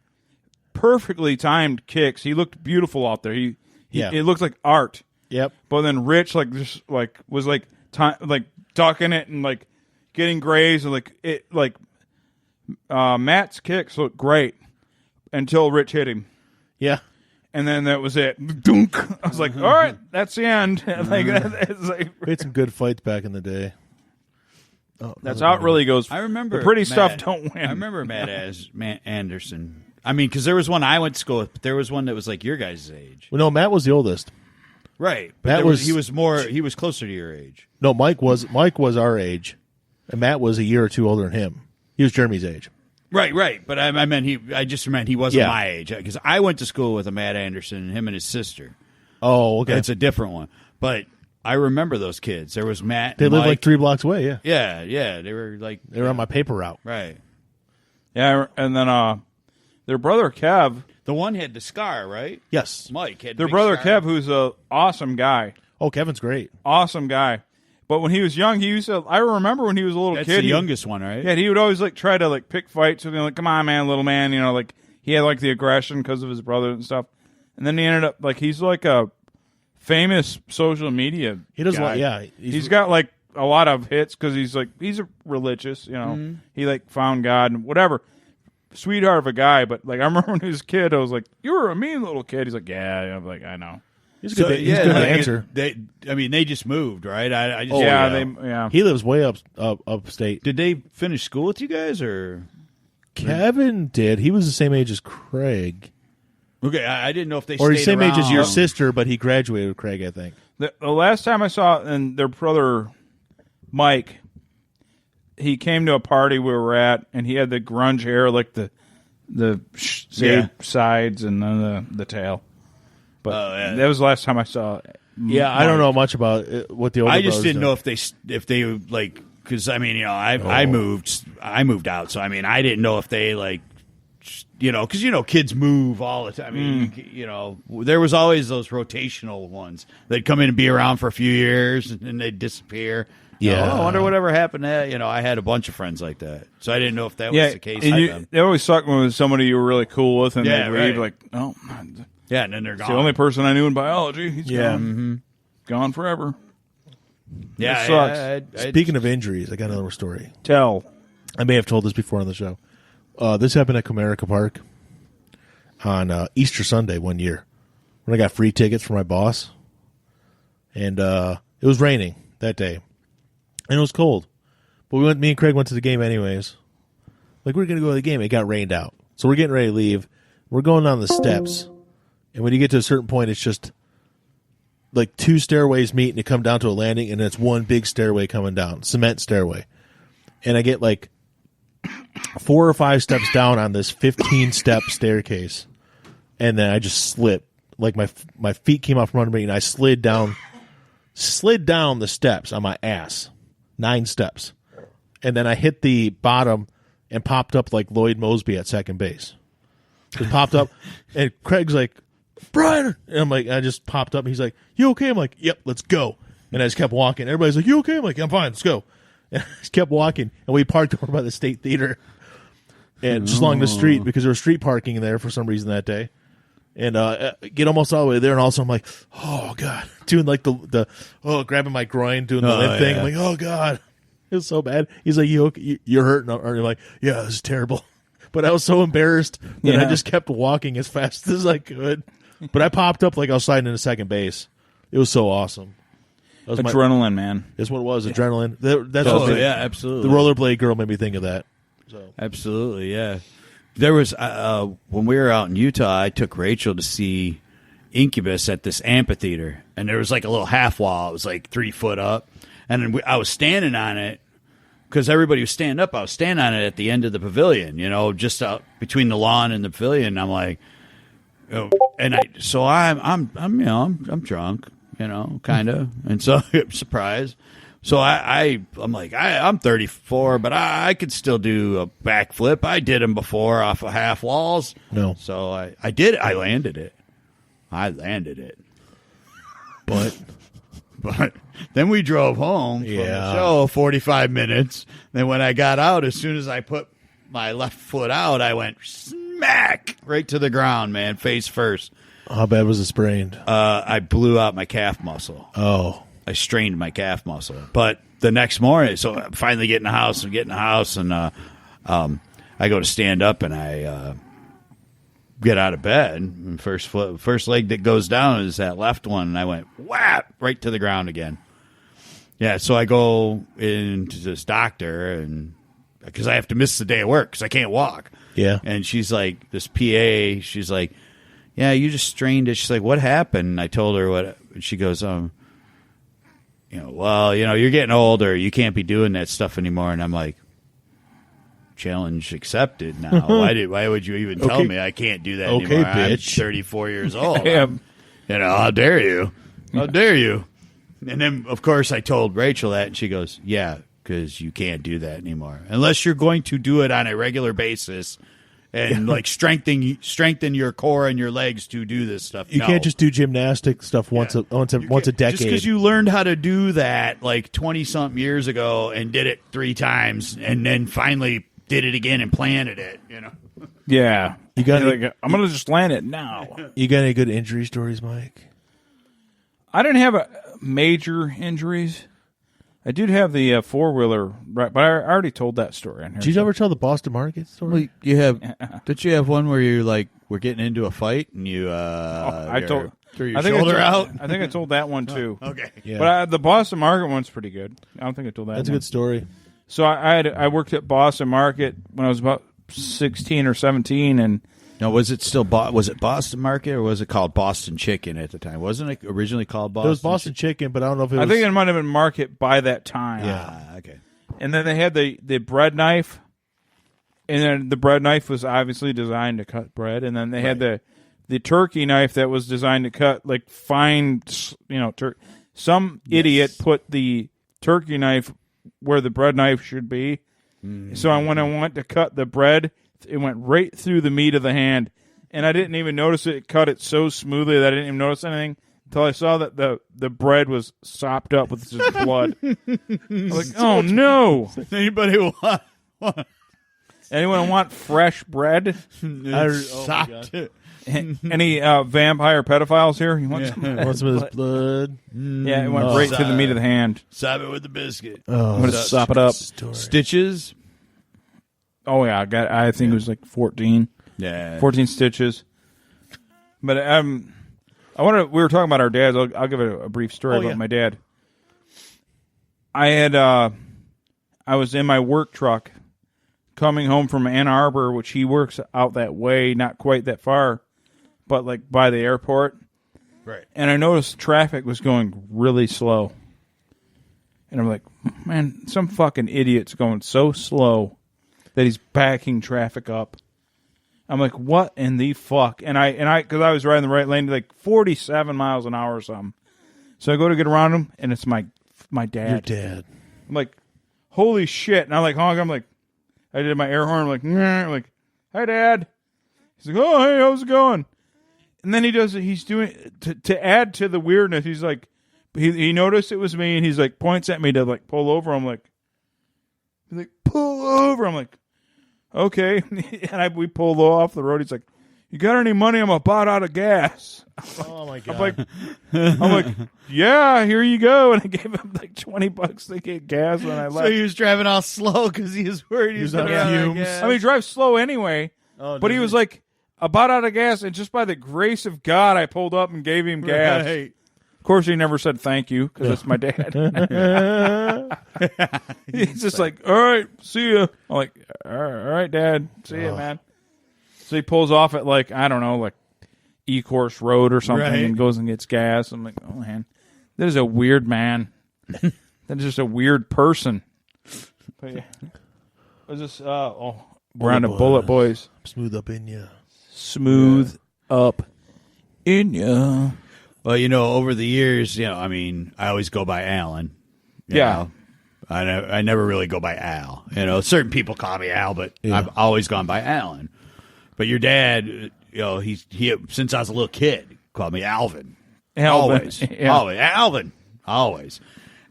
perfectly timed kicks. He looked beautiful out there. It looked like art.
Yep.
But then Rich was ducking it and like getting grazed and Matt's kicks looked great until Rich hit him.
Yeah.
And then that was it. Dunk. I was like, all right, that's the end.
We had some good fights back in the day. Oh,
that's how it really goes.
I remember
the pretty
Matt,
stuff don't win.
I remember Matt Anderson. I mean, because there was one I went to school with, but there was one that was like your guys' age.
Well, no, Matt was the oldest.
Right. But he was closer to your age.
No, Mike was our age, and Matt was a year or two older than him. He was Jeremy's age.
Right. But I just meant he wasn't my age, because I went to school with a Matt Anderson and him and his sister.
Oh, okay.
It's a different one, but I remember those kids. There was Matt.
They
and
lived
Mike.
like 3 blocks away.
Yeah. They were
on my paper route.
Right.
Yeah, and then their brother Kev.
The one had the scar, right?
Yes.
Mike had
their brother
scar.
Kev, who's an awesome guy.
Oh, Kevin's great.
Awesome guy. But when he was young, I remember when he was a little
That's
kid.
The youngest one, right?
Yeah, he would always try to pick fights with me, like, come on, man, little man. He had the aggression because of his brother and stuff. And then he ended up he's like a famous social media.
He does
guy. He's got a lot of hits because he's religious.
Mm-hmm.
He found God and whatever. Sweetheart of a guy, but I remember when he was a kid, I was like, "You were a mean little kid." He's like, "Yeah." I'm like, "I know."
He's a good answer.
They just moved, right?
He lives way upstate.
Did they finish school with you guys, or
Kevin did? He was the same age as Craig.
Okay, I didn't know if they
or he's
stayed
same age as your
around.
sister, but he graduated with Craig, I think.
The last time I saw and their brother Mike, he came to a party we were at, and he had the grunge hair, like the sides and then the tail. But that was the last time I saw it.
Yeah, I don't know much about what the older
I just
brothers
didn't
do.
know if they because I moved out, so I didn't know if they because kids move all the time. There was always those rotational ones. They'd come in and be around for a few years and then they'd disappear.
Yeah.
I wonder whatever happened to I had a bunch of friends like that, so I didn't know if that was the case.
It always sucked when it was somebody you were really cool with and they'd leave oh.
Yeah, and then they're gone.
It's the only person I knew in biology. He's gone.
Mm-hmm.
Gone forever.
Yeah,
it sucks.
Speaking of injuries, I got another story.
Tell.
I may have told this before on the show. This happened at Comerica Park on Easter Sunday one year when I got free tickets for my boss. And it was raining. that day, and it was cold. But me and Craig went to the game anyways. Like, we're going to go to the game. It got rained out. So we're getting ready to leave. We're going down the steps. And when you get to a certain point, it's just like 2 stairways meet and you come down to a landing, and it's one big stairway coming down, cement stairway. And I get like 4 or 5 steps down on this 15-step staircase. And then I just slipped. Like, my feet came out from under me, and I slid down the steps on my ass. 9 steps. And then I hit the bottom and popped up like Lloyd Mosby at second base. Just popped up, and Craig's like, Brian! And I'm like, I just popped up, and he's like, you okay? I'm like, yep, let's go. And I just kept walking. Everybody's like, you okay? I'm like, I'm fine, let's go. And I just kept walking, and we parked over by the State Theater and just along the street because there was street parking there for some reason that day. And get almost all the way there, and also I'm like, oh, God. Doing like the grabbing my groin, doing the limp thing. I'm like, oh, God. It was so bad. He's like, you're hurting. Or you're like, yeah, this is terrible. But I was so embarrassed that I just kept walking as fast as I could. But I popped up like I was sliding into second base. It was so awesome. That was
Adrenaline, man.
That's what it was, adrenaline. That's
yeah, absolutely.
The rollerblade girl made me think of that. So.
Absolutely, yeah. There was, when we were out in Utah, I took Rachel to see Incubus at this amphitheater. And there was like a little half wall. It was like 3 foot up. And then I was standing on it because everybody was standing up. I was standing on it at the end of the pavilion, just out between the lawn and the pavilion. And I'm like, I'm drunk, kind of, and so I'm surprised. So I'm like, I'm 34, but I could still do a backflip. I did them before off of half walls.
No,
so I did. I landed it. But then we drove home from the show 45 minutes. Then when I got out, as soon as I put my left foot out, I went smack right to the ground, man, face first.
How bad was it sprained?
I blew out my calf muscle.
Oh.
I strained my calf muscle. But the next morning, so I finally get in the house, and I go to stand up, and I get out of bed. And first leg that goes down is that left one, and I went whap right to the ground again. Yeah, so I go into this doctor, and because I have to miss the day of work because I can't walk.
Yeah,
and she's like, this PA, she's like, yeah, you just strained it. She's like, what happened? And I told her what. She goes, you're getting older. You can't be doing that stuff anymore. And I'm like, challenge accepted now. Why would you even tell me I can't do that anymore?
Bitch.
I'm 34 years old. How dare you? How dare you? And then, of course, I told Rachel that, and she goes, yeah, because you can't do that anymore. Unless you're going to do it on a regular basis and like strengthen your core and your legs to do this stuff.
You can't just do gymnastic stuff once a decade.
Just because you learned how to do that like 20-something years ago and did it 3 times and then finally did it again and planted it,
Yeah.
You got
I'm going to just land it now.
You got any good injury stories, Mike?
I didn't have major injuries. I did have the 4-wheeler, right, but I already told that story on here.
Did you ever tell the Boston Market story?
Well, you have. Did you have one where you we're getting into a fight and you threw your shoulder out?
I think I told that one too.
Okay,
yeah. But the Boston Market one's pretty good. I don't think I told that.
That's a good story.
So I worked at Boston Market when I was about 16 or 17, and.
Now, was it Boston Market or was it called Boston Chicken at the time? Wasn't it originally called Boston?
It was Boston Chicken, but I don't know if it was.
I think it might have been Market by that time.
Yeah.
Okay.
And then they had the bread knife, and then the bread knife was obviously designed to cut bread, and then they had the turkey knife that was designed to cut like fine, some idiot put the turkey knife where the bread knife should be. So when I went to cut the bread, it went right through the meat of the hand, and I didn't even notice it. It cut it so smoothly that I didn't even notice anything until I saw that the bread was sopped up with just blood. I was like, oh, no.
Anybody want?
Anyone want fresh bread?
Sopped it.
Any vampire pedophiles here? You want some?
Want some of this blood?
Yeah, it went right through the meat of the hand.
Sop it with the biscuit.
I'm going to sop it up.
Stitches?
Oh, yeah. I think it was like 14.
Yeah.
14 stitches. But we were talking about our dads. I'll give it a brief story about my dad. I was in my work truck coming home from Ann Arbor, which he works out that way, not quite that far, but like by the airport.
Right.
And I noticed traffic was going really slow. And I'm like, man, some fucking idiot's going so slow that he's backing traffic up. I'm like, what in the fuck? And I, because I was riding the right lane, like 47 miles an hour or something. So I go to get around him, and it's my dad.
Your dad.
I'm like, holy shit! And I like honk. I'm like, I did my air horn. I'm like, nah. I'm like, hi, Dad. He's like, oh, hey, how's it going? And then he does it. He's doing to add to the weirdness. He's like, he noticed it was me, and he's like points at me to like pull over. I'm like, pull over. I'm like, okay. And we pulled off the road. He's like, you got any money? I'm about out of gas.
Oh my god!
I'm like, yeah, here you go. And I gave him like $20 to get gas when I left.
So he was driving all slow because he was worried he was
on
going to run out of
fumes.
gas.
I mean, he drives slow anyway.
Oh,
but he was like about out of gas, and just by the grace of God, I pulled up and gave him gas.
Right.
Of course, he never said thank you because it's my dad. He's just like, all right, see ya. I'm like, all right, Dad, see ya, man. So he pulls off at like, I don't know, like E-Course Road or something,
Right.
and goes and gets gas. I'm like, oh man, that is a weird man. That is just a weird person. But yeah, I was just we're on the Bullet Boys.
Smooth up in you.
Smooth up in ya.
Well, you know, over the years, you know, I mean, I always go by Alan. You know. I never really go by Al. You know, certain people call me Al, but I've always gone by Alan. But your dad, you know, he since I was a little kid, called me Alvin. Always.
Yeah.
Always. Alvin. Always.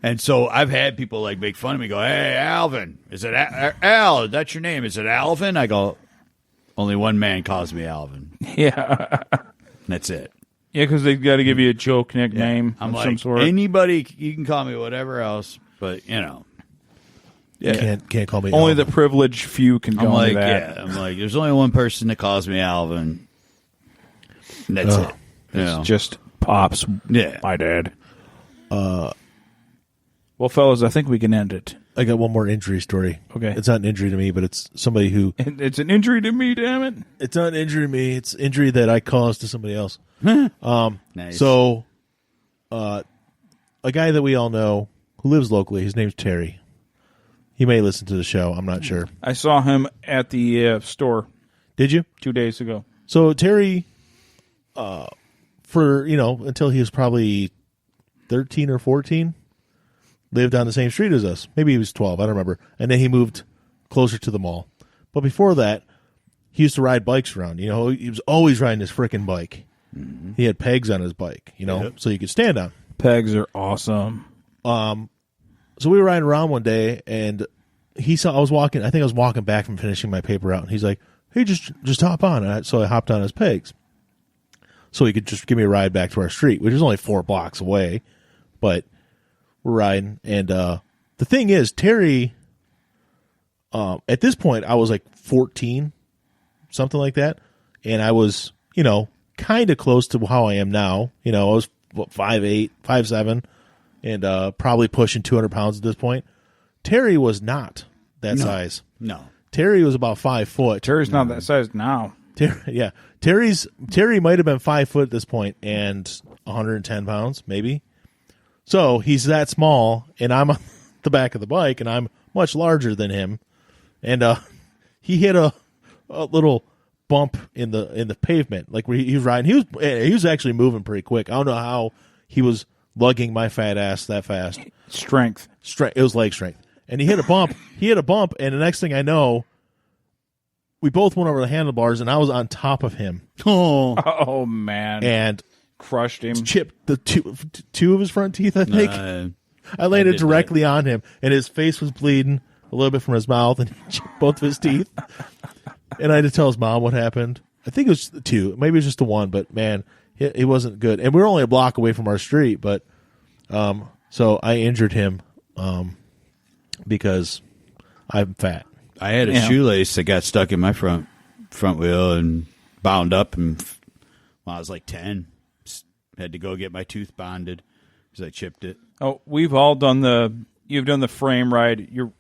And so I've had people like make fun of me, go, hey, Alvin, is it Al? That's your name. Is it Alvin? I go, only one man calls me Alvin.
Yeah.
That's it.
Yeah, because they've got to give you a joke nickname
I'm
of
like,
some sort.
anybody, you can call me whatever else, but, you know.
Yeah.
Can't call me
Only
Alvin.
the privileged few can
I'm
call
like,
me that.
yeah. I'm like, there's only one person that calls me Alvin. And that's it. You know?
It's just Pops.
Yeah.
My dad. Well, fellas, I think we can end it.
I got one more injury story.
Okay.
It's not an injury to me, but it's somebody who.
It's an injury to me, damn it.
It's not an injury to me. It's injury that I caused to somebody else.
Nice.
So, a guy that we all know who lives locally, his name's Terry. He may listen to the show. I'm not sure.
I saw him at the store
Did you?
2 days ago.
So Terry, for until he was probably 13 or 14, lived on the same street as us. Maybe he was 12. I don't remember. And then he moved closer to the mall. But before that, he used to ride bikes around. You know, he was always riding his frickin' bike. Mm-hmm. He had pegs on his bike, so you could stand on.
Pegs are awesome.
So we were riding around one day, and he saw I was walking. I think I was walking back from finishing my paper out, and he's like, "Hey, just hop on." And so I hopped on his pegs, so he could just give me a ride back to our street, which is only 4 blocks away. But we're riding, and the thing is, Terry. At this point, I was like 14, something like that, and I was, kind of close to how I am now. I was 5'8", 5'7", and probably pushing 200 pounds at this point. Terry was not that size.
No.
Terry was about 5 foot.
Terry's not that size now.
Terry might have been 5 foot at this point and 110 pounds, maybe. So he's that small, and I'm on the back of the bike, and I'm much larger than him. And he hit a little bump in the pavement, like where he was riding. He was actually moving pretty quick. I don't know how he was lugging my fat ass that fast.
Strength.
It was leg strength. And he hit a bump. And the next thing I know, we both went over the handlebars, and I was on top of him.
Oh man!
And
crushed him.
Chipped the two of his front teeth. I think I landed directly on him, and his face was bleeding a little bit from his mouth, and he chipped both of his teeth. And I had to tell his mom what happened. I think it was 2, maybe it was just the 1, but man, it wasn't good. And we were only a block away from our street, but so I injured him because I'm fat.
I had a shoelace that got stuck in my front wheel and bound up, and when I was like 10, had to go get my tooth bonded because I chipped it.
Oh, we've all done the you've done the frame ride. You're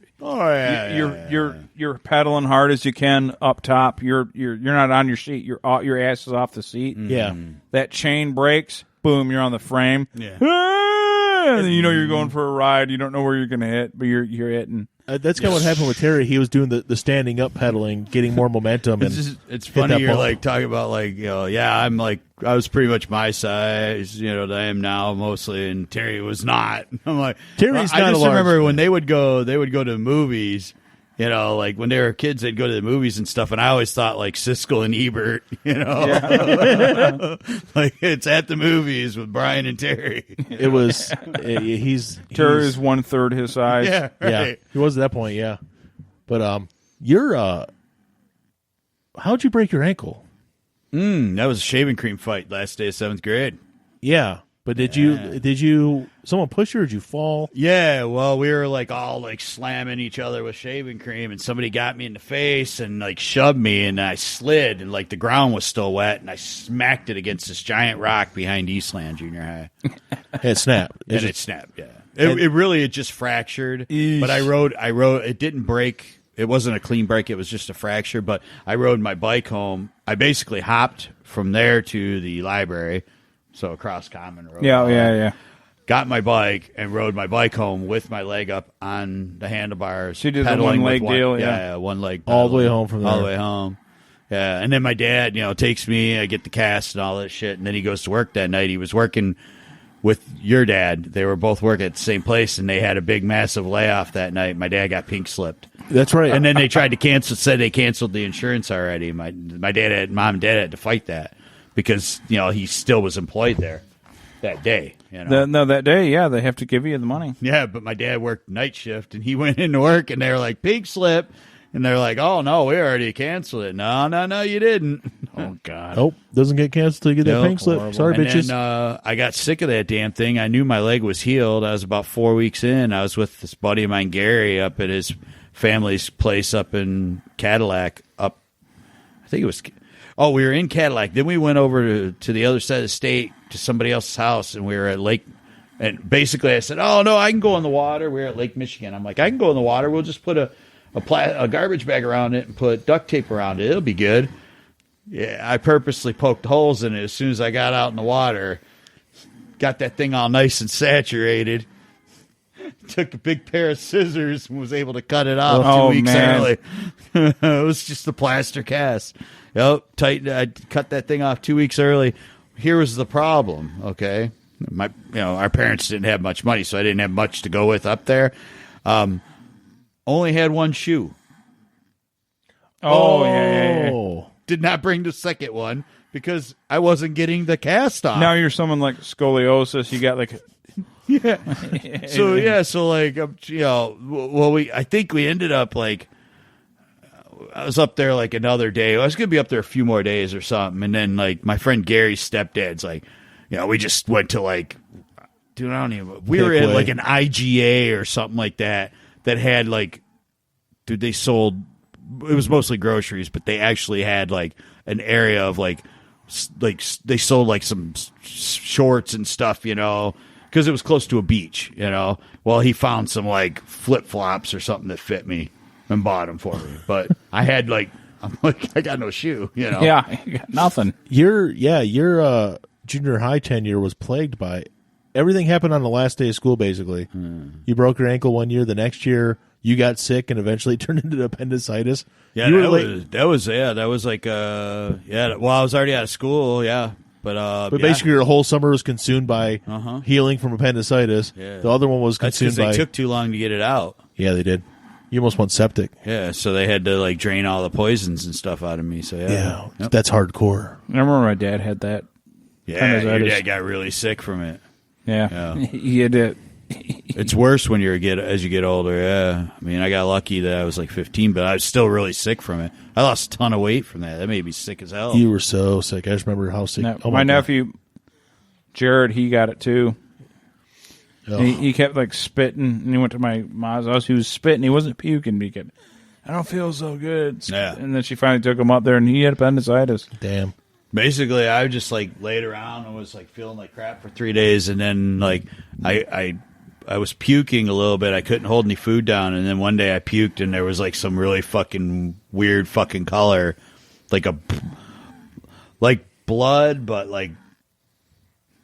pedaling hard as you can up top. You're not on your seat. Your ass is off the seat.
Yeah.
That chain breaks. Boom, you're on the frame.
Yeah.
And you know you're going for a ride. You don't know where you're going to hit, but you're hitting.
That's kind of what happened with Terry. He was doing the standing up pedaling, getting more momentum.
It's funny you're like talking about like, I'm like, I was pretty much my size, that I am now mostly, and Terry was not. I'm like,
Terry's not
I just
a large
remember
man.
when they would go to the movies. Like when they were kids, they'd go to the movies and stuff, and I always thought like Siskel and Ebert, like it's at the movies with Brian and Terry.
It was he's
Terry is 1/3 his size.
Yeah, right.
Yeah, he was at that point. Yeah, but you're how'd you break your ankle?
That was a shaving cream fight last day of 7th grade.
Yeah, but did you someone push you or did you fall?
Yeah, well, we were like all like slamming each other with shaving cream, and somebody got me in the face and like shoved me, and I slid, and like the ground was still wet, and I smacked it against this giant rock behind Eastland Junior High.
It snapped.
And it snapped. Yeah, it just fractured. But I rode. It didn't break. It wasn't a clean break. It was just a fracture. But I rode my bike home. I basically hopped from there to the library, so across Common Road.
Yeah.
Got my bike and rode my bike home with my leg up on the handlebars.
So you did the
pedaling
one-leg
with
deal,
yeah, one leg.
All the way
pedaling.
home from there.
All the way home. Yeah, and then my dad, takes me. I get the cast and all that shit, and then he goes to work that night. He was working with your dad. They were both working at the same place, and they had a big, massive layoff that night. My dad got pink slipped.
That's right.
And then they tried to cancel. Said they canceled the insurance already. My mom and dad had to fight that because he still was employed there that day.
That day, yeah, they have to give you the money.
Yeah, but my dad worked night shift, and he went into work, and they were like, pink slip. And they're like, oh, no, we already canceled it. No, you didn't. Oh, God.
Nope, doesn't get canceled till you get that pink slip.
Horrible.
Sorry,
And
bitches.
then I got sick of that damn thing. I knew my leg was healed. I was about 4 weeks in. I was with this buddy of mine, Gary, up at his family's place up in Cadillac. I think it was... Oh, we were in Cadillac. Then we went over to the other side of the state to somebody else's house, and we were at Lake. And basically, I said, "Oh no, I can go in the water." We were at Lake Michigan. I'm like, "I can go in the water. We'll just put a garbage bag around it and put duct tape around it. It'll be good." Yeah, I purposely poked holes in it as soon as I got out in the water. Got that thing all nice and saturated. Took a big pair of scissors and was able to cut it off 2 weeks early. It was just a plaster cast. Yep, I cut that thing off 2 weeks early. Here was the problem. Okay, our parents didn't have much money, so I didn't have much to go with up there. Only had one shoe.
Yeah.
Did not bring the second one because I wasn't getting the cast off.
Now you're someone like scoliosis. You got like
So like I think we ended up like. I was up there like another day. I was going to be up there a few more days or something. And then like my friend Gary's stepdad's like, we just went to like, dude, I don't even, we were at like an IGA or something like that had like, dude, they sold, it was mostly groceries, but they actually had like an area of like they sold like some shorts and stuff, because it was close to a beach, Well, he found some like flip flops or something that fit me. And bought them for me, but I had I got no shoe,
Yeah, you got nothing.
Your junior high tenure was plagued by everything happened on the last day of school. Basically, you broke your ankle one year. The next year, you got sick and eventually turned into appendicitis.
Yeah, that was like Well, I was already out of school. Yeah. But
basically, your whole summer was consumed by healing from appendicitis.
Yeah.
The other one was consumed by.
They took too long to get it out.
Yeah, they did. You almost went septic.
Yeah, so they had to like drain all the poisons and stuff out of me. So
that's hardcore.
I remember my dad had that.
Yeah, your dad got really sick from it.
Yeah. He had it.
It's worse when as you get older. Yeah, I mean, I got lucky that I was like 15, but I was still really sick from it. I lost a ton of weight from that. That made me sick as hell.
You were so sick. I just remember how sick.
My nephew, Jared, he got it too. He kept like spitting, and he went to my mom's house. He was spitting. He wasn't puking. But he kept, I don't feel so good.
Yeah.
And then she finally took him up there, and he had appendicitis.
Damn.
Basically, I just like laid around and was like feeling like crap for 3 days, and then like I I was puking a little bit. I couldn't hold any food down, and then one day I puked, and there was like some really fucking weird fucking color, like blood, but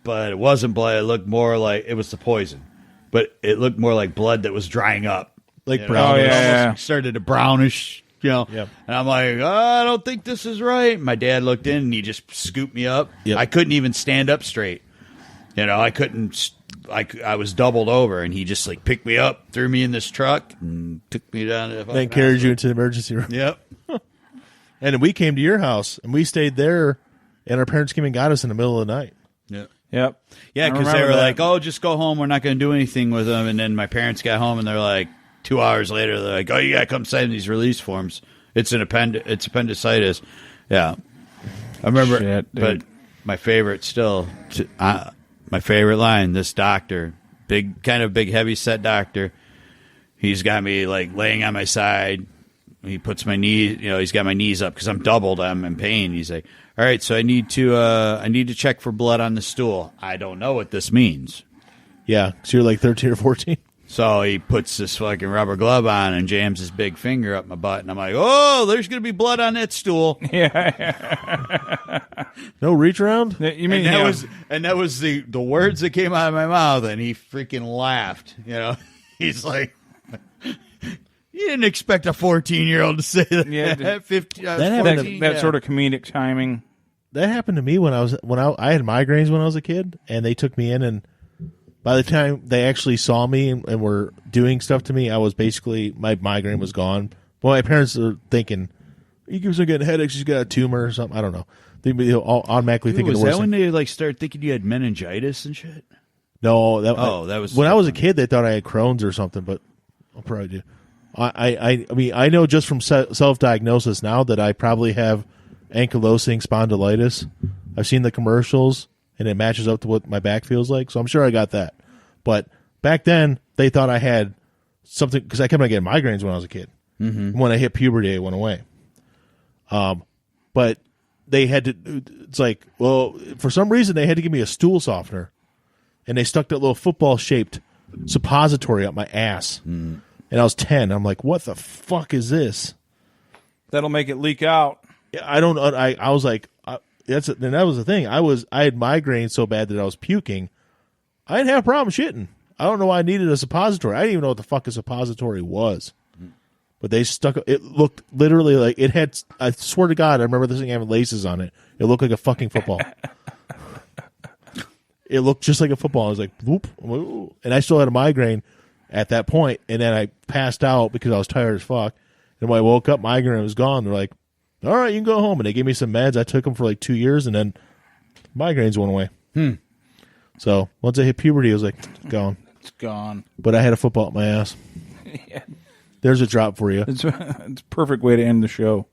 it wasn't blood. It looked more like it was the poison, but it looked more like blood that was drying up,
like brownish.
Oh, yeah.
Almost started to brownish. Yep. And I'm like, I don't think this is right. My dad looked in and he just scooped me up.
Yep.
I couldn't even stand up straight. I couldn't. I was doubled over, and he just like picked me up, threw me in this truck, and took me down to the
Then carried you into the emergency room.
Yep.
And we came to your house, and we stayed there, and our parents came and got us in the middle of the night.
Yep.
Yep.
Yeah, because they were like, "Oh, just go home. We're not going to do anything with them." And then my parents got home, and they're like, 2 hours later, they're like, "Oh, you got to come sign these release forms. It's it's appendicitis." Yeah, I remember.
Shit,
but my favorite still, my favorite line. This doctor, big heavy set doctor. He's got me like laying on my side. He puts my knee. He's got my knees up because I'm doubled. I'm in pain. He's like, "All right, so I need to check for blood on the stool." I don't know what this means.
Yeah, so you're like 13 or 14.
So he puts this fucking rubber glove on and jams his big finger up my butt, and I'm like, "Oh, there's gonna be blood on that stool."
No reach around?
You mean
and that was the words that came out of my mouth, and he freaking laughed. He's like, "You didn't expect a 14-year-old to say that."
Yeah,
15,
that sort of comedic timing.
That happened to me when I had migraines when I was a kid, and they took me in, and by the time they actually saw me and were doing stuff to me, I was basically, my migraine was gone. Well, my parents are thinking, "He keeps on getting headaches, he's got a tumor or something." I don't know. They all automatically thinking
was
the worst
that when
thing.
they like started thinking you had meningitis and shit?
No, that
was
when I was a kid. They thought I had Crohn's or something, but I'll probably do. I mean, I know just from self-diagnosis now that I probably have ankylosing spondylitis. I've seen the commercials, and it matches up to what my back feels like, so I'm sure I got that. But back then, they thought I had something, because I kept on getting migraines when I was a kid. Mm-hmm. When I hit puberty, it went away. But they had to, it's like, well, for some reason, they had to give me a stool softener, and they stuck that little football-shaped suppository up my ass. Mm. And I was 10. I'm like, what the fuck is this?
That'll make it leak out.
I don't. I was like, and that was the thing. I had migraines so bad that I was puking. I didn't have a problem shitting. I don't know why I needed a suppository. I didn't even know what the fuck a suppository was. But they stuck. It looked literally like it had. I swear to God, I remember this thing having laces on it. It looked like a fucking football. It looked just like a football. I was like, whoop, and I still had a migraine at that point. And then I passed out because I was tired as fuck. And when I woke up, migraine was gone. They're like, "All right, you can go home." And they gave me some meds. I took them for like 2 years, and then migraines went away. So once I hit puberty, I was like, it's gone.
It's gone.
But I had a football up my ass.
Yeah.
There's a drop for you.
It's a perfect way to end the show.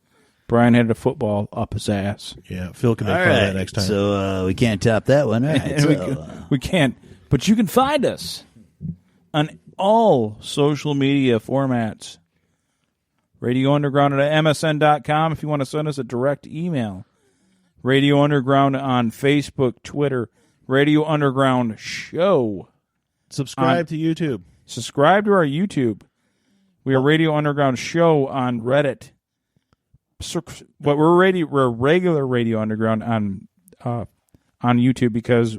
Brian had a football up his ass.
Yeah, Phil can make fun of that next time.
So we can't top that one. All right,
we can't. But you can find us on all social media formats. RadioUnderground@MSN.com if you want to send us a direct email. Radio Underground on Facebook, Twitter. Radio Underground Show.
Subscribe to YouTube.
Subscribe to our YouTube. We are Radio Underground Show on Reddit. But we're regular Radio Underground on YouTube because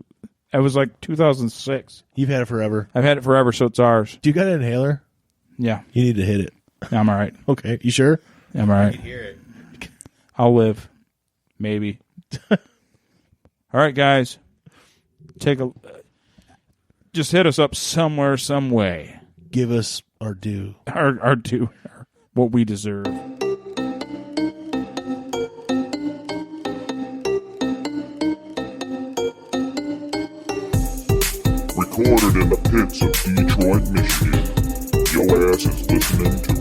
it was like 2006.
You've had it forever.
I've had it forever, so it's ours.
Do you got an inhaler?
Yeah.
You need to hit it.
I'm all right.
Okay. You sure?
I'm all right.
I can hear it.
I'll live. Maybe. All right, guys. Just hit us up somewhere, some way.
Give us our due.
Our due. What we deserve.
Recorded in the pits of Detroit, Michigan. Your ass is listening to